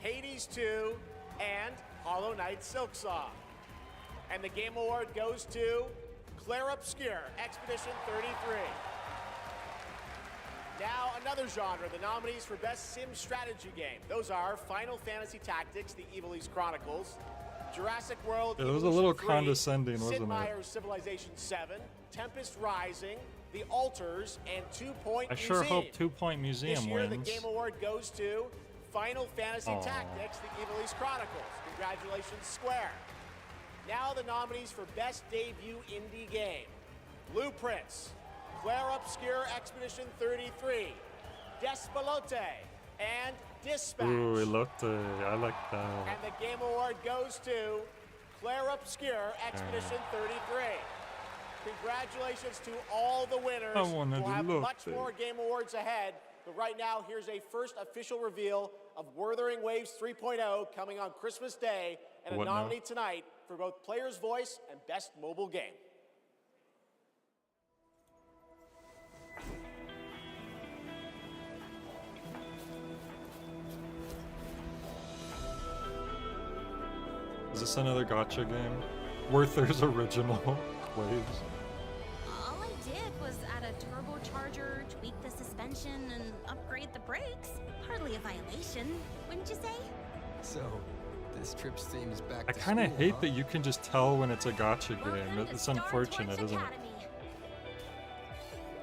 Hades 2, and Hollow Knight Silk Song. And the Game Award goes to Claire Obscure, Expedition 33. Now, another genre, the nominees for Best Sim Strategy Game. Those are Final Fantasy Tactics, The Evil East Chronicles, Jurassic World, Yeah, it was a Evolution little 3, condescending, wasn't Sid it? Meier's Civilization 7, Tempest Rising, The Alters, and 2 Point I Museum. sure hope 2 Point Museum This year, wins. the Game Award goes to Final Fantasy Aw. Tactics: The Evil East Chronicles. Congratulations, Square. Now the nominees for Best Debut Indie Game: Blueprints, Claire Obscure Expedition 33, Despalote, and Dispatch. Ooh, Elote. I like that. And the Game Award goes to Claire Obscure Expedition 33. Congratulations to all the winners. I wanted We'll have Elote. much more Game Awards ahead, but right now, here's a first official reveal of Wuthering Waves 3.0 coming on Christmas Day, and a What now? nominee tonight for both Player's Voice and Best Mobile Game. Is this another gotcha game? Werther's original waves. All I did was add a turbocharger, tweak the suspension, and upgrade the brakes. Hardly a violation, wouldn't you say? So, this trip seems back I to kind of school, hate huh? that you can just tell when it's a gotcha game. It's unfortunate, isn't it?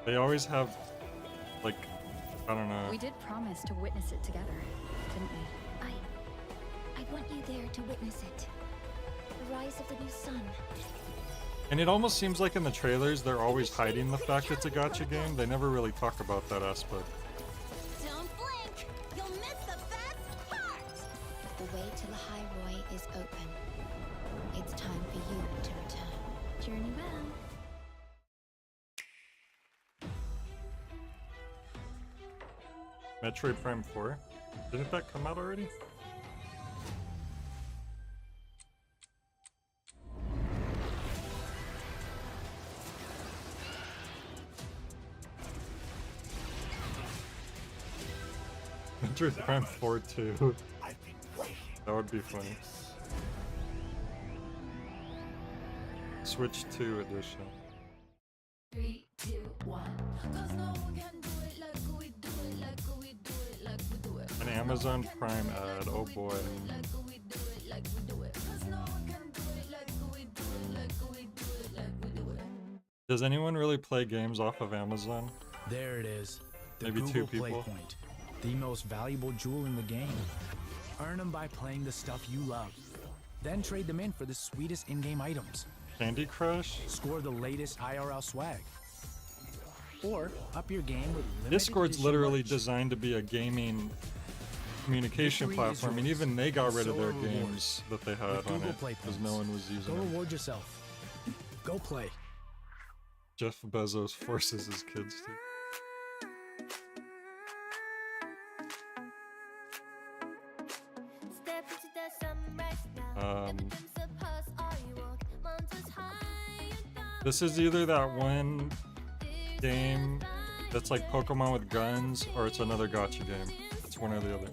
They always have, like, I don't know. We did promise to witness it together, didn't we? I want you there to witness it. The rise of the new sun. And it almost seems like in the trailers they're always hiding the fact it's a gotcha game. They never really talk about that aspect. Don't blink! You'll miss the best part! The way to the High Roy is open. It's time for you to return. Journey well. Metroid Prime 4? Didn't that come out already? Metroid Prime 4 too. That would be funny. Switch 2 edition. 3, 2, 1. 'Cause no one can do it like we do it, like we do it, like we do it. An Amazon Prime ad, oh boy. Like we do it, like we do it. 'Cause no one can do it like we do it, like we do it, like we do it. Does anyone really play games off of Amazon? There it is. The Maybe Google two Play people. Point. The most valuable jewel in the game. Earn them by playing the stuff you love. Then trade them in for the sweetest in-game items. Candy Crush? Score the latest IRL swag. Or up your game with limited Discord's edition literally merch. designed to be a gaming communication Victory is platform, and yours, even they got rid of so their are rewards. games that they had With on Google it Play because no points. one was using Go them. reward yourself. Go play. Jeff Bezos forces his kids to. Step into the sunrise now. This is either that one game that's like Pokemon with guns, or it's another gotcha game. It's one or the other.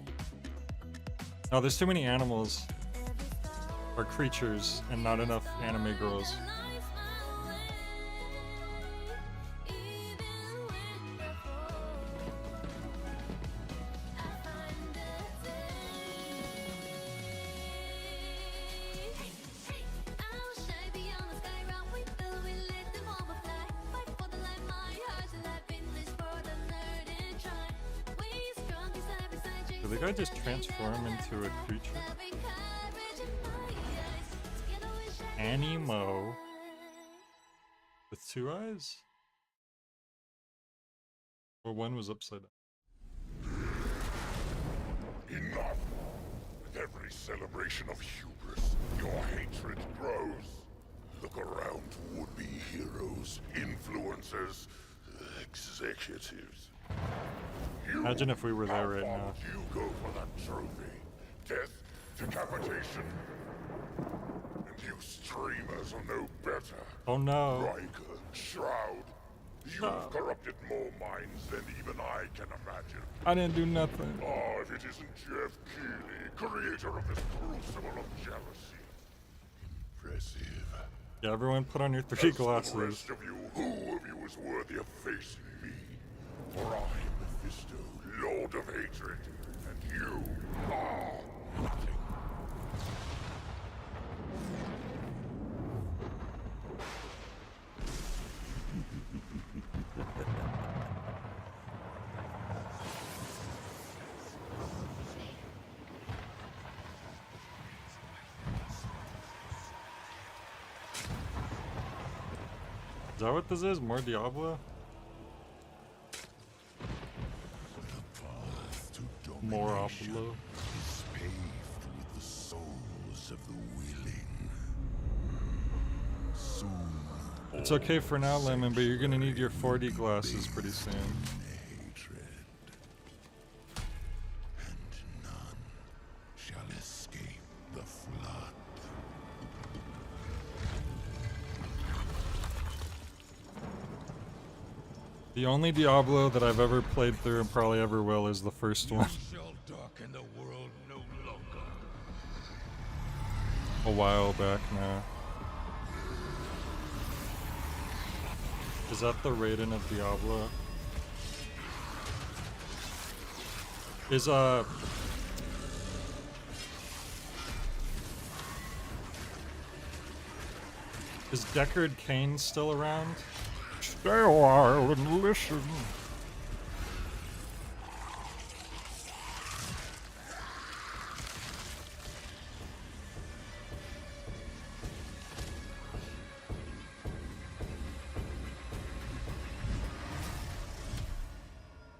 No, there's too many animals or creatures and not enough anime girls. Did the guy just transform into a creature? Animo with two eyes? Or one was upside down. Enough! With every celebration of hubris, your hatred grows. Look around to would-be heroes, influencers, executives. Imagine if we were there right How now. far would you go for that trophy? Death, decapitation, and you streamers are no better. Oh no. Riker, Shroud, you've corrupted more minds than even I can imagine. I didn't do nothing. Oh, if it isn't Jeff Keighley, creator of this crucible of jealousy. Impressive. Yeah, everyone put on your 3 As for the glasses. rest of you, who of you is worthy of facing me? For I am Mephisto, Lord of Hatred, and you are nothing. that what this is? More Diablo? More Diablo. Is paved with the souls of the willing. Soon, It's okay for now, Lemon, but you're gonna need your 4D glasses pretty soon. shall escape the flood. The only Diablo that I've ever played through and probably ever will is the first one. Shall darken the world no longer. A while back now. Is that the Raiden of Diablo? Is Deckard Cain still around? Stay a while and listen.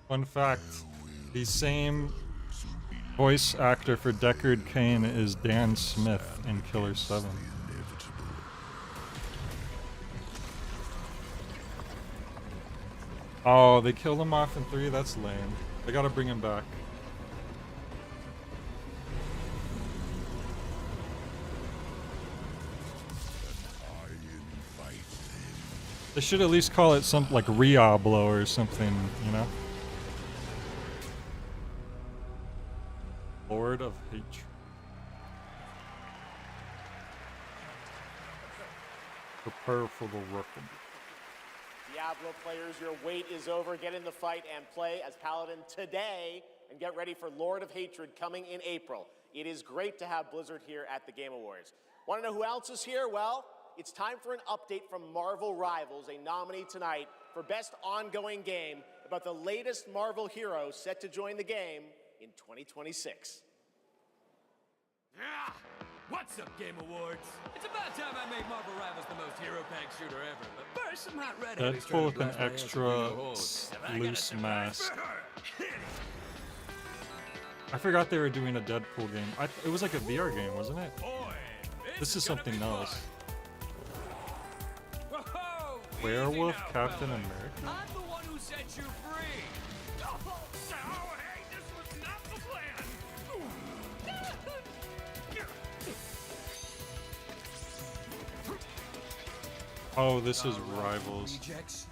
Fun fact, the same voice actor for Deckard Cain is Dan Smith in Killer 7. Oh, they killed him off in 3? That's lame. They gotta bring him back. They should at least call it something like Riablo or something, you know? Lord of Hatred. Prepare for the weapon. Diablo players, your wait is over. Get in the fight and play as Paladin today, and get ready for Lord of Hatred coming in April. It is great to have Blizzard here at the Game Awards. Want to know who else is here? Well, it's time for an update from Marvel Rivals, a nominee tonight for Best Ongoing Game about the latest Marvel hero set to join the game in 2026. Yeah! What's up, Game Awards? It's about time I made Marvel Rivals the most hero-packed shooter ever, but first some hot red Deadpool with an extra loose mask. I forgot they were doing a Deadpool game. It was like a VR game, wasn't it? This is something else. Werewolf Captain America? I'm the one who set you free! Oh, hey, this was not the plan! Oh, this is Rivals. Get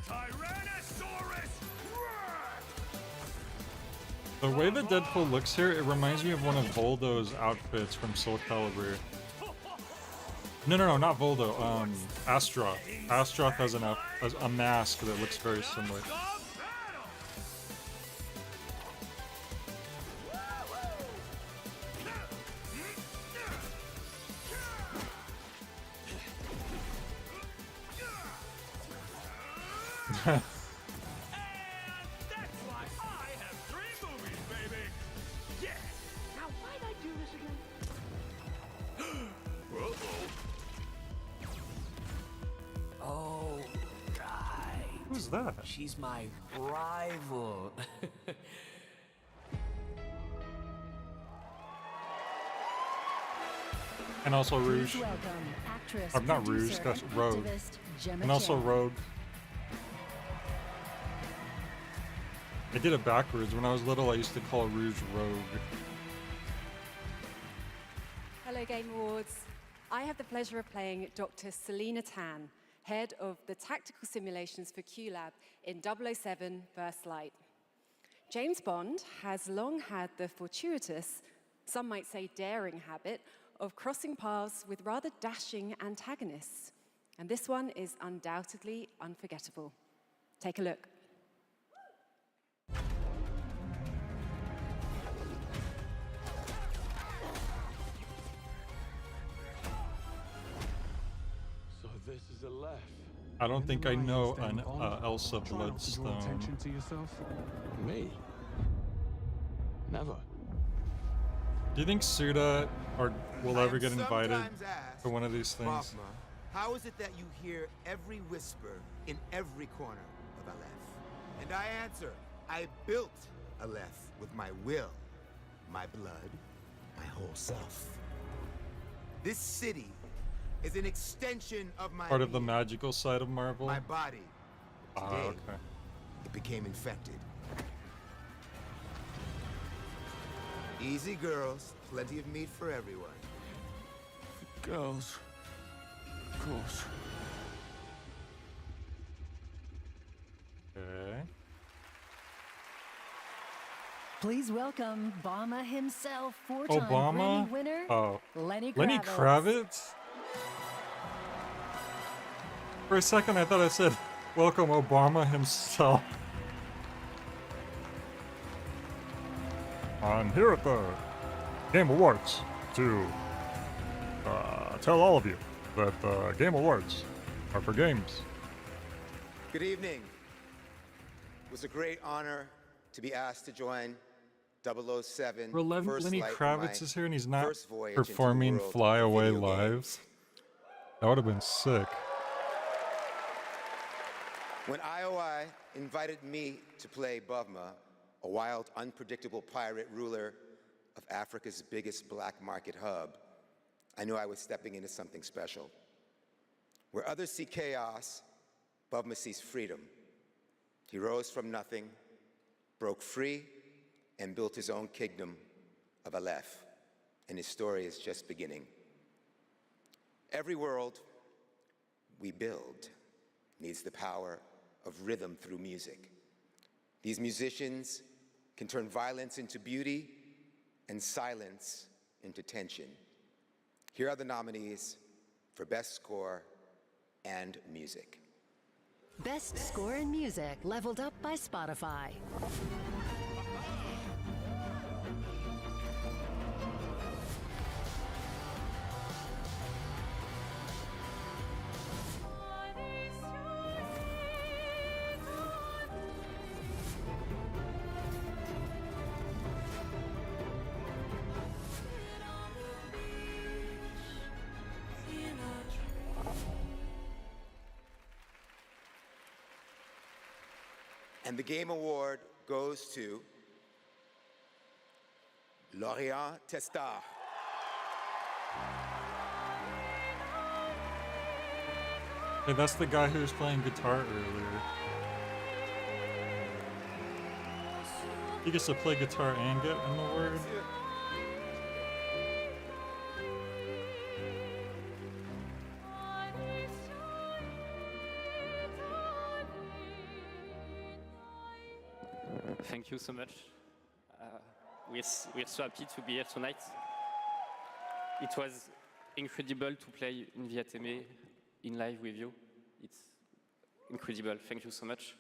Tyrannosaurus! The way that Deadpool looks here, it reminds me of one of Voldo's outfits from Soul Calibur. No, not Voldo. Astroth. Astroth has a mask that looks very similar. Who's that? She's my rival. And also Rouge. Or not Rouge, that's Rogue. And also Rogue. I did it backwards. When I was little, I used to call Rouge Rogue. Hello, Game Awards. I have the pleasure of playing Dr. Selena Tan, head of the tactical simulations for QLab in 007 First Light. James Bond has long had the fortuitous, some might say daring habit, of crossing paths with rather dashing antagonists. And this one is undoubtedly unforgettable. Take a look. So this is a left. I don't think I know an Elsa Bloodstone. Attention to yourself? Me? Never. Do you think Suda will ever get invited for one of these things? How is it that you hear every whisper in every corner of Aleph? And I answer, I built Aleph with my will, my blood, my whole self. This city is an extension of my Part of the being, magical side of Marvel. my body. Ah, Today, okay. it became infected. Easy girls, plenty of meat for everyone. Girls. Of course. Okay. Please welcome Obama himself, four-time Obama? Grammy winner, Oh. Lenny Kravitz. Lenny Kravitz? For a second, I thought I said, welcome Obama himself. I'm here at the Game Awards to tell all of you that the Game Awards are for games. Good evening. It was a great honor to be asked to join 007. First Lenny Light in Kravitz my is here and he's not first voyage into the performing world Fly of Away video live. games. That would have been sick. When IOI invited me to play Bavma, a wild, unpredictable pirate ruler of Africa's biggest black market hub, I knew I was stepping into something special. Where others see chaos, Bavma sees freedom. He rose from nothing, broke free, and built his own kingdom of Aleph. And his story is just beginning. Every world we build needs the power of rhythm through music. These musicians can turn violence into beauty and silence into tension. Here are the nominees for Best Score and Music. Best Score in Music, leveled up by Spotify. And the Game Award goes to Lorient Testar. Hey, that's the guy who was playing guitar earlier. He gets to play guitar and get an award. Thank you so much. We're so happy to be here tonight. It was incredible to play in the ATME in live with you. It's incredible. Thank you so much.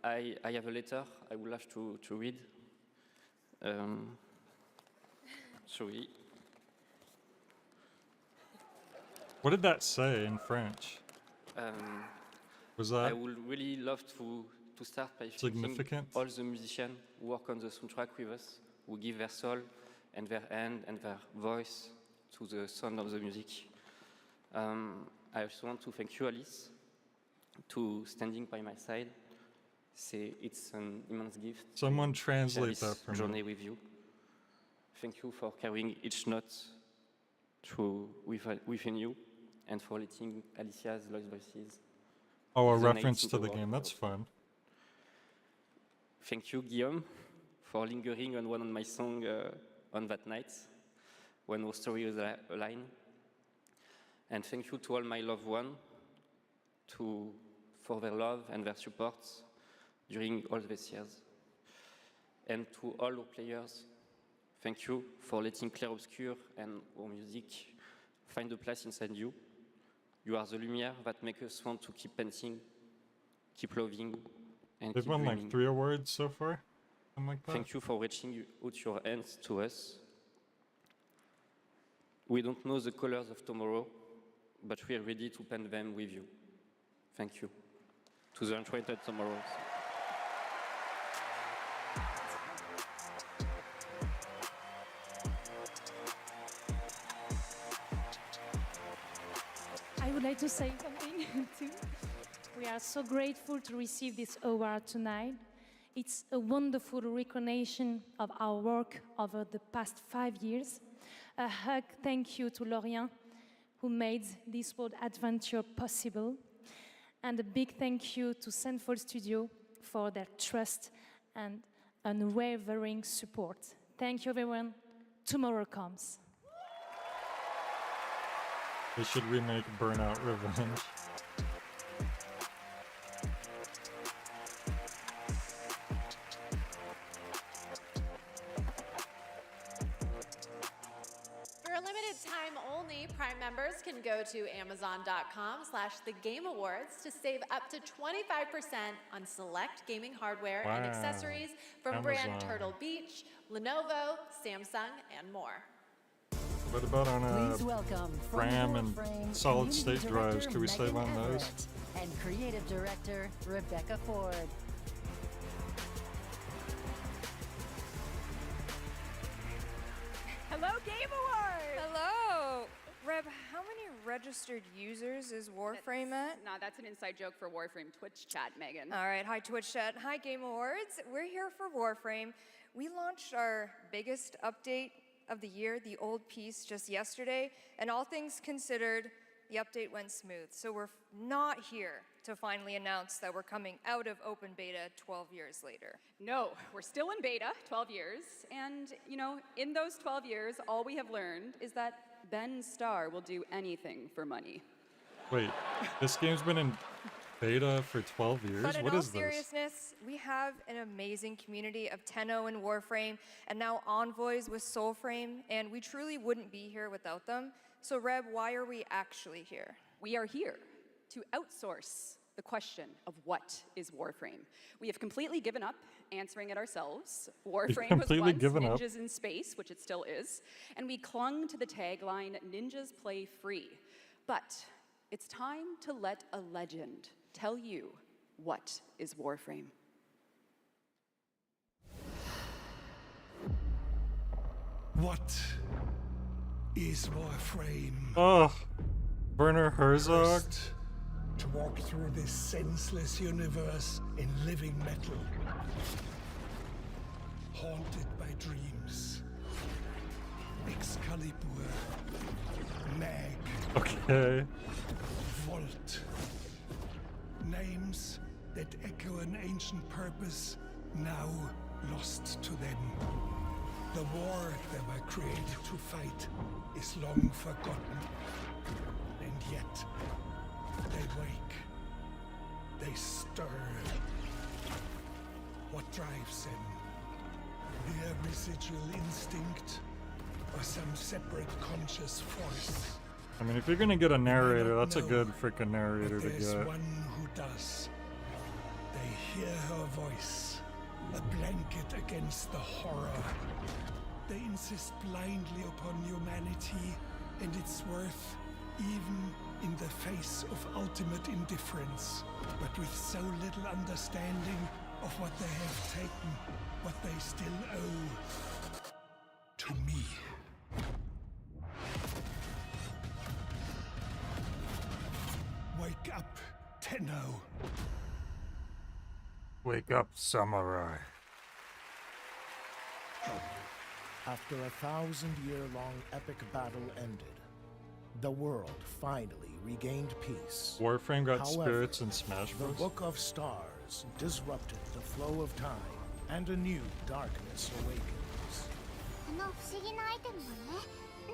I have a letter I would like to read. Sorry. What did that say in French? Was that I would really love to start by thanking significant? all the musicians who work on the soundtrack with us, who give their soul and their hand and their voice to the sound of the music. I also want to thank you, Alice, to standing by my side. It's an immense gift. Someone to translate share that this for me. journey with you. Thank you for carrying each note within you, and for letting Alicia's lost voices. Oh, a resonate reference in to the world. game. That's fun. Thank you, Guillaume, for lingering on one of my songs on that night, when our story was aligned. And thank you to all my loved ones for their love and their support during all these years. And to all our players, thank you for letting Clair Obscur and our music find a place inside you. You are the lumière that makes us want to keep painting, keep loving, and They've keep won dreaming. like 3 awards so far. Something like that. Thank you for reaching out your hands to us. We don't know the colors of tomorrow, but we are ready to paint them with you. Thank you. To the Enchanted Tomorrows. I would would like to say something too. We are so grateful to receive this award tonight. It's a wonderful recognition of our work over the past 5 years. A hug thank you to Lorient, who made this world adventure possible. And a big thank you to Sandfall Studio for their trust and unwavering support. Thank you, everyone. Tomorrow comes. They should remake Burnout Revenge. For a limited time only, Prime members can go to Amazon.com/thegameawards to save up to 25% on select gaming hardware and Wow. accessories from brand Amazon. Turtle Beach, Lenovo, Samsung, and more. What about on Please welcome from RAM and Warframe, solid Community state drives? Director Could we save Megan on those? Everett and Creative Director Rebecca Ford. Hello, Game Awards! Hello! Reb, how many registered users is Warframe at? No, that's an inside joke for Warframe Twitch chat, Megan. All right, hi Twitch chat, hi Game Awards. We're here for Warframe. We launched our biggest update of the year, the old piece, just yesterday, and all things considered, the update went smooth. So we're not here to finally announce that we're coming out of open beta 12 years later. No, we're still in beta, 12 years, and, you know, in those 12 years, all we have learned is that Ben Starr will do anything for money. Wait, this game's been in beta for 12 years? But in What all is this? seriousness, we have an amazing community of Tenno and Warframe, and now Envoys with Soulframe, and we truly wouldn't be here without them. So Reb, why are we actually here? We are here to outsource the question of what is Warframe. We have completely given up answering it ourselves. Warframe was completely once given up? Ninjas in Space, which it still is, and we clung to the tagline, Ninjas Play Free. But it's time to let a legend tell you what is Warframe. What is Warframe? Oh, Werner Herzog. First, to walk through this senseless universe in living metal, haunted by dreams. Excalibur, Mag, Okay. Volt. Names that echo an ancient purpose, now lost to them. The war they were created to fight is long forgotten. And yet, they wake. They stir. What drives them? Their residual instinct or some separate conscious force? I mean, if you're gonna get a narrator, that's a good freaking narrator to There's get. one who does. They hear her voice, a blanket against the horror. They insist blindly upon humanity and its worth, even in the face of ultimate indifference, but with so little understanding of what they have taken, what they still owe to me. Wake up, Tenno. Wake up, samurai. After a 1,000-year-long epic battle ended, the world finally regained peace. Warframe got However, spirits in Smash the Bros. Book of Stars disrupted the flow of time, and a new darkness awakens. この不思議なアイテムがね、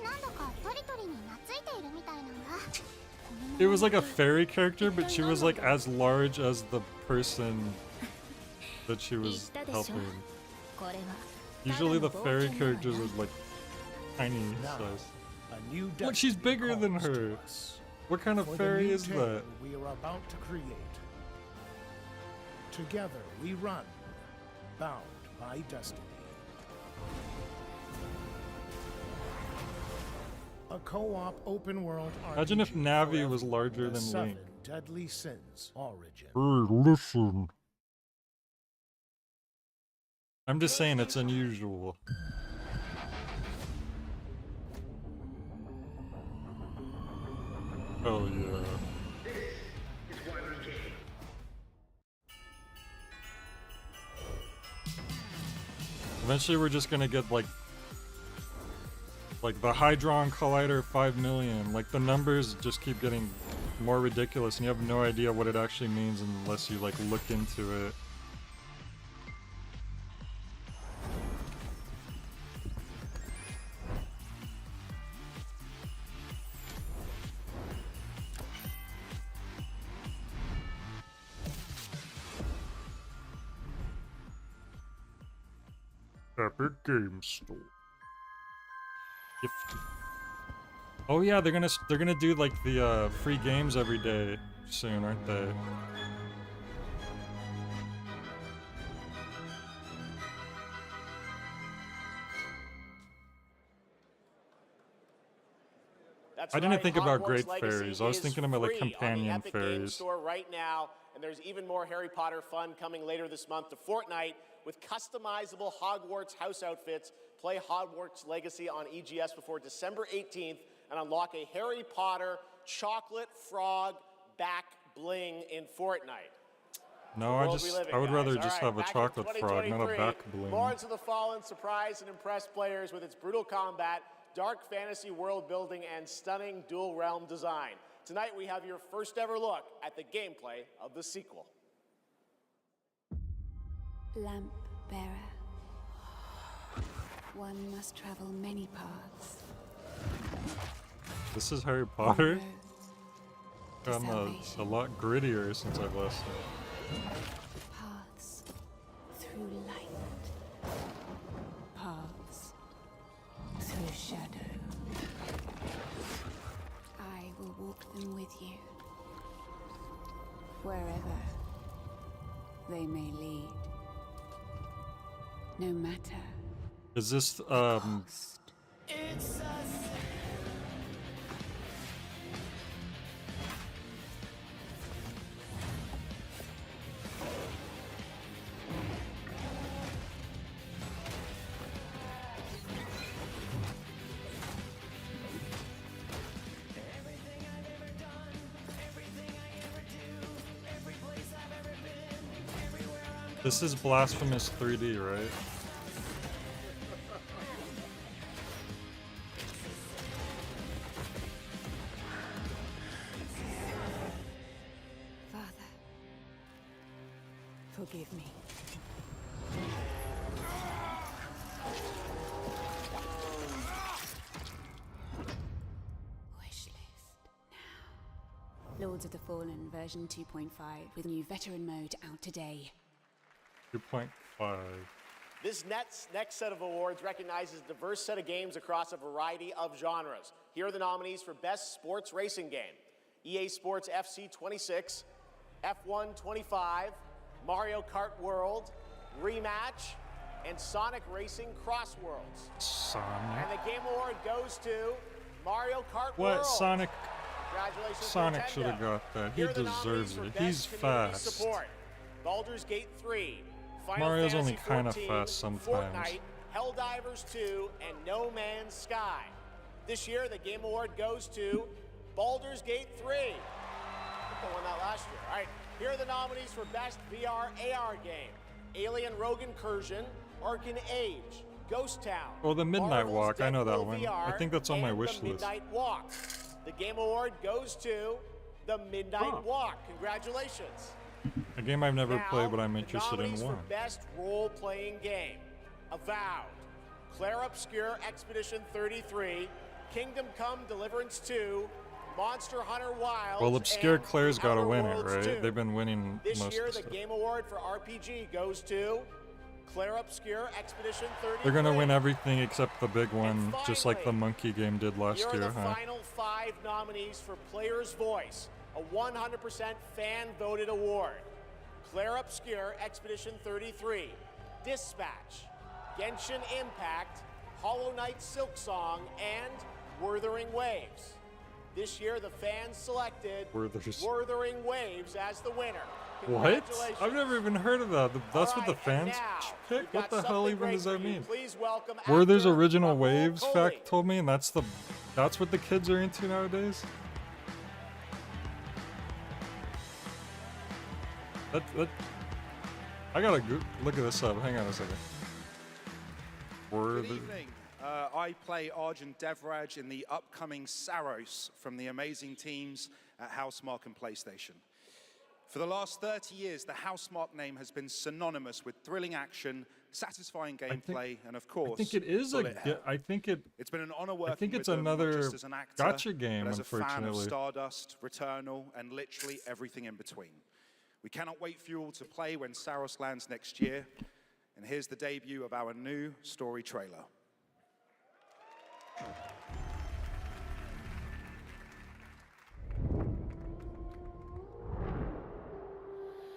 何度かトリトリに懐いているみたいなんだ。 It was like a fairy character, but she was like as large as the person that she was helping. Usually the fairy characters are like tiny Now, size. a new Look, she's destiny bigger than calls to her. us. What kind of For the fairy new is tale that? we are about to create. Together we run, bound by destiny. A co-op open-world RPG. Imagine if Navi forever. was larger The than 7 Link. Deadly Sins origin. Hey, listen. I'm just saying it's unusual. Oh yeah. Eventually we're just gonna get like the Hadron Collider 5 million. Like the numbers just keep getting more ridiculous and you have no idea what it actually means unless you like look into it. Epic Game Store. Gifted. Oh yeah, they're gonna do like the free games every day soon, aren't they? That's I didn't right, think about Hogwarts great Legacy fairies. I was is thinking about like free on the companion Epic Games fairies. Store right now, and there's even more Harry Potter fun coming later this month to Fortnite with customizable Hogwarts house outfits. Play Hogwarts Legacy on EGS before December 18th and unlock a Harry Potter chocolate frog back bling in Fortnite. No, The world we live in, I would guys. rather All just right, have a back in chocolate frog, not a 2023, back bling. Lords of the Fallen surprise and impress players with its brutal combat, dark fantasy world building, and stunning dual realm design. Tonight we have your first ever look at the gameplay of the sequel. Lamp bearer. One must travel many paths. This is Harry Potter? to I'm a salvation. lot grittier since I've last seen. Paths through light. Paths through shadow. I will walk them with you. Wherever they may lead. No matter. Is this It's this is Blasphemous 3D, right? Father, forgive me. Wishlist now. Lords of the Fallen version 2.5 with new veteran mode out today. 2.5. This next set of awards recognizes a diverse set of games across a variety of genres. Here are the nominees for Best Sports Racing Game: EA Sports FC 26, F1 25, Mario Kart World, Rematch, and Sonic Racing Cross Worlds. Sonic? And the Game Award goes to Mario Kart What? World. Sonic? Congratulations, Sonic Nintendo. should have got that. He Here are the nominees deserves for it. Best He's Community fast. Support: Baldur's Gate 3, Final Mario's Fantasy only kind of 14, fast sometimes. Fortnite, Helldivers 2, and No Man's Sky. This year, the Game Award goes to Baldur's Gate 3. I think they won that last year. All right, here are the nominees for Best VR AR Game: Alien Rogue Incursion, Arcan Age, Ghost Town. Oh, the Midnight Marvel's Walk. I know that Deadpool one. VR, I think that's on my and wish the list. Midnight Walk. The Game Award goes to The Midnight Huh. Walk. Congratulations. A game I've never Now, played, but I'm the interested in nominees one. for Best Role-Playing Game: Avowed, Claire Obscure Expedition 33, Kingdom Come Deliverance 2, Monster Hunter Wilds. Well, Obscure and Claire's got to Outer win it, Worlds right? 2. They've been winning This most year, of the the stuff. Game Award for RPG goes to Claire Obscure Expedition 33. They're gonna win everything except the big one, just like the Monkey game did last Here are year, the huh? final 5 nominees for Player's Voice, a 100% fan-voted award: Claire Obscure Expedition 33, Dispatch, Genshin Impact, Hollow Knight Silksong, and Wuthering Waves. This year, the fans selected Wuthering Waves as the winner. What? Congratulations. I've never even heard of that. That's what the fans pick? What the hell even does that mean? Werther's original Waves fact told me, and that's what the kids are into nowadays? I gotta look at this up. Hang on a second. Were Good evening. I play Arjun Devraj in the upcoming Saros from the amazing teams at Housemarque and PlayStation. For the last 30 years, the Housemarque name has been synonymous with thrilling action, satisfying gameplay, and of course, I think it is bullet hell. It's been an honor working I think it's with them, not another just as an actor, gotcha game, but as a fan of unfortunately. Stardust, Returnal, and literally everything in between. We cannot wait for you all to play when Saros lands next year. And here's the debut of our new story trailer.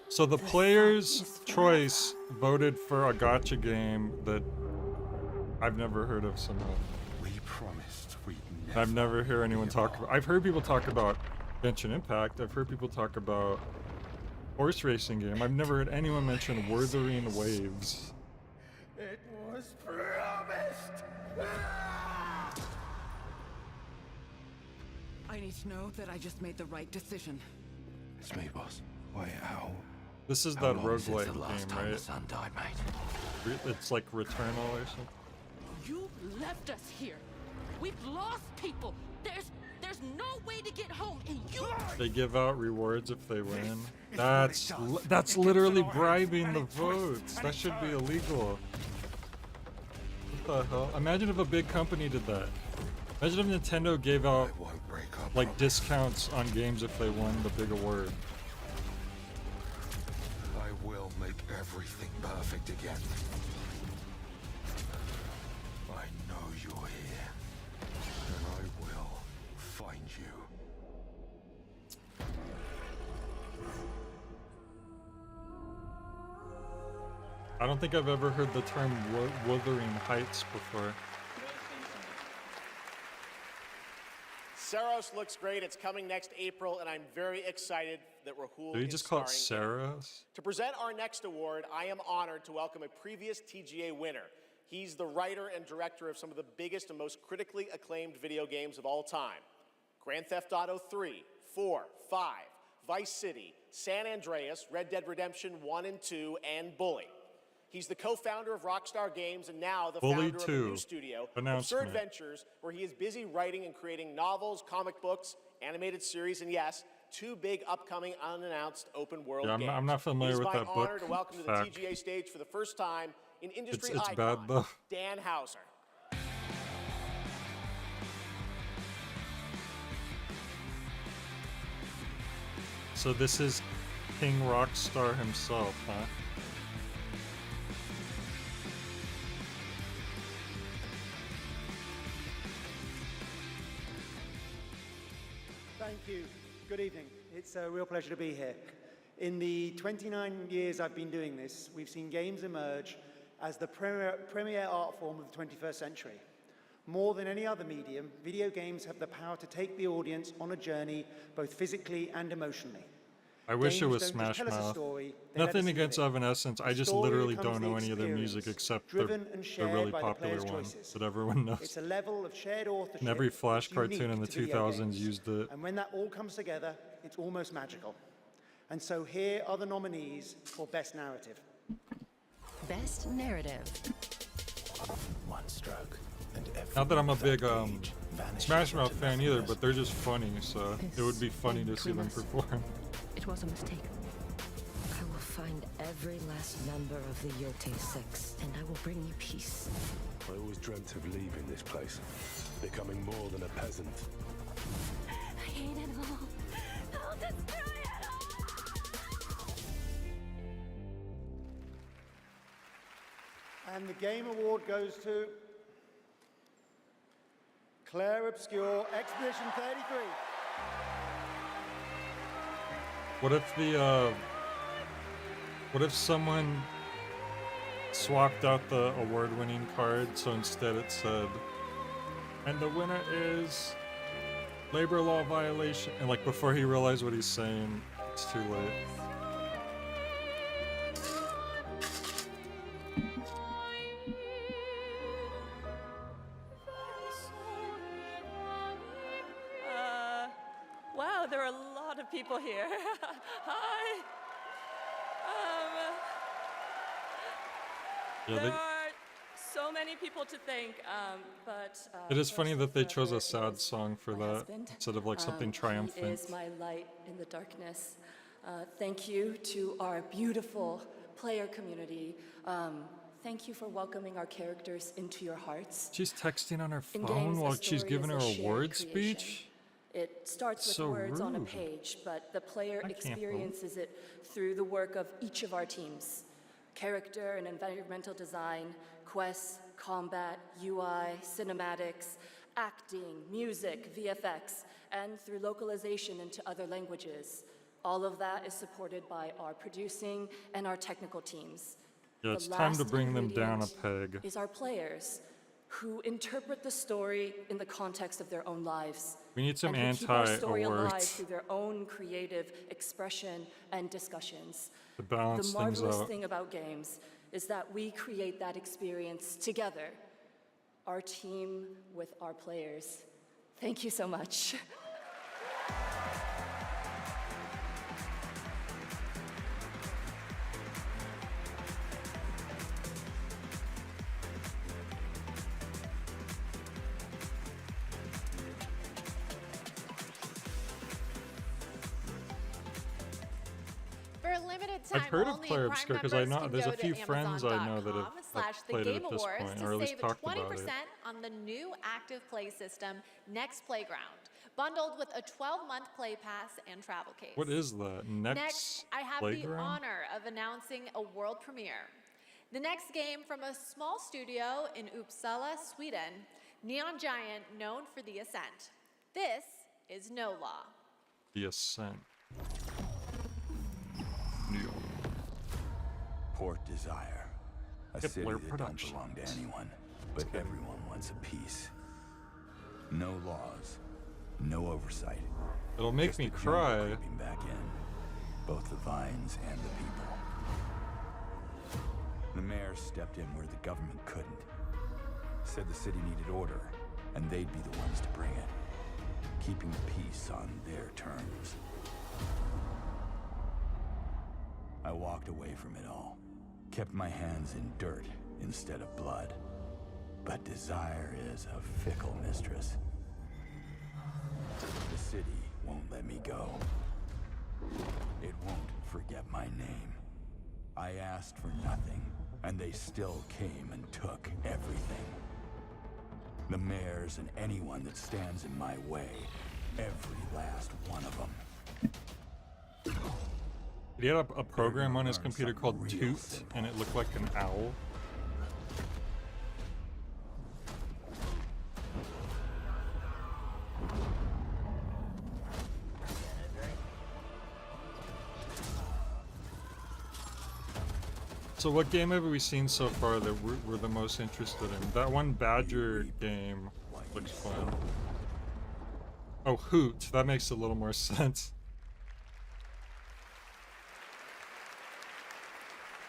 So the player's choice voted for a gotcha game that I've never heard of somehow. We promised we'd I've never heard anyone talk about. I've heard people talk about Genshin Impact. I've heard people talk about horse racing game. I've never heard anyone mention Wuthering Waves. It was promised. I need to know that I just made the right decision. It's me, boss. Wait, how? This is How that long since roguelike the last game, time right? the sun died, mate? It's like Returnal or something. You left us here. We've lost people. There's no way to get home, and you. They give out rewards if they win. That's literally bribing the votes. That should be illegal. What the hell? Imagine if a big company did that. Imagine if Nintendo gave out like discounts on games if they won the big award. I will make everything perfect again. I know you're here, and I will find you. I don't think I've ever heard the term Wuthering Heights before. Saros looks great. It's coming next April, and I'm very excited that Rahul Did he is just call it starring in it. Saros? To present our next award, I am honored to welcome a previous TGA winner. He's the writer and director of some of the biggest and most critically acclaimed video games of all time. Grand Theft Auto 3, 4, 5, Vice City, San Andreas, Red Dead Redemption 1 and 2, and Bully. He's the co-founder of Rockstar Games and now the Bully founder of a 2. new studio, Announcement. Absurd Ventures, where he is busy writing and creating novels, comic books, animated series, and yes, 2 big upcoming unannounced open world Yeah, games. I'm not familiar with that It is my honor book to welcome to the fact. TGA stage for the first time in industry It's icon, bad though. Dan Houser. So this is King Rockstar himself, huh? Thank you. Good evening. It's a real pleasure to be here. In the 29 years I've been doing this, we've seen games emerge as the premier art form of the 21st century. More than any other medium, video games have the power to take the audience on a journey, both physically and emotionally. I wish it Games was don't just Smash tell us a Mouth. story, they let Nothing us against live it. Evanescence. I The just story literally becomes don't the know any of their music experience, except driven and the shared really by the popular player's one choices. that everyone knows. It's a level of shared authorship And every Flash that's unique cartoon in the to video 2000s games. used it. And when that all comes together, it's almost magical. And so here are the nominees for Best Narrative. Best Narrative. One stroke, and every Not that I'm a big vanishes Smash Mouth into fan either, nothingness. but they're just funny, so it would be funny to see them perform. It was a mistake. I will find every last member of the Yote Six, and I will bring you peace. I always dreamt of leaving this place, becoming more than a peasant. I hate it all. I'll destroy it all. And the Game Award goes to Claire Obscure, Expedition 33. What if someone swapped out the award-winning card so instead it said, and the winner is labor law violation, and like before he realized what he's saying, it's too late. Wow, there are a lot of people here. Hi. Yeah, There they- are so many people to thank, but It is first funny and that they chose a forever sad song for my that husband. instead of like something He triumphant. is my light in the darkness. Thank you to our beautiful player community. Thank you for welcoming our characters into your hearts. She's texting on her In phone games, a while she's story giving her is a a shared award creation. speech. It starts with So words on a rude. page, but the player I can't vote. experiences it through the work of each of our teams. Character and environmental design, quests, combat, UI, cinematics, acting, music, VFX, and through localization into other languages. All of that is supported by our producing and our technical teams. Yeah, The it's time to last bring them down a ingredient peg. is our players, who interpret the story in the context of their own lives. We need some and who keep our story alive anti-awards through their own creative expression and discussions. to balance The things marvelous out. thing about games is that we create that experience together, our team with our players. Thank you so much. For a limited time I've heard of only, Player Prime Obscure because I members know can there's go a to few friends I know that have Amazon.com/The played it Game at this Awards point, to or at least save talked 20% about it. on the new active play system, Next Playground, bundled with a 12-month play pass and travel case. What is that? Next, I have the Playground? honor of announcing a world premiere. The next game from a small studio in Uppsala, Sweden, Neon Giant, known for The Ascent. This is No Law. The Ascent. Port Desire. A Hitler city that don't Productions. belong to anyone, but everyone wants a piece. No laws, no oversight. It'll make Just me the jungle cry. creeping back in, both the vines and the people. The mayor stepped in where the government couldn't. Said the city needed order, and they'd be the ones to bring it. Keeping the peace on their terms. I walked away from it all. Kept my hands in dirt instead of blood. But desire is a fickle mistress. The city won't let me go. It won't forget my name. I asked for nothing, and they still came and took everything. The mayors and anyone that stands in my way. Every last one of them. He had a program on his computer called Toot, and it looked like an owl. So what game have we seen so far that we're the most interested in? That one Badger game looks fun. Oh, Hoot. That makes a little more sense.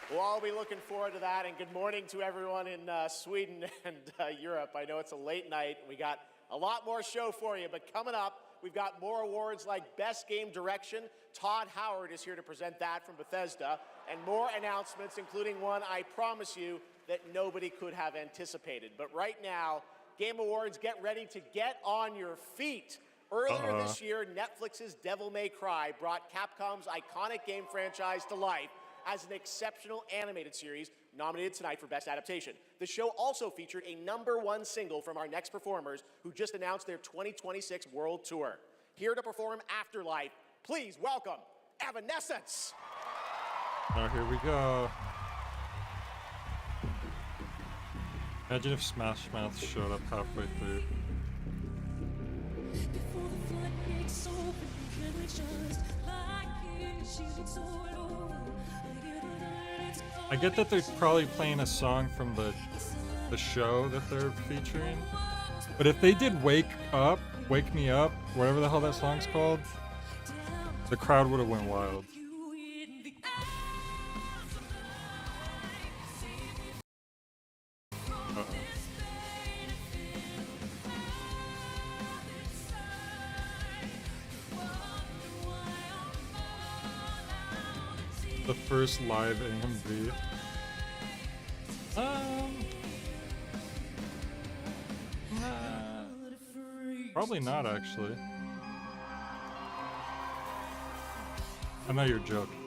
We'll all be looking forward to that, and good morning to everyone in Sweden and Europe. I know it's a late night. We got a lot more show for you, but coming up, we've got more awards like Best Game Direction. Todd Howard is here to present that from Bethesda, and more announcements, including one I promise you that nobody could have anticipated. But right now, Game Awards, get ready to get on your feet. Earlier this year, Netflix's Devil May Cry brought Capcom's iconic game franchise to life as an exceptional animated series nominated tonight for Best Adaptation. The show also featured a #1 single from our next performers who just announced their 2026 world tour. Here to perform Afterlife, please welcome Evanescence. Oh, here we go. Imagine if Smash Mouth showed up halfway through. I get that they're probably playing a song from the show that they're featuring, but if they did Wake Me Up, whatever the hell that song's called, the crowd would have went wild. Uh-oh. The first live AMV. Probably not, actually. I know you're joking.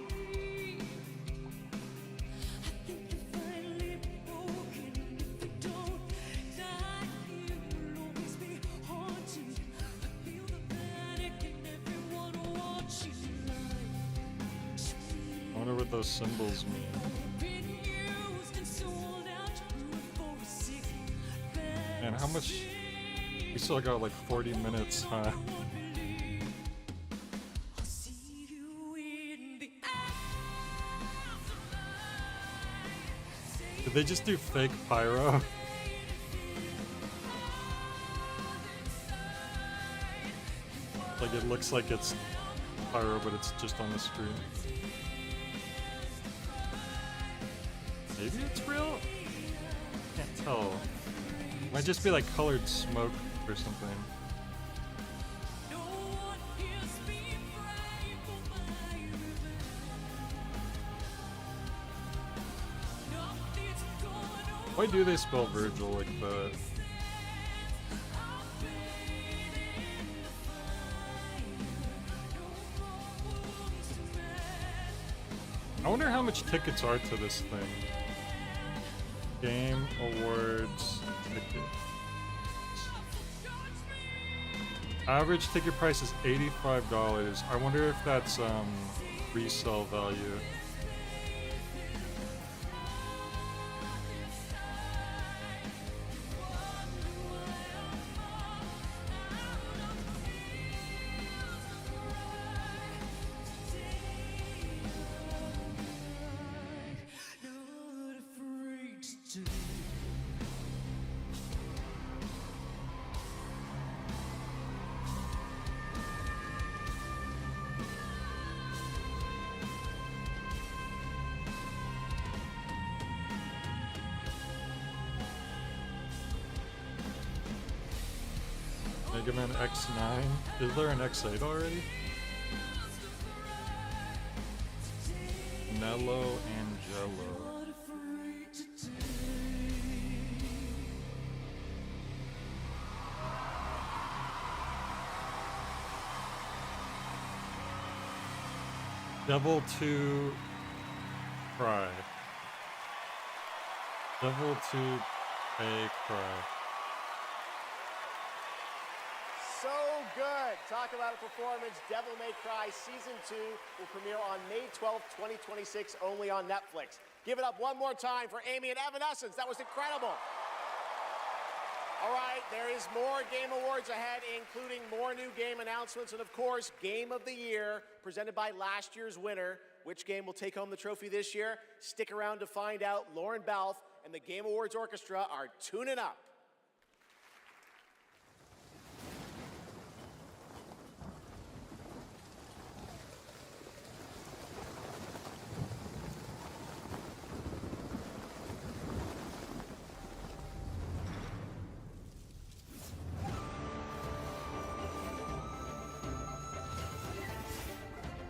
I wonder what those symbols mean. And how much? We still got like 40 minutes, huh? Did they just do fake pyro? Like it looks like it's pyro, but it's just on the screen. Maybe it's real? Can't tell. Might just be like colored smoke or something. Why do they spell Virgil like that? I wonder how much tickets are to this thing. Game Awards ticket. Average ticket price is $85. I wonder if that's resale value. Mega Man X9. Is there an X8 already? Nello Angelo. Devil to Cry. Devil to a Cry. So good. Talk about a performance. Devil May Cry Season 2 will premiere on May 12th, 2026, only on Netflix. Give it up one more time for Amy and Evanescence. That was incredible. All right, there is more Game Awards ahead, including more new game announcements and, of course, Game of the Year, presented by last year's winner. Which game will take home the trophy this year? Stick around to find out. Lauren Balfe and the Game Awards Orchestra are tuning up.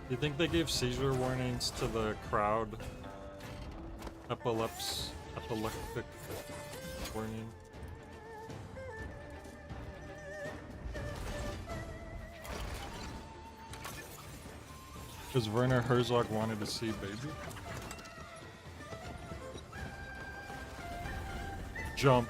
You think they gave seizure warnings to the crowd? Epileptic warning. Because Werner Herzog wanted to see baby. Jump.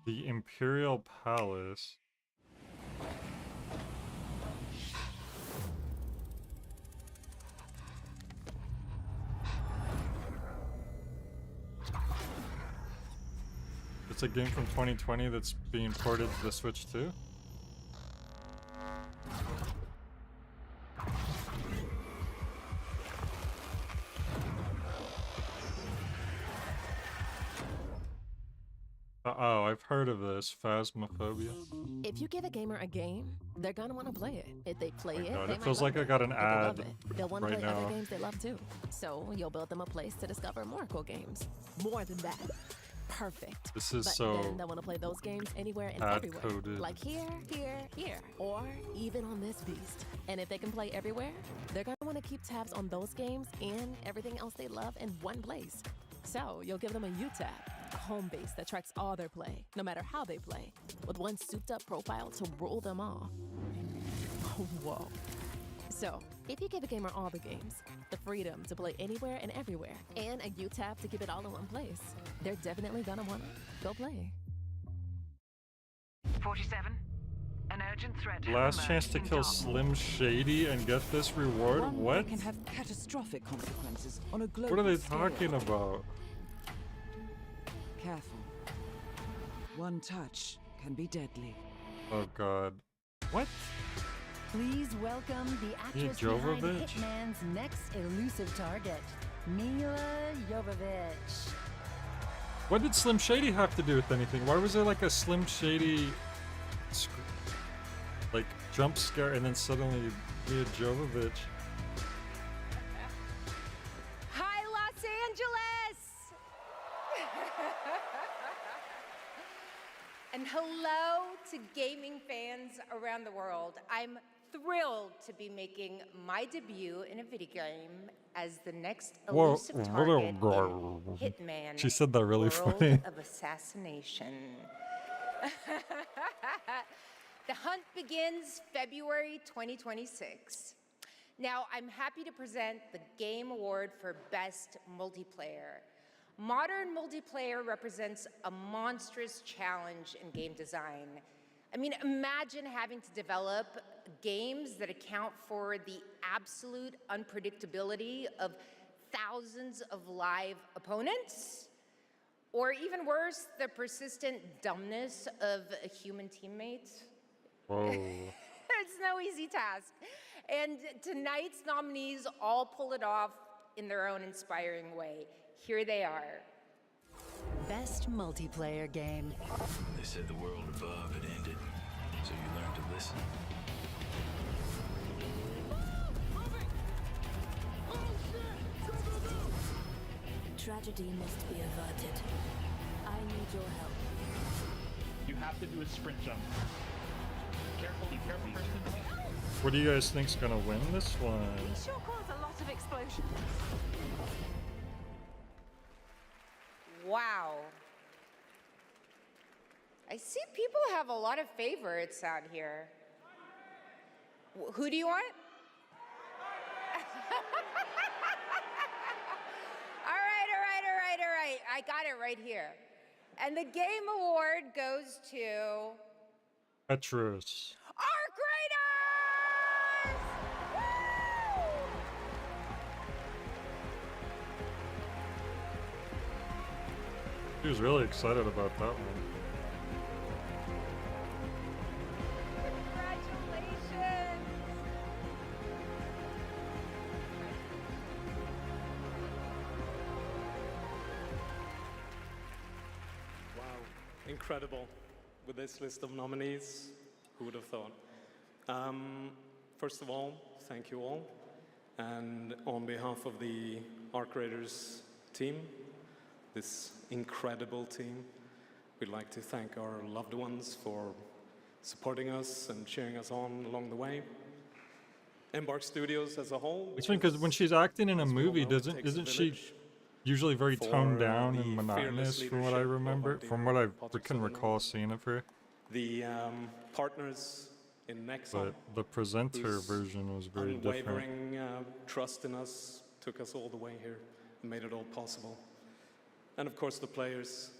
The Imperial Palace. It's a game from 2020 that's being ported to the Switch too. Oh, I've heard of this. Phasmophobia. If you give a gamer a game, they're gonna want to play it. If they play it, God, they it feels might like I got an If they love ad it, they'll want to right play now. other games they love too. So you'll build them a place to discover more cool games. More than that, perfect. This is but so then they'll want to play those games anywhere and everywhere. ad-coded. Like here, or even on this beast. And if they can play everywhere, they're gonna want to keep tabs on those games and everything else they love in one place. So you'll give them a U-Tab, a home base that tracks all their play, no matter how they play, with one souped-up profile to rule them all. Whoa. So, if you give a gamer all the games, the freedom to play anywhere and everywhere, and a U-Tab to keep it all in one place, they're definitely gonna wanna go play. 47. An urgent threat. has Last emerged chance to in kill Dartmoor. Slim Shady and get this reward? One What? that can have catastrophic consequences on a global What are they scale. talking about? Careful. One touch can be deadly. Oh god. What? Please welcome the actress behind Jovovich? Hitman's next elusive target, Mila Jovovich. What did Slim Shady have to do with anything? Why was there like a Slim Shady like jump scare and then suddenly Mila Jovovich? Hi, Los Angeles! And hello to gaming fans around the world. I'm thrilled to be making my debut in a video game as the next Whoa, elusive target in whoa. Hitman She said that really World funny. of Assassination. The hunt begins February 2026. Now, I'm happy to present the Game Award for Best Multiplayer. Modern multiplayer represents a monstrous challenge in game design. I mean, imagine having to develop games that account for the absolute unpredictability of thousands of live opponents, or even worse, the persistent dumbness of a human teammate. Whoa. It's no easy task. And tonight's nominees all pull it off in their own inspiring way. Here they are. Best multiplayer game. They said the world above had ended, so you learned to listen. Tragedy must be averted. I need your help. You have to do a sprint jump. Careful, person. What do you guys think's gonna win this one? He sure caused a lot of explosion. Wow. I see people have a lot of favorites out here. Who do you want? All right. I got it right here. And the game award goes to Petrus. Arc Raiders! Woo! He was really excited about that one. Congratulations! Wow, incredible. With this list of nominees, who would have thought? First of all, thank you all. And on behalf of the Arc Raiders team, this incredible team, we'd like to thank our loved ones for supporting us and cheering us on along the way. Embark Studios as a whole. It's funny because when she's acting in a movie, takes a isn't she village usually very for toned down the and monotonous fearless from what I leadership of remember, our from dear what I Potter can Sutherland. recall seeing of her? The partners in Nexon. But the presenter whose version was very different. unwavering trust in us took us all the way here and made it all possible. And of course the players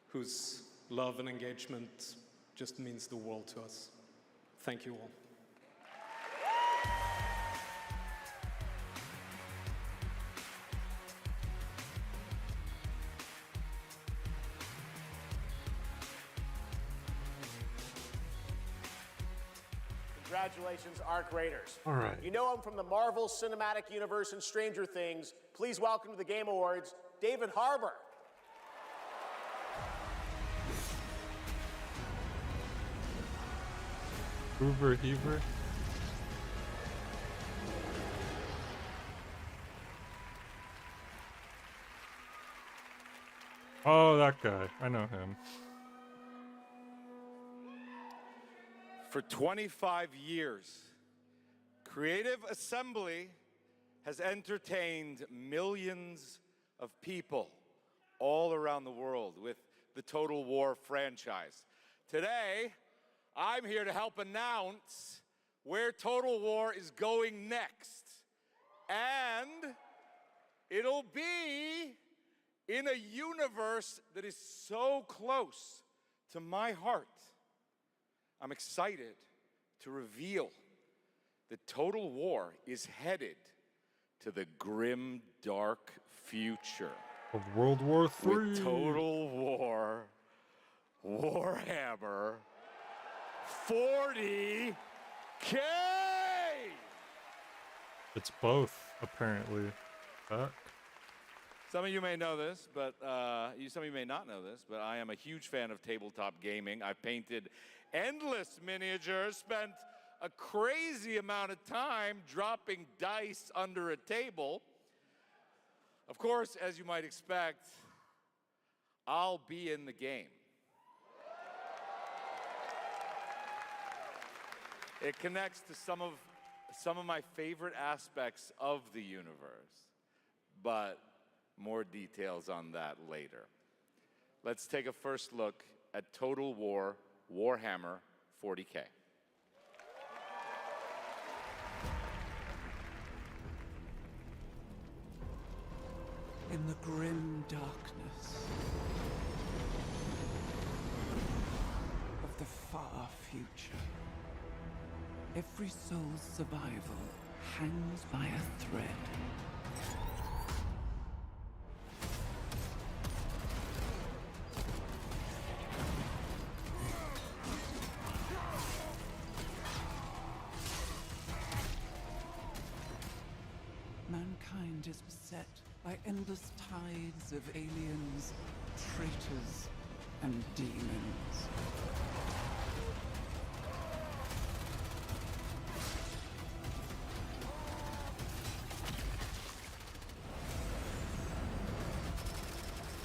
whose love and engagement just means the world to us. Thank you all. Congratulations, Arc Raiders. All right. You know him from the Marvel Cinematic Universe and Stranger Things. Please welcome to the Game Awards, David Harbour. Hoover Heaver. Oh, that guy. I know him. For 25 years, Creative Assembly has entertained millions of people all around the world with the Total War franchise. Today, I'm here to help announce where Total War is going next. And it'll be in a universe that is so close to my heart. I'm excited to reveal that Total War is headed to the grim, dark future of World War III. With Total War Warhammer 40K. It's both, apparently. Some of you may know this, but some of you may not know this, but I am a huge fan of tabletop gaming. I've painted endless miniatures, spent a crazy amount of time dropping dice under a table. Of course, as you might expect, I'll be in the game. It connects to some of my favorite aspects of the universe, but more details on that later. Let's take a first look at Total War Warhammer 40K. In the grim darkness of the far future, every soul's survival hangs by a thread. Mankind is beset by endless tides of aliens, traitors, and demons.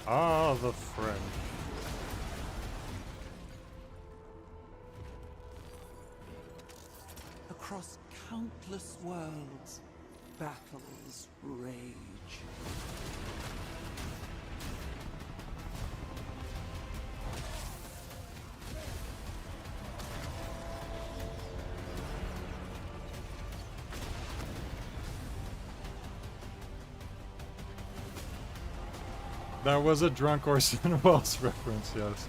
Ah, the friend. Across countless worlds, battles rage. That was a drunk Orson Welles reference, yes.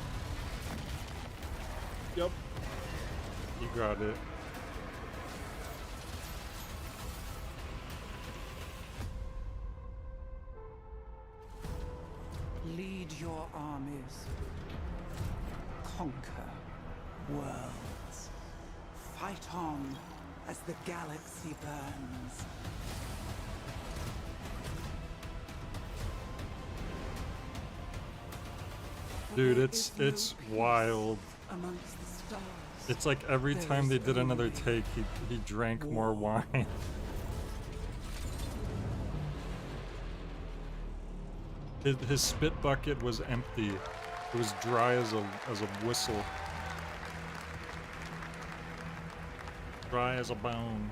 Yep. You got it. Lead your armies. Conquer worlds. Fight on as the galaxy burns. Dude, it's wild. Amongst the stars, It's like every time they did another take, he drank more wine. His spit bucket was empty. It was dry as a whistle. Dry as a bone.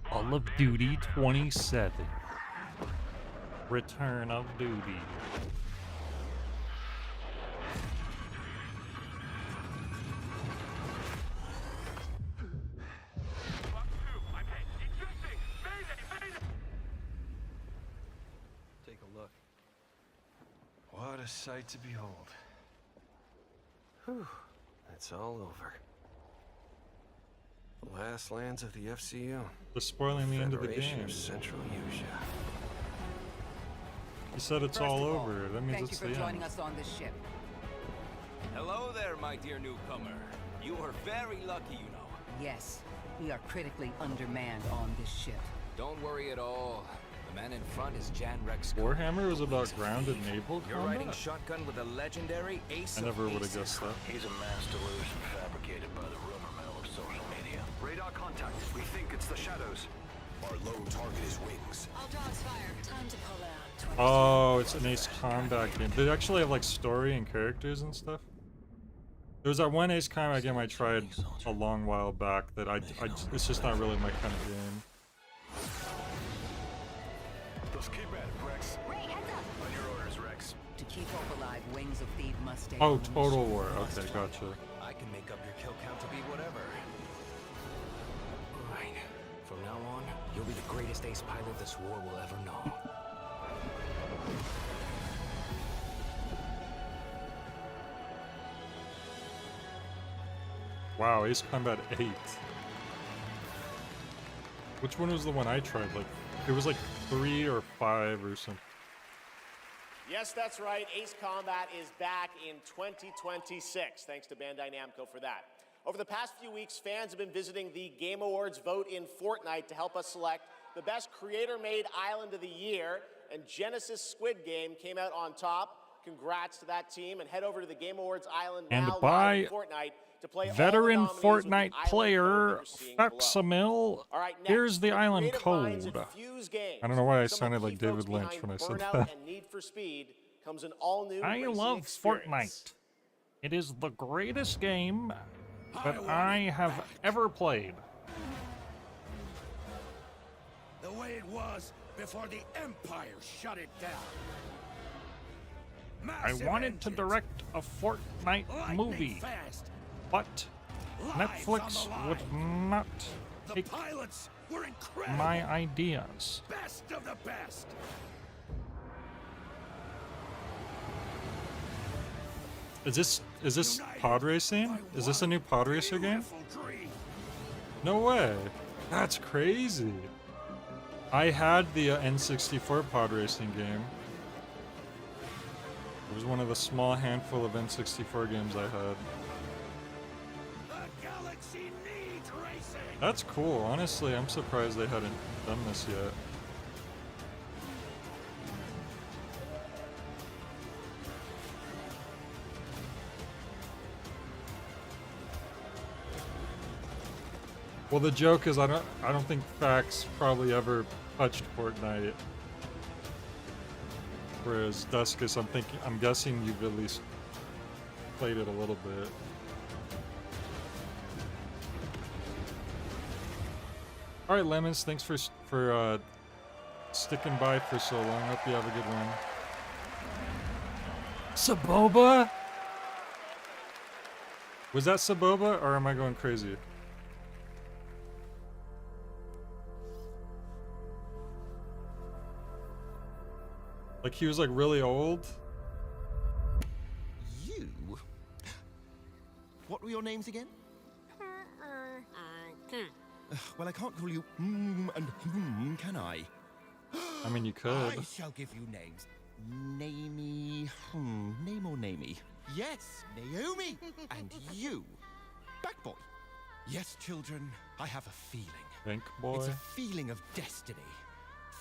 Call of Duty 27. Return of Duty. Take a look. What a sight to behold. Whew, that's all over. Last lands of the FCU. They're spoiling the end of the Federation game. of Central Usia. You said it's all over. That means Thank it's you the for end. joining us on this ship. Hello there, my dear newcomer. You are very lucky, you know. Yes, we are critically undermanned on this ship. Don't worry at all. The man in front is Jan Rex. Warhammer was about grounded naval You're riding combat? shotgun with a legendary ace I never of would have aces. guessed that. He's a mass delusion fabricated by the rumor mill of social media. Radar contact. We think it's the shadows. Our lone target is Wings. All dogs fire. Time to pull out. Oh, it's an Ace Combat game. They actually have like story and characters and stuff. There was that one Ace Combat game I tried a long while back that it's just not really my kind of game. Just keep at it, Rex. Ray, heads up. On your orders, Rex. To keep hope alive, Wings of Thieves must stay Oh, on the Total mission. War. Okay, gotcha. I can make up your kill count to be whatever. Right. From now on, you'll be the greatest ace pilot this war will ever know. Wow, Ace Combat 8. Which one was the one I tried? Like, it was like 3 or 5 or something. Yes, that's right. Ace Combat is back in 2026. Thanks to Bandai Namco for that. Over the past few weeks, fans have been visiting the Game Awards vote in Fortnite to help us select the best creator-made island of the year, and Genesis Squid Game came out on top. Congrats to that team, and head over to the Game Awards island And now by live in Fortnite to play all the veteran nominees with the Fortnite island code player that you're seeing below. Facsimile. All right, next, Here's the for island creative minds code. at Fuse Games, I don't know why I some of sounded the like key folks David Lynch behind when I said Burnout that. and Need for Speed comes an all-new I racing love experience. Fortnite. It is the greatest game that I have ever played. The way it was before the Empire shut it down. I wanted to direct a Fortnite movie, but Netflix would not take Pilots were incredible. my ideas. Best of the best. Is this pod racing? Is this a new pod racer game? No way. That's crazy. I had the N64 pod racing game. It was one of the small handful of N64 games I had. The galaxy needs racing. That's cool. Honestly, I'm surprised they hadn't done this yet. Well, the joke is I don't think Fax probably ever touched Fortnite. Whereas Duskus, I'm guessing you've at least played it a little bit. All right, Lemons, thanks for sticking by for so long. Hope you have a good one. Saboba? Was that Saboba, or am I going crazy? Like he was like really old? You? What were your names again? Well, I can't call you and can I? I mean, you could. I shall give you names. Namey, name or namey? Yes, Naomi. And you, Backboy. Yes, children, I have a feeling. Bank Boy? It's a feeling of destiny.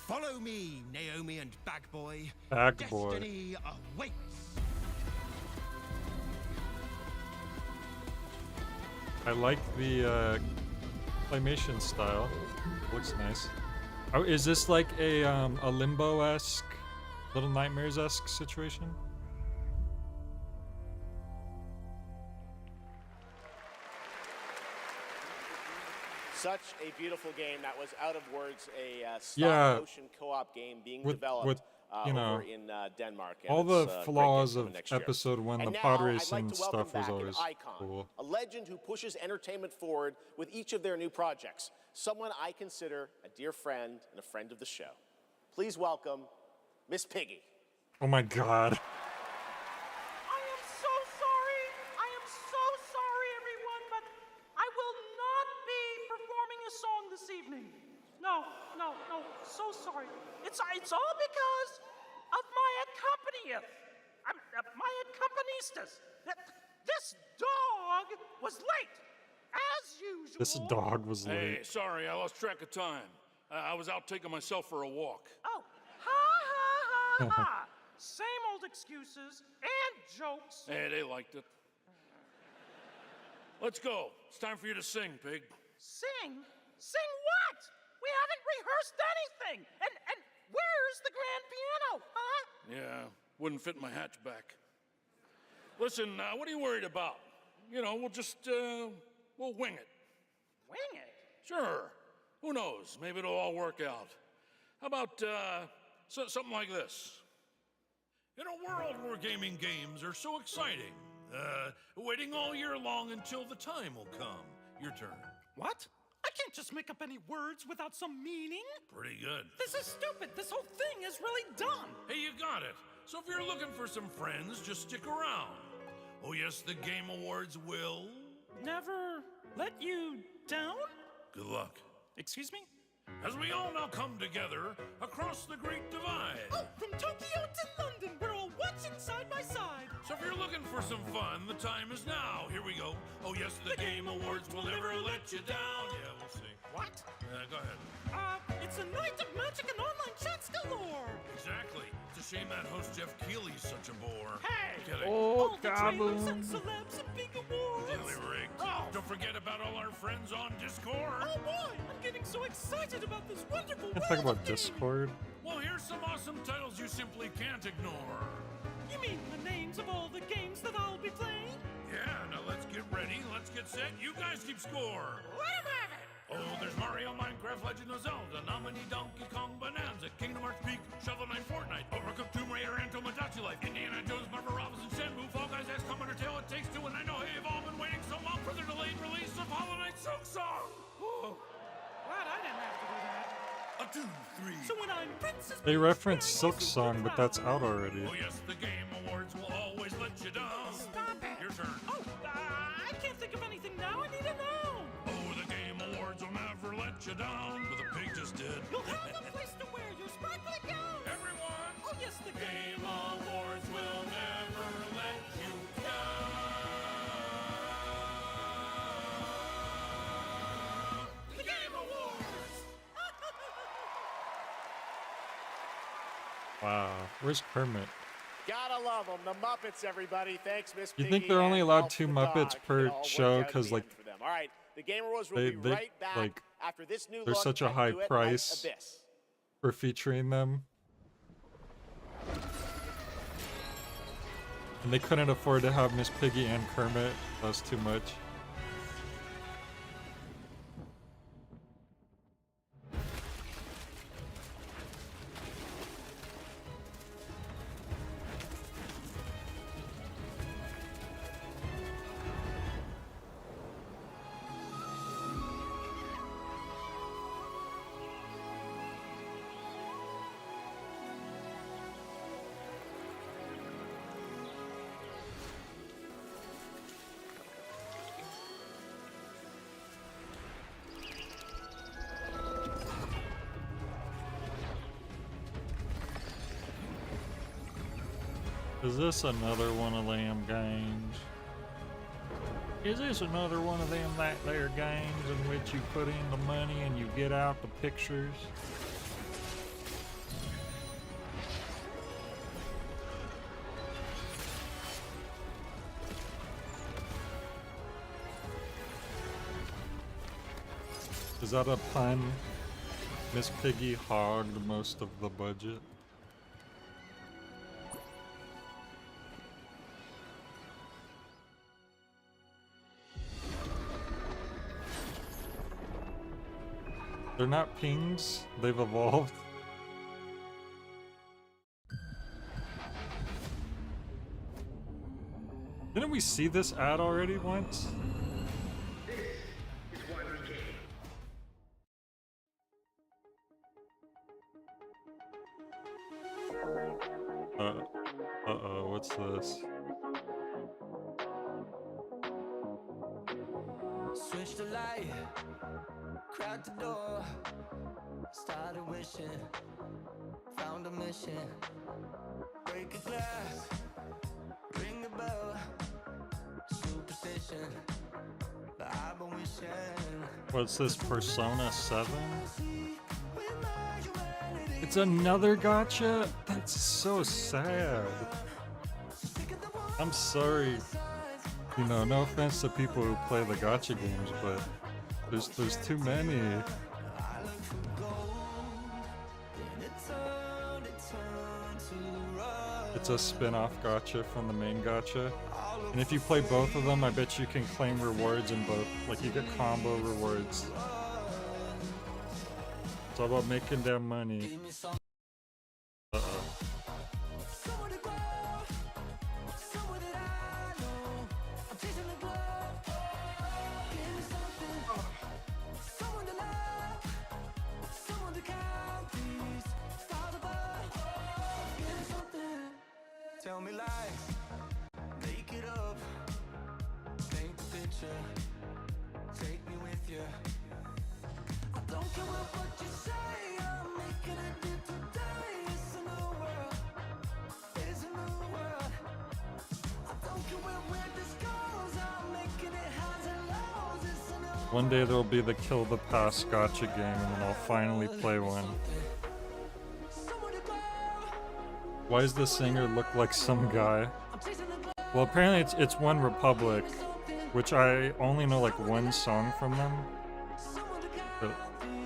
Follow me, Naomi and Bagboy. Bagboy. Destiny awaits. I like the claymation style. Looks nice. Oh, is this like a Limbo-esque, Little Nightmares-esque situation? Such a beautiful game that was out of words, a Yeah. stop-motion co-op game being With- developed with, you know, over in Denmark. and all the it's, great flaws game coming of next year. episode 1, And the now, pod I'd racing like to welcome stuff was back always an icon, cool. a legend who pushes entertainment forward with each of their new projects. Someone I consider a dear friend and a friend of the show. Please welcome Miss Piggy. Oh my god. I am so sorry. I am so sorry, everyone, but I will not be No, so sorry. It's all because of my my accompanisters. This dog was late, as usual. This dog was Hey, late. sorry, I lost track of time. I was out taking myself for a walk. Oh, ha. Same old excuses and jokes. Hey, they liked it. Let's go. It's time for you to sing, pig. Sing? Sing what? We haven't rehearsed anything. And where's the grand piano, huh? Yeah, wouldn't fit in my hatchback. Listen, what are you worried about? You know, we'll just, we'll wing it. Wing it? Sure. Who knows? Maybe it'll all work out. How about, something like this? In a world where gaming games are so exciting, waiting all year long until the time will come. Your turn. What? I can't just make up any words without some meaning. Pretty good. This is stupid. This whole thing is really dumb. Hey, you got it. So if you're looking for some friends, just stick around. Oh yes, the Game Awards will... Never let you down? Good luck. Excuse me? As we all now come together across the Great Divide. Oh, from Tokyo to London, we're all watching side by side. So if you're looking for some fun, the time is now. Here we go. Oh yes, the Game Awards will never let you down. Yeah, we'll see. What? Go ahead. It's a night of magic and online chats galore. Exactly. It's a shame that host Jeff Keighley's such a bore. Hey! Kidding. All the trailers and celebs and big awards. Really rigged. Oh. Don't forget about all our friends on Discord. Oh boy, I'm getting so excited about this wonderful Can't talk world about of games. Discord. Well, here's some awesome titles you simply can't ignore. You mean the names of all the games that I'll be playing? Yeah, now let's get ready, let's get set. You guys keep score. Let 'em have it! Oh, there's Mario, Minecraft, Legend of Zelda, Nominee, Donkey Kong, Bonanza, Kingdom Hearts Peak, Shovel Knight, Fortnite, Overcooked, Tomb Raider, and Tomodachi Life, Indiana Jones, Marvel Robinson, Shenmue, Fall Guys, XCOM, Undertale, It Takes Two, and I know you've all been waiting so long for the delayed release of Hollow Knight Silk Song. Oh. Glad I didn't have to do that. A 2, 3. So when I'm Princess They reference Silk Song, but that's out already. Oh yes, the Game Awards will always let you down. Stop it! Your turn. Oh, I can't think of anything now. I need to know. Oh, the Game Awards will never let you down. But the pig just did. You'll have a place to wear your sparkly gown. Everyone! Oh yes, the Game Awards will never let you down. The Game Awards! Wow. Where's Kermit? Gotta love them. The Muppets, everybody. Thanks, Miss You Piggy. think they're only and allowed Ralph 2 the Muppets dog. per It all worked show? out in Because, the like, end for them. All right, the Game Awards will they- be they, right back like, after this new there's look such a at high Do It Like price Abyss. for featuring them. And they couldn't afford to have Miss Piggy and Kermit. That's too much. Is this another one of them games? Is this another one of them that there games in which you put in the money and you get out the pictures? Is that a pun? Miss Piggy hogged most of the budget. They're not pings, they've evolved. Didn't we see this ad already once? Uh-oh, what's this? Switch the light, crack the door. mission. Break a glass, ring a bell. Superstition, but I've been wishing. What's this, Persona 7? It's another gacha? That's so sad. I'm sorry. You know, no offense to people who play the gacha games, but there's too many. It's a spin-off gacha from the main gacha. And if you play both of them, I bet you can claim rewards in both. Like, you get combo rewards. It's all about making their money. Uh-oh. Tell me lies, make it up, paint the picture, take me with you. I don't care what you say, I'm making it new today. It's a new world, it's a new world. I don't care where this goes, I'm making it highs and lows. It's a new world. One day there'll be the Kill the Past gacha game, and then I'll finally play one. Why does the singer look like some guy? Well, apparently it's One Republic, which I only know like one song from them. But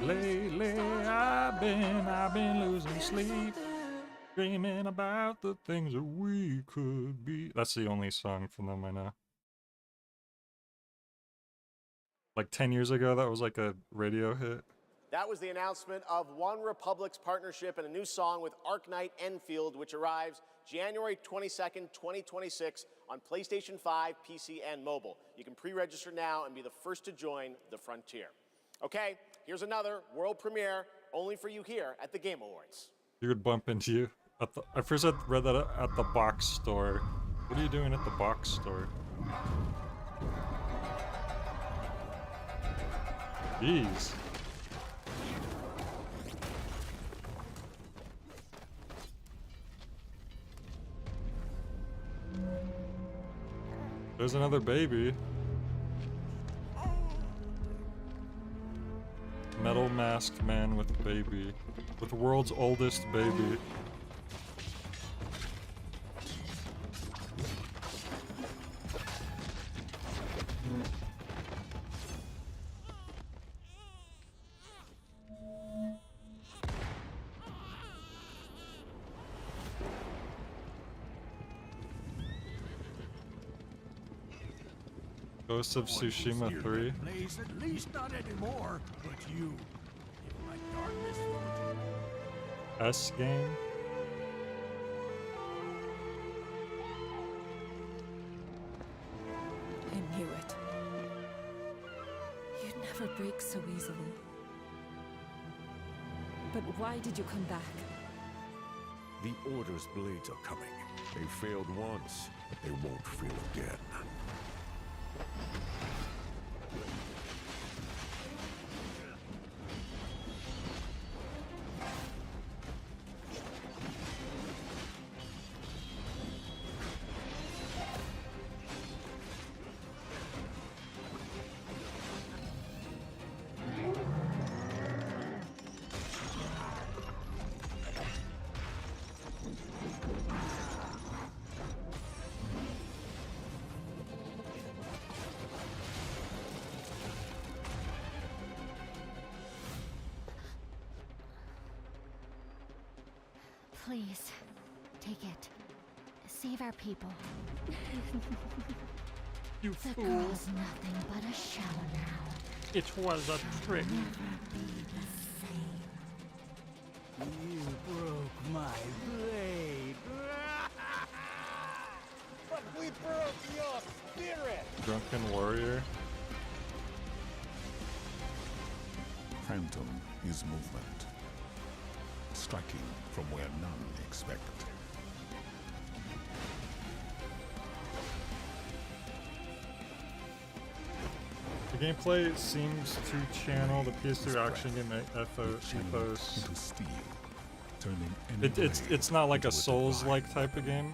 lately I've been losing sleep, dreaming about the things that we could be. That's the only song from them I know. Like 10 years ago, that was like a radio hit. That was the announcement of One Republic's partnership and a new song with Arknight Enfield, which arrives January 22nd, 2026 on PlayStation 5, PC, and mobile. You can pre-register now and be the first to join the frontier. Okay, here's another world premiere only for you here at the Game Awards. You would bump into you at the. I first read that at the box store. What are you doing at the box store? Jeez. There's another baby. Metal masked man with a baby. With the world's oldest baby. Ghost of Tsushima 3. Place, at least not anymore, but you. If my darkness S game. I knew it. You'd never break so easily. But why did you come back? The Order's blades are coming. They failed once, they won't fail again. Please, take it. Save our people. You the fool. girl's nothing but a shell now. It was a trick. You broke my blade. But we broke your spirit! Drunken warrior. Phantom is movement, striking from where none expect. The gameplay seems to channel the PS3 action game ethos. Into steel, turning any It's not like a Souls-like type of game.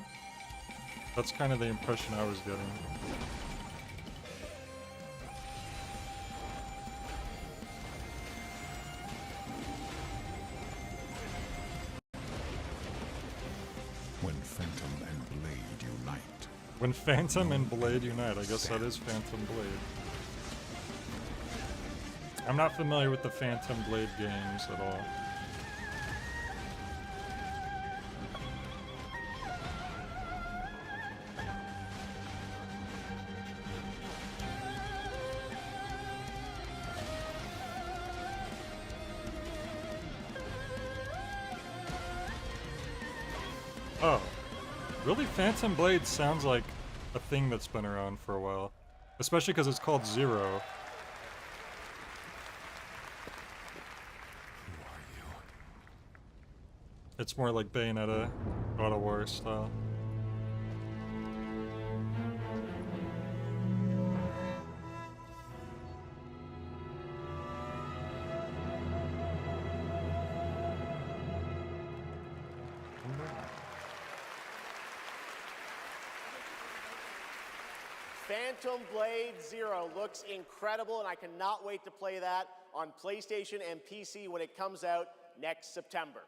That's kind of the impression I was getting. When Phantom and Blade unite. When Phantom and Blade unite, I guess that is Phantom Blade. I'm not familiar with the Phantom Blade games at all. Oh, really? Phantom Blade sounds like a thing that's been around for a while. Especially because it's called Zero. It's more like Bayonetta, God of War style. Phantom Blade Zero looks incredible, and I cannot wait to play that on PlayStation and PC when it comes out next September.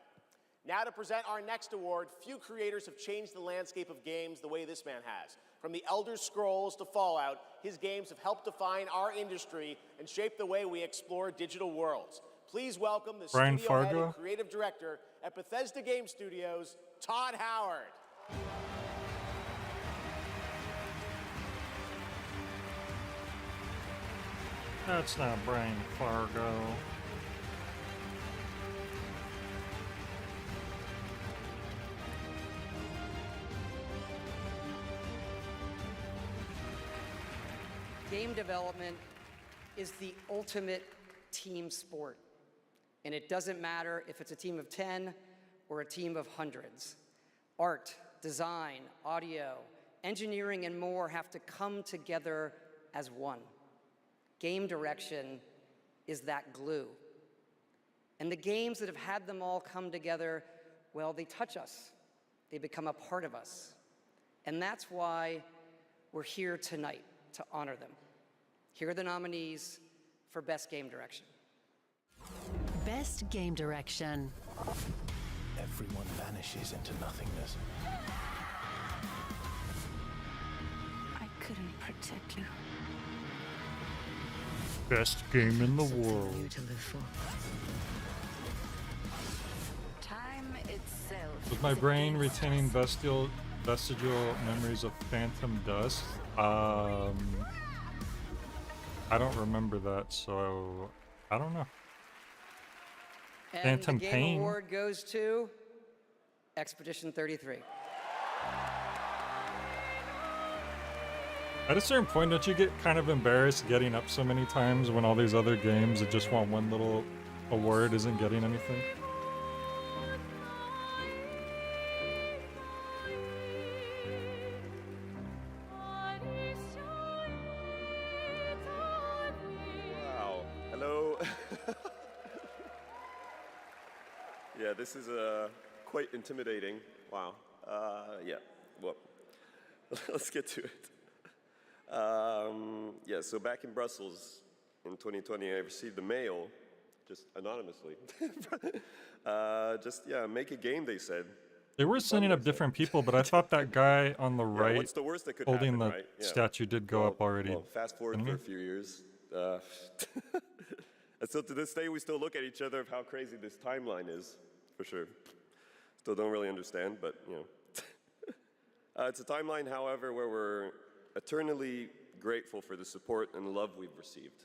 Now to present our next award, few creators have changed the landscape of games the way this man has. From the Elder Scrolls to Fallout, his games have helped define our industry and shape the way we explore digital worlds. Please welcome the Brian studio head Fargo? and creative director at Bethesda Game Studios, Todd Howard. That's not Brian Fargo. Game development is the ultimate team sport. And it doesn't matter if it's a team of 10 or a team of hundreds. Art, design, audio, engineering, and more have to come together as one. Game direction is that glue. And the games that have had them all come together, well, they touch us. They become a part of us. And that's why we're here tonight, to honor them. Here are the nominees for Best Game Direction. Best Game Direction. Everyone vanishes into nothingness. I couldn't protect you. Best game in the world. To live for. Time itself. Was my brain retaining vestigial memories of Phantom Dust? I don't remember that, so I don't know. And Phantom the Game Pain. Award goes to Expedition 33. At a certain point, don't you get kind of embarrassed getting up so many times when all these other games that just want one little award isn't getting anything? Wow. Hello. Yeah, this is quite intimidating. Wow. Yeah. Well, let's get to it. Yeah, so back in Brussels in 2020, I received a mail, just anonymously. Make a game, they said. They were sending up different people, but I thought that guy on the right what's the worst that could holding happen, the right? Yeah. statue did go up already. Well, fast forward for a few years. And so to this day, we still look at each other of how crazy this timeline is, for sure. Still don't really understand, but, you know. It's a timeline, however, where we're eternally grateful for the support and love we've received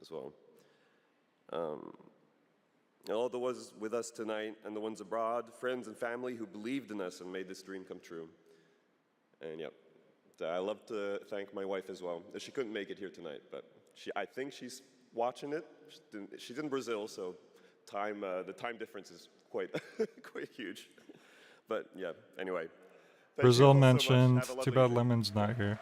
as well. All the ones with us tonight and the ones abroad, friends and family who believed in us and made this dream come true. And yep, I love to thank my wife as well. She couldn't make it here tonight, but I think she's watching it. She's in Brazil, so the time difference is quite quite huge. But yeah, anyway. Thank Brazil you all so much. mentioned. Have a Too lovely bad day. Lemon's not here.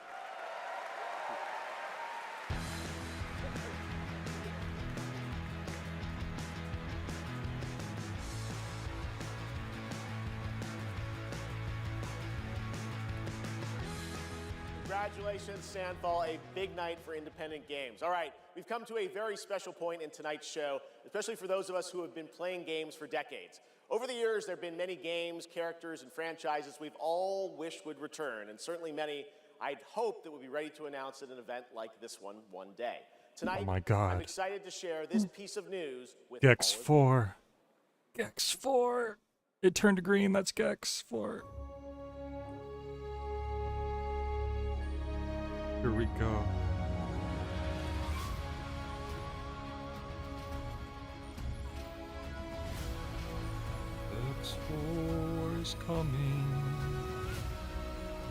Congratulations, Sandfall. A big night for independent games. All right, we've come to a very special point in tonight's show, especially for those of us who have been playing games for decades. Over the years, there have been many games, characters, and franchises we've all wished would return, and certainly many I'd hope that would be ready to announce at an event like this one day. Tonight, Oh my God. I'm excited to share this piece of news with Gex all of 4. Gex 4. It turned green. That's Gex 4. Here we go. Gex 4 is coming.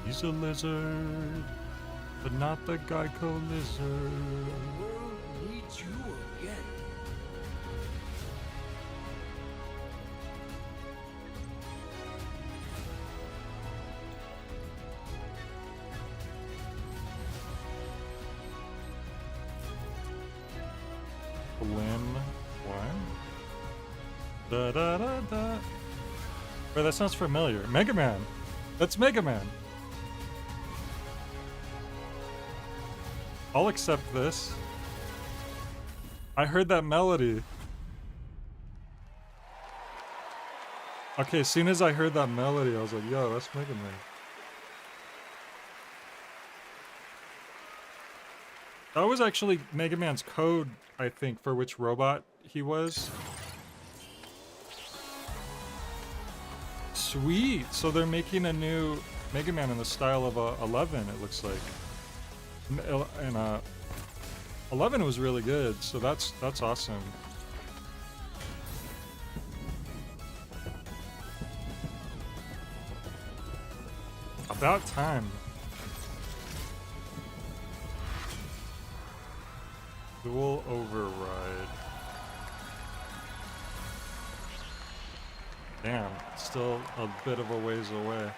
He's a lizard, but not the Geico lizard. The world needs you again. Blim 1. Da da da da. Wait, that sounds familiar. Mega Man. That's Mega Man. I'll accept this. I heard that melody. Okay, as soon as I heard that melody, I was like, yo, that's Mega Man. That was actually Mega Man's code, I think, for which robot he was. Sweet! So they're making a new Mega Man in the style of 11, it looks like. And 11 was really good, so that's awesome. About time. Dual override. Damn, still a bit of a ways away.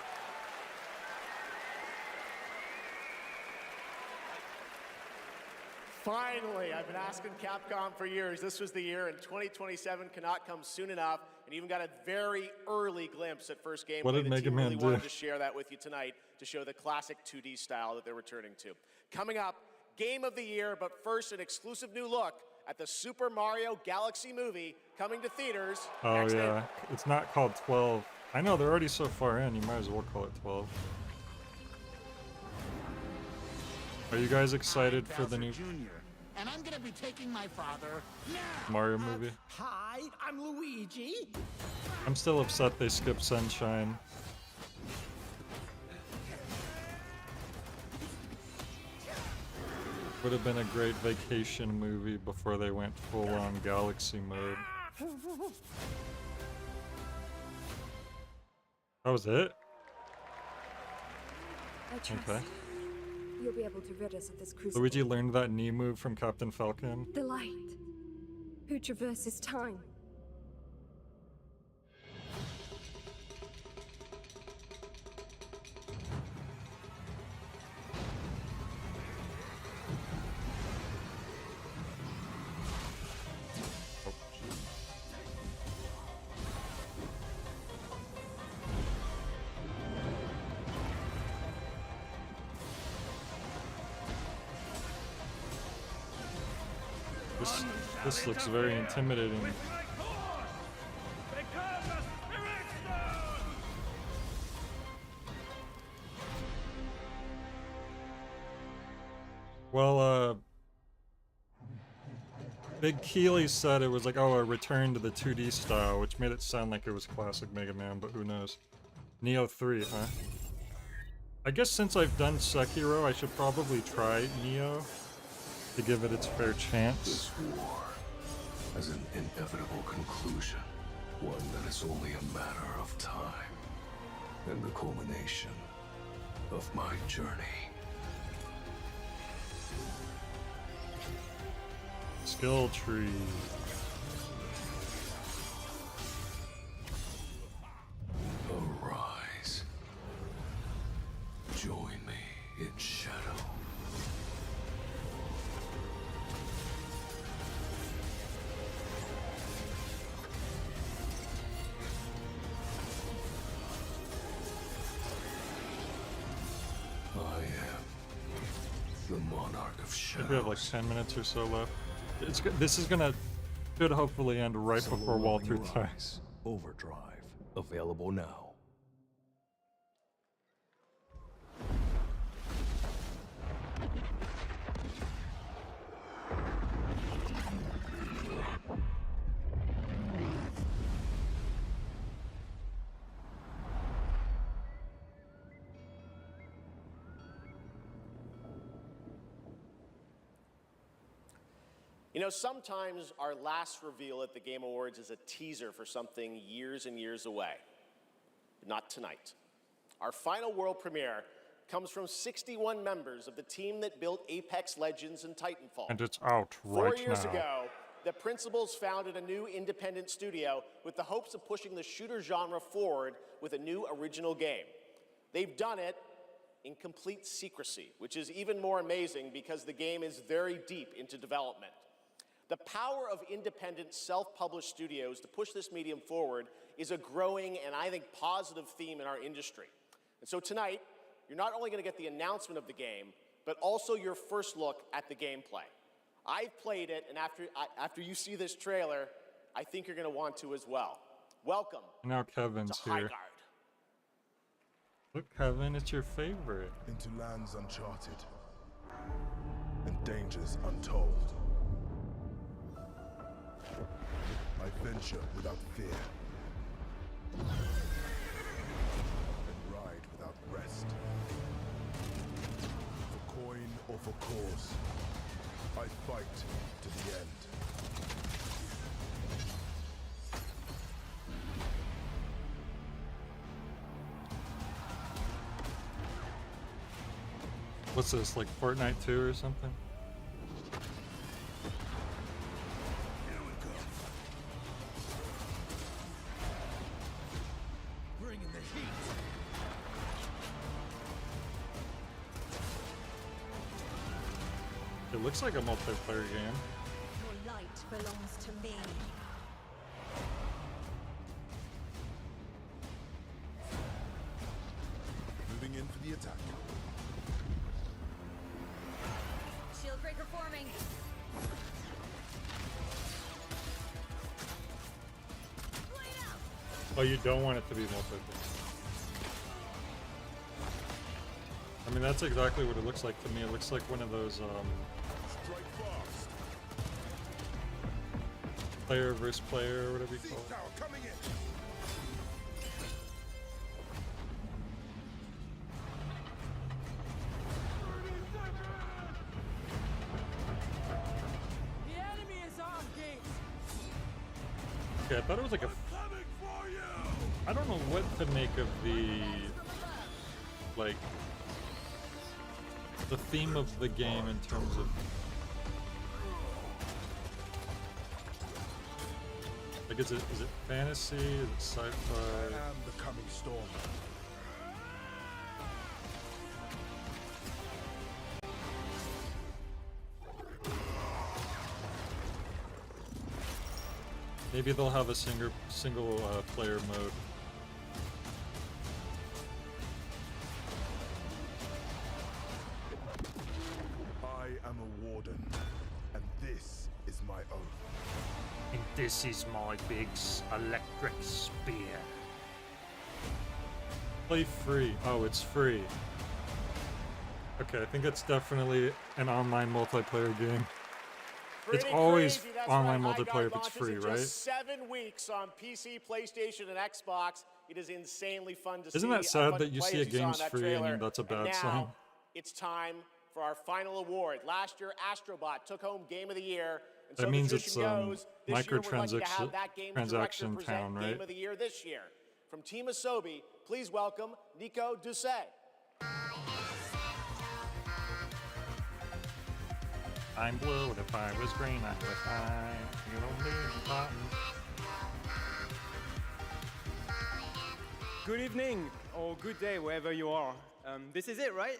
Finally, I've been asking Capcom for years. This was the year, and 2027 cannot come soon enough. And even got a very early glimpse at first gameplay. What did The Mega team Man really do? wanted to share that with you tonight to show the classic 2D style that they're returning to. Coming up, Game of the Year, but first an exclusive new look at the Super Mario Galaxy movie coming to theaters Oh next yeah, April. it's not called 12. I know, they're already so far in, you might as well call it 12. Are you guys excited for the new And I'm gonna be taking my father now. Mario movie? Hi, I'm Luigi. I'm still upset they skipped Sunshine. Would have been a great vacation movie before they went full-on Galaxy mode. That was it? I trust Okay. you'll be able to rid us of this crucible. Luigi learned that knee move from Captain Falcon. The light, who traverses time. This looks very intimidating. Well, Big Keeley said it was like, oh, a return to the 2D style, which made it sound like it was classic Mega Man, but who knows. Neo 3, huh? I guess since I've done Sekiro, I should probably try Neo to give it its fair chance. This war has an inevitable conclusion, one that is only a matter of time, and the culmination of my journey. Skill tree. Arise. Join me in shadow. I am If we have like 10 minutes or so left. This is gonna should hopefully end right before walkthrough time. Overdrive. Available now. You know, sometimes our last reveal at the Game Awards is a teaser for something years and years away. But not tonight. Our final world premiere comes from 61 members of the team that built Apex Legends and Titanfall. And it's out right 4 years now. ago, the principals founded a new independent studio with the hopes of pushing the shooter genre forward with a new original game. They've done it in complete secrecy, which is even more amazing because the game is very deep into development. The power of independent, self-published studios to push this medium forward is a growing and I think positive theme in our industry. And so tonight, you're not only going to get the announcement of the game, but also your first look at the gameplay. I've played it, and after you see this trailer, I think you're going to want to as well. Welcome Now Kevin's to here. Highguard. Look, Kevin, it's your favorite. Into lands uncharted and dangers untold. I venture without fear and ride without rest. For coin or for cause, I fight to the end. What's this, like Fortnite 2 or something? Bringing the heat. It looks like a multiplayer game. Your light belongs to me. Moving in for the attack. Shield breaker forming. Oh, you don't want it to be multiplayer. I mean, that's exactly what it looks like to me. It looks like one of those, Strike fast. player versus player, or whatever you call it. Tower coming in. The enemy is on gate. Okay, I thought it was like a... I don't know what to make of the... like... the theme of the game in terms of... like, is it fantasy? Is it sci-fi? I am the coming storm. Maybe they'll have a single player mode. I am a warden, and this is my oath. And this is my big electric spear. Play free. Oh, it's free. Okay, I think it's definitely an online multiplayer game. It's always Crazy, that's online right. multiplayer if Highguard it's free, launches in right? just 7 weeks on PC, PlayStation, and Xbox. It is insanely fun to see. Isn't that a sad bunch that of you see players a saw in game's that free trailer. and that's a bad now, sign? It's time for our final award. Last year, Astrobot took home Game of the Year. And That so means the it's, tradition goes, this year we're lucky to have that game's director transaction present town, Game right? of the Year this year. From Team Asobi, please welcome Nico Doucet. I'm blue, and if I was green, I would fly. You don't need button. Good evening, or good day, wherever you are. This is it, right?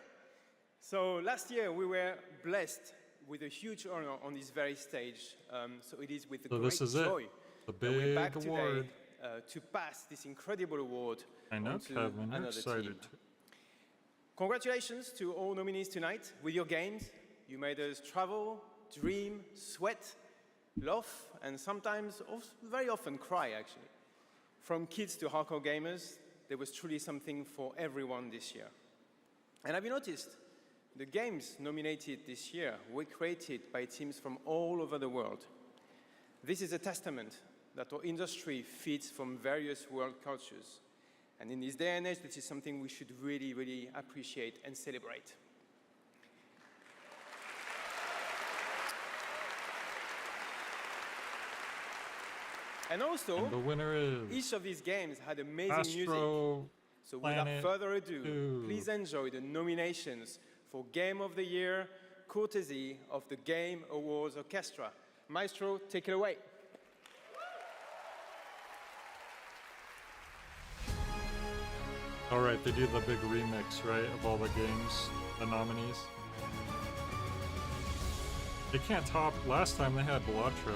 So last year we were blessed with a huge honor on this very stage. So it is with So great this is it, joy the that we're back big today award. to pass this incredible award I know, onto Kevin, you're another excited team. too. Congratulations to all nominees tonight with your games, You made us travel, dream, sweat, laugh, and sometimes, very often, cry, actually. From kids to hardcore gamers, there was truly something for everyone this year. And have you noticed? The games nominated this year were created by teams from all over the world. This is a testament that our industry feeds from various world cultures. And in this day and age, this is something we should really, really appreciate and celebrate. And also, the winner is each of these games had amazing Astro music. So without Planet further ado, 2. please enjoy the nominations for Game of the Year, courtesy of the Game Awards Orchestra. Maestro, take it away. All right, they did the big remix, right, of all the games, the nominees. They can't top. Last time they had Bellatra.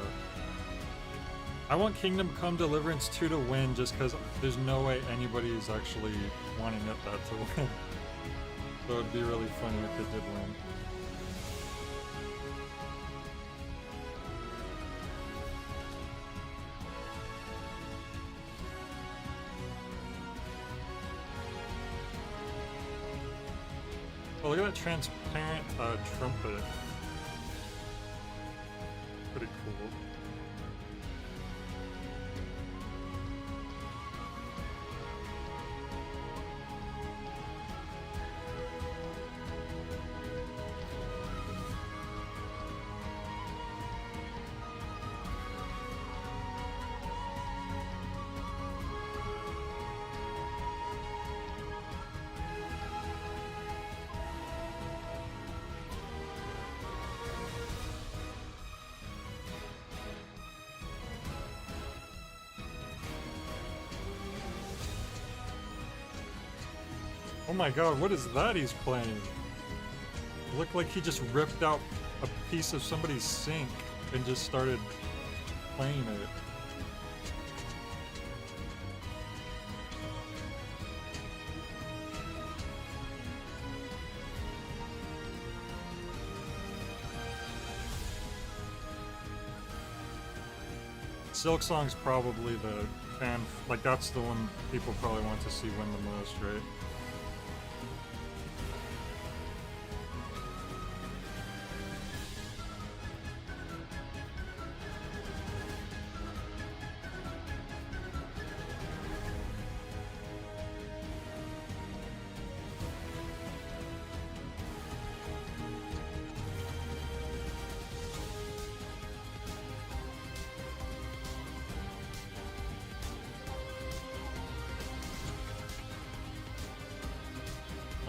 I want Kingdom Come Deliverance 2 to win just because there's no way anybody is actually wanting that to win. So it'd be really funny if it did win. Oh, look at that transparent trumpet. Pretty cool. Oh my god, what is that he's playing? It looked like he just ripped out a piece of somebody's sink and just started playing it. Silk Song's probably the fan, like that's the one people probably want to see win the most, right?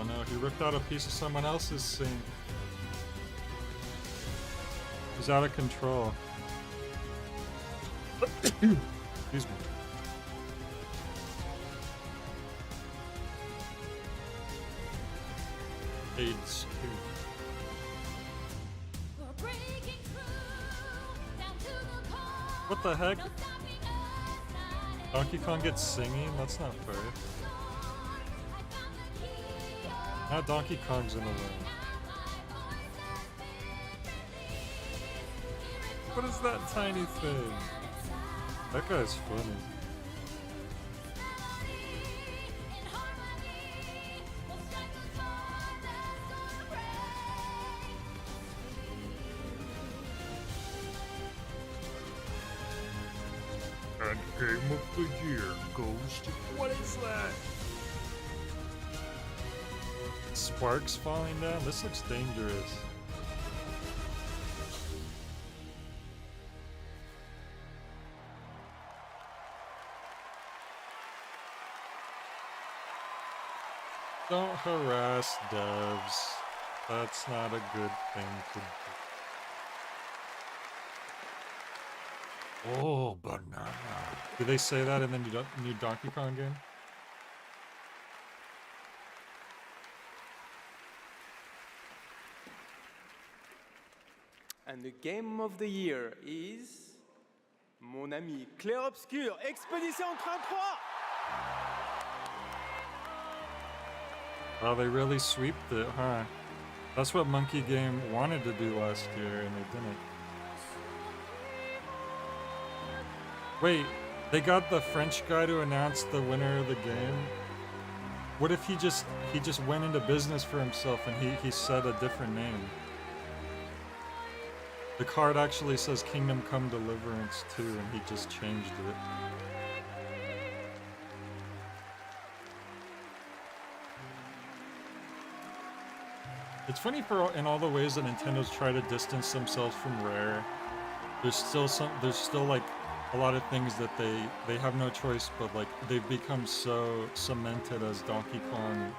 Oh no, he ripped out a piece of someone else's sink. He's out of control. Excuse me. AIDS. What the heck? Donkey Kong gets singing? That's not fair. Now Donkey Kong's in the win. What is that tiny thing? That guy's funny. And Game of the Year goes to... What is that? Sparks falling down? This looks dangerous. Don't harass devs. That's not a good thing to do. Oh, banana. Do they say that in the new Donkey Kong game? And the Game of the Year is... Mon ami Clair Obscur, Expedition 33! Oh, they really sweeped it, huh? That's what Monkey Game wanted to do last year, and they didn't. Wait, they got the French guy to announce the winner of the game? What if he just went into business for himself and he said a different name? The card actually says Kingdom Come Deliverance 2, and he just changed it. It's funny in all the ways that Nintendo's try to distance themselves from Rare. There's still like a lot of things that they have no choice, but like they've become so cemented as Donkey Kong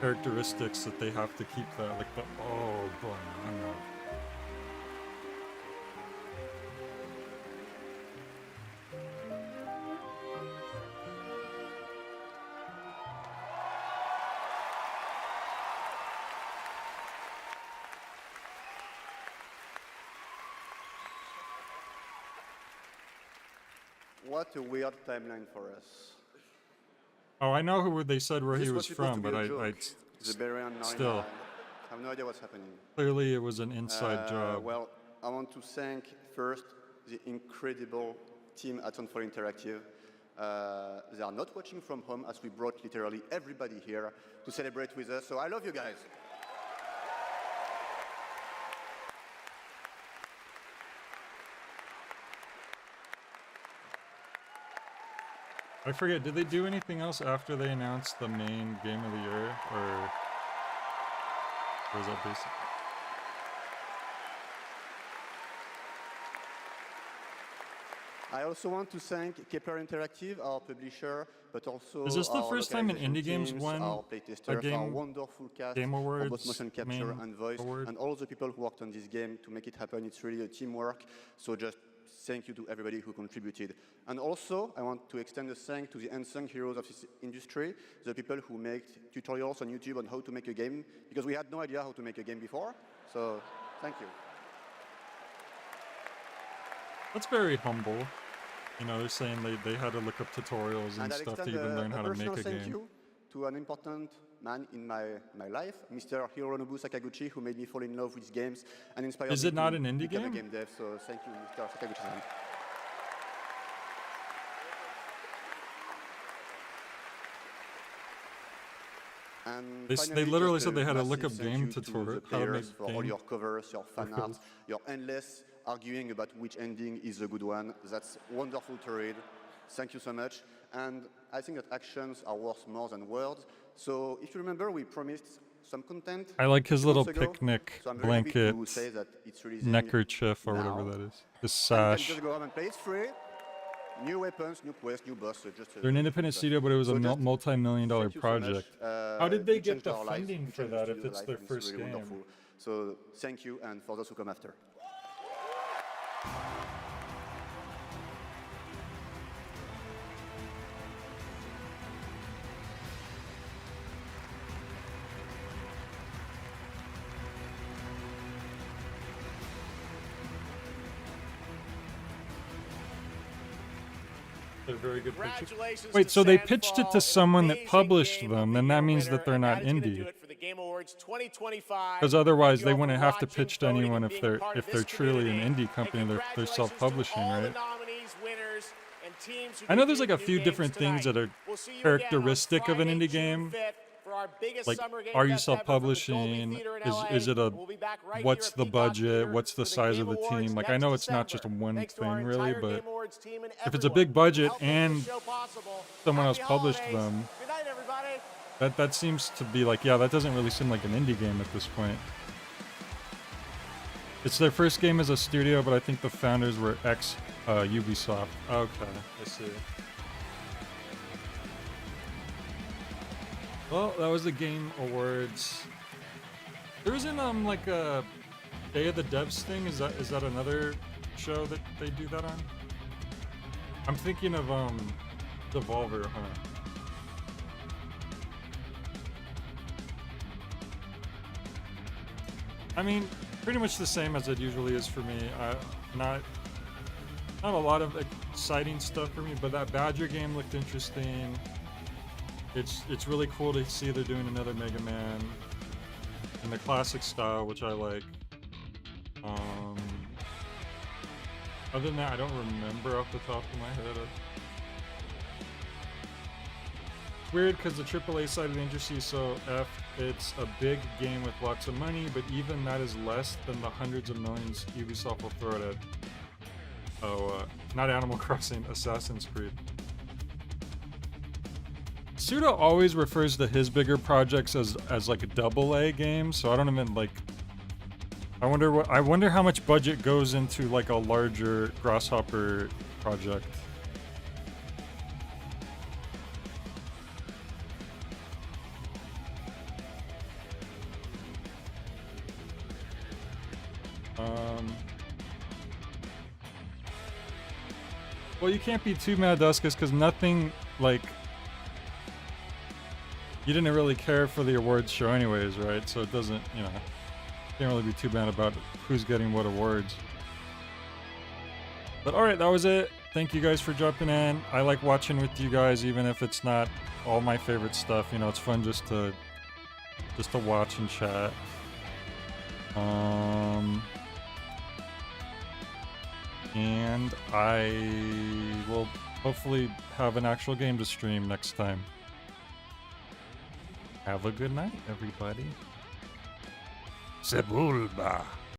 characteristics that they have to keep that, like the banana. What a weird timeline for us. Oh, I know who they said where This he was was supposed from, to but be a I joke. The Barian still. 99. I have no idea what's happening. Clearly it was an inside job. Well, I want to thank first the incredible team at Sunfall Interactive. They are not watching from home, as we brought literally everybody here to celebrate with us. So I love you guys. I forget, did they do anything else after they announced the main game of the year, or was that basic? I also want to thank Kepler Interactive, our publisher, but also Is this the our first time an localization indie game's teams, won our a playtesters, our wonderful cast, Game for Awards both motion capture main and voice, award? and all the people who worked on this game to make it happen. It's really a teamwork. So just thank you to everybody who contributed. And also, I want to extend a thanks to the unsung heroes of this industry, the people who make tutorials on YouTube on how to make a game, because we had no idea how to make a game before. So thank you. That's very humble. You know, they're saying they had to look up tutorials and And I'll stuff to extend even learn how to make personal a thank game. you to an important man in my life, Mr. Hironobu Sakaguchi, who made me fall in love with games and inspired Is me it not to an indie become a game? game dev. So thank you, Mr. Sakaguchi-san. And They finally, literally just said they had to look massive up thank game you to tutorial- the how to players make for all game your covers, your fan art, your endless arguing about which ending is the good one. That's wonderful to read. Thank you so much. And I think that actions are worth more than words. So if you remember, we promised some content. I like his 2 little months ago. picnic So I'm very happy blanket to say that it's releasing neckerchief or now. whatever that is. His And you can sash. just go home and play. It's free. New weapons, new quests, new boss. So just They're an independent studio, but it was a So just multi-million-dollar thank you so much. project. How did they You get changed the our lives. funding You for changed the that if studio's it's life, their and first really game? wonderful. So thank you, and for those who come after. They're very good pitchers. Congratulations Wait, to so they Sandfall, pitched it to an someone that amazing published Game them, of then the that Year means winner, that they're and not that is gonna indie. do it for the Game Awards 2025. Because otherwise, Thank they you all wouldn't for have to watching, pitch to voting, anyone and if being they're part of if they're this truly an community. indie company. And They're congratulations to self-publishing, all the right? nominees, winners, and teams who I know there's competed like a in few new different games things that tonight. are We'll see you characteristic again on of an Friday, indie June game. 5th for our biggest Like, summer game are you fest ever from the Dolby self-publishing? Theater in Is LA. it a We'll be back right what's here at the Peacock budget? Theater What's the for the size Game of the Awards team? Like I next know it's not just December. one Thanks to our thing really, entire but Game Awards team and if it's a everyone big budget who helped make and this show possible. someone else Happy published holidays. them, Good night, everybody. that seems to be like, yeah, that doesn't really seem like an indie game at this point. It's their first game as a studio, but I think the founders were ex-Ubisoft. Okay, I see. Well, that was the Game Awards. There isn't like a Day of the Devs thing. Is that another show that they do that on? I'm thinking of Devolver, huh? I mean, pretty much the same as it usually is for me. Not a lot of exciting stuff for me, but that Badger game looked interesting. It's really cool to see they're doing another Mega Man in the classic style, which I like. Other than that, I don't remember off the top of my head. It's weird because the AAA side of the industry is so it's a big game with lots of money, but even that is less than the hundreds of millions Ubisoft will throw it at. Not Animal Crossing, Assassin's Creed. Suda always refers to his bigger projects as like a AA game, so I don't even like. I wonder how much budget goes into like a larger Grasshopper project. Well, you can't be too mad, Duskus, because nothing like. You didn't really care for the awards show anyways, right? So it doesn't, you know, can't really be too bad about who's getting what awards. But alright, that was it. Thank you guys for jumping in. I like watching with you guys, even if it's not all my favorite stuff. You know, it's fun just to watch and chat. And I will hopefully have an actual game to stream next time. Have a good night, everybody. Sebulba.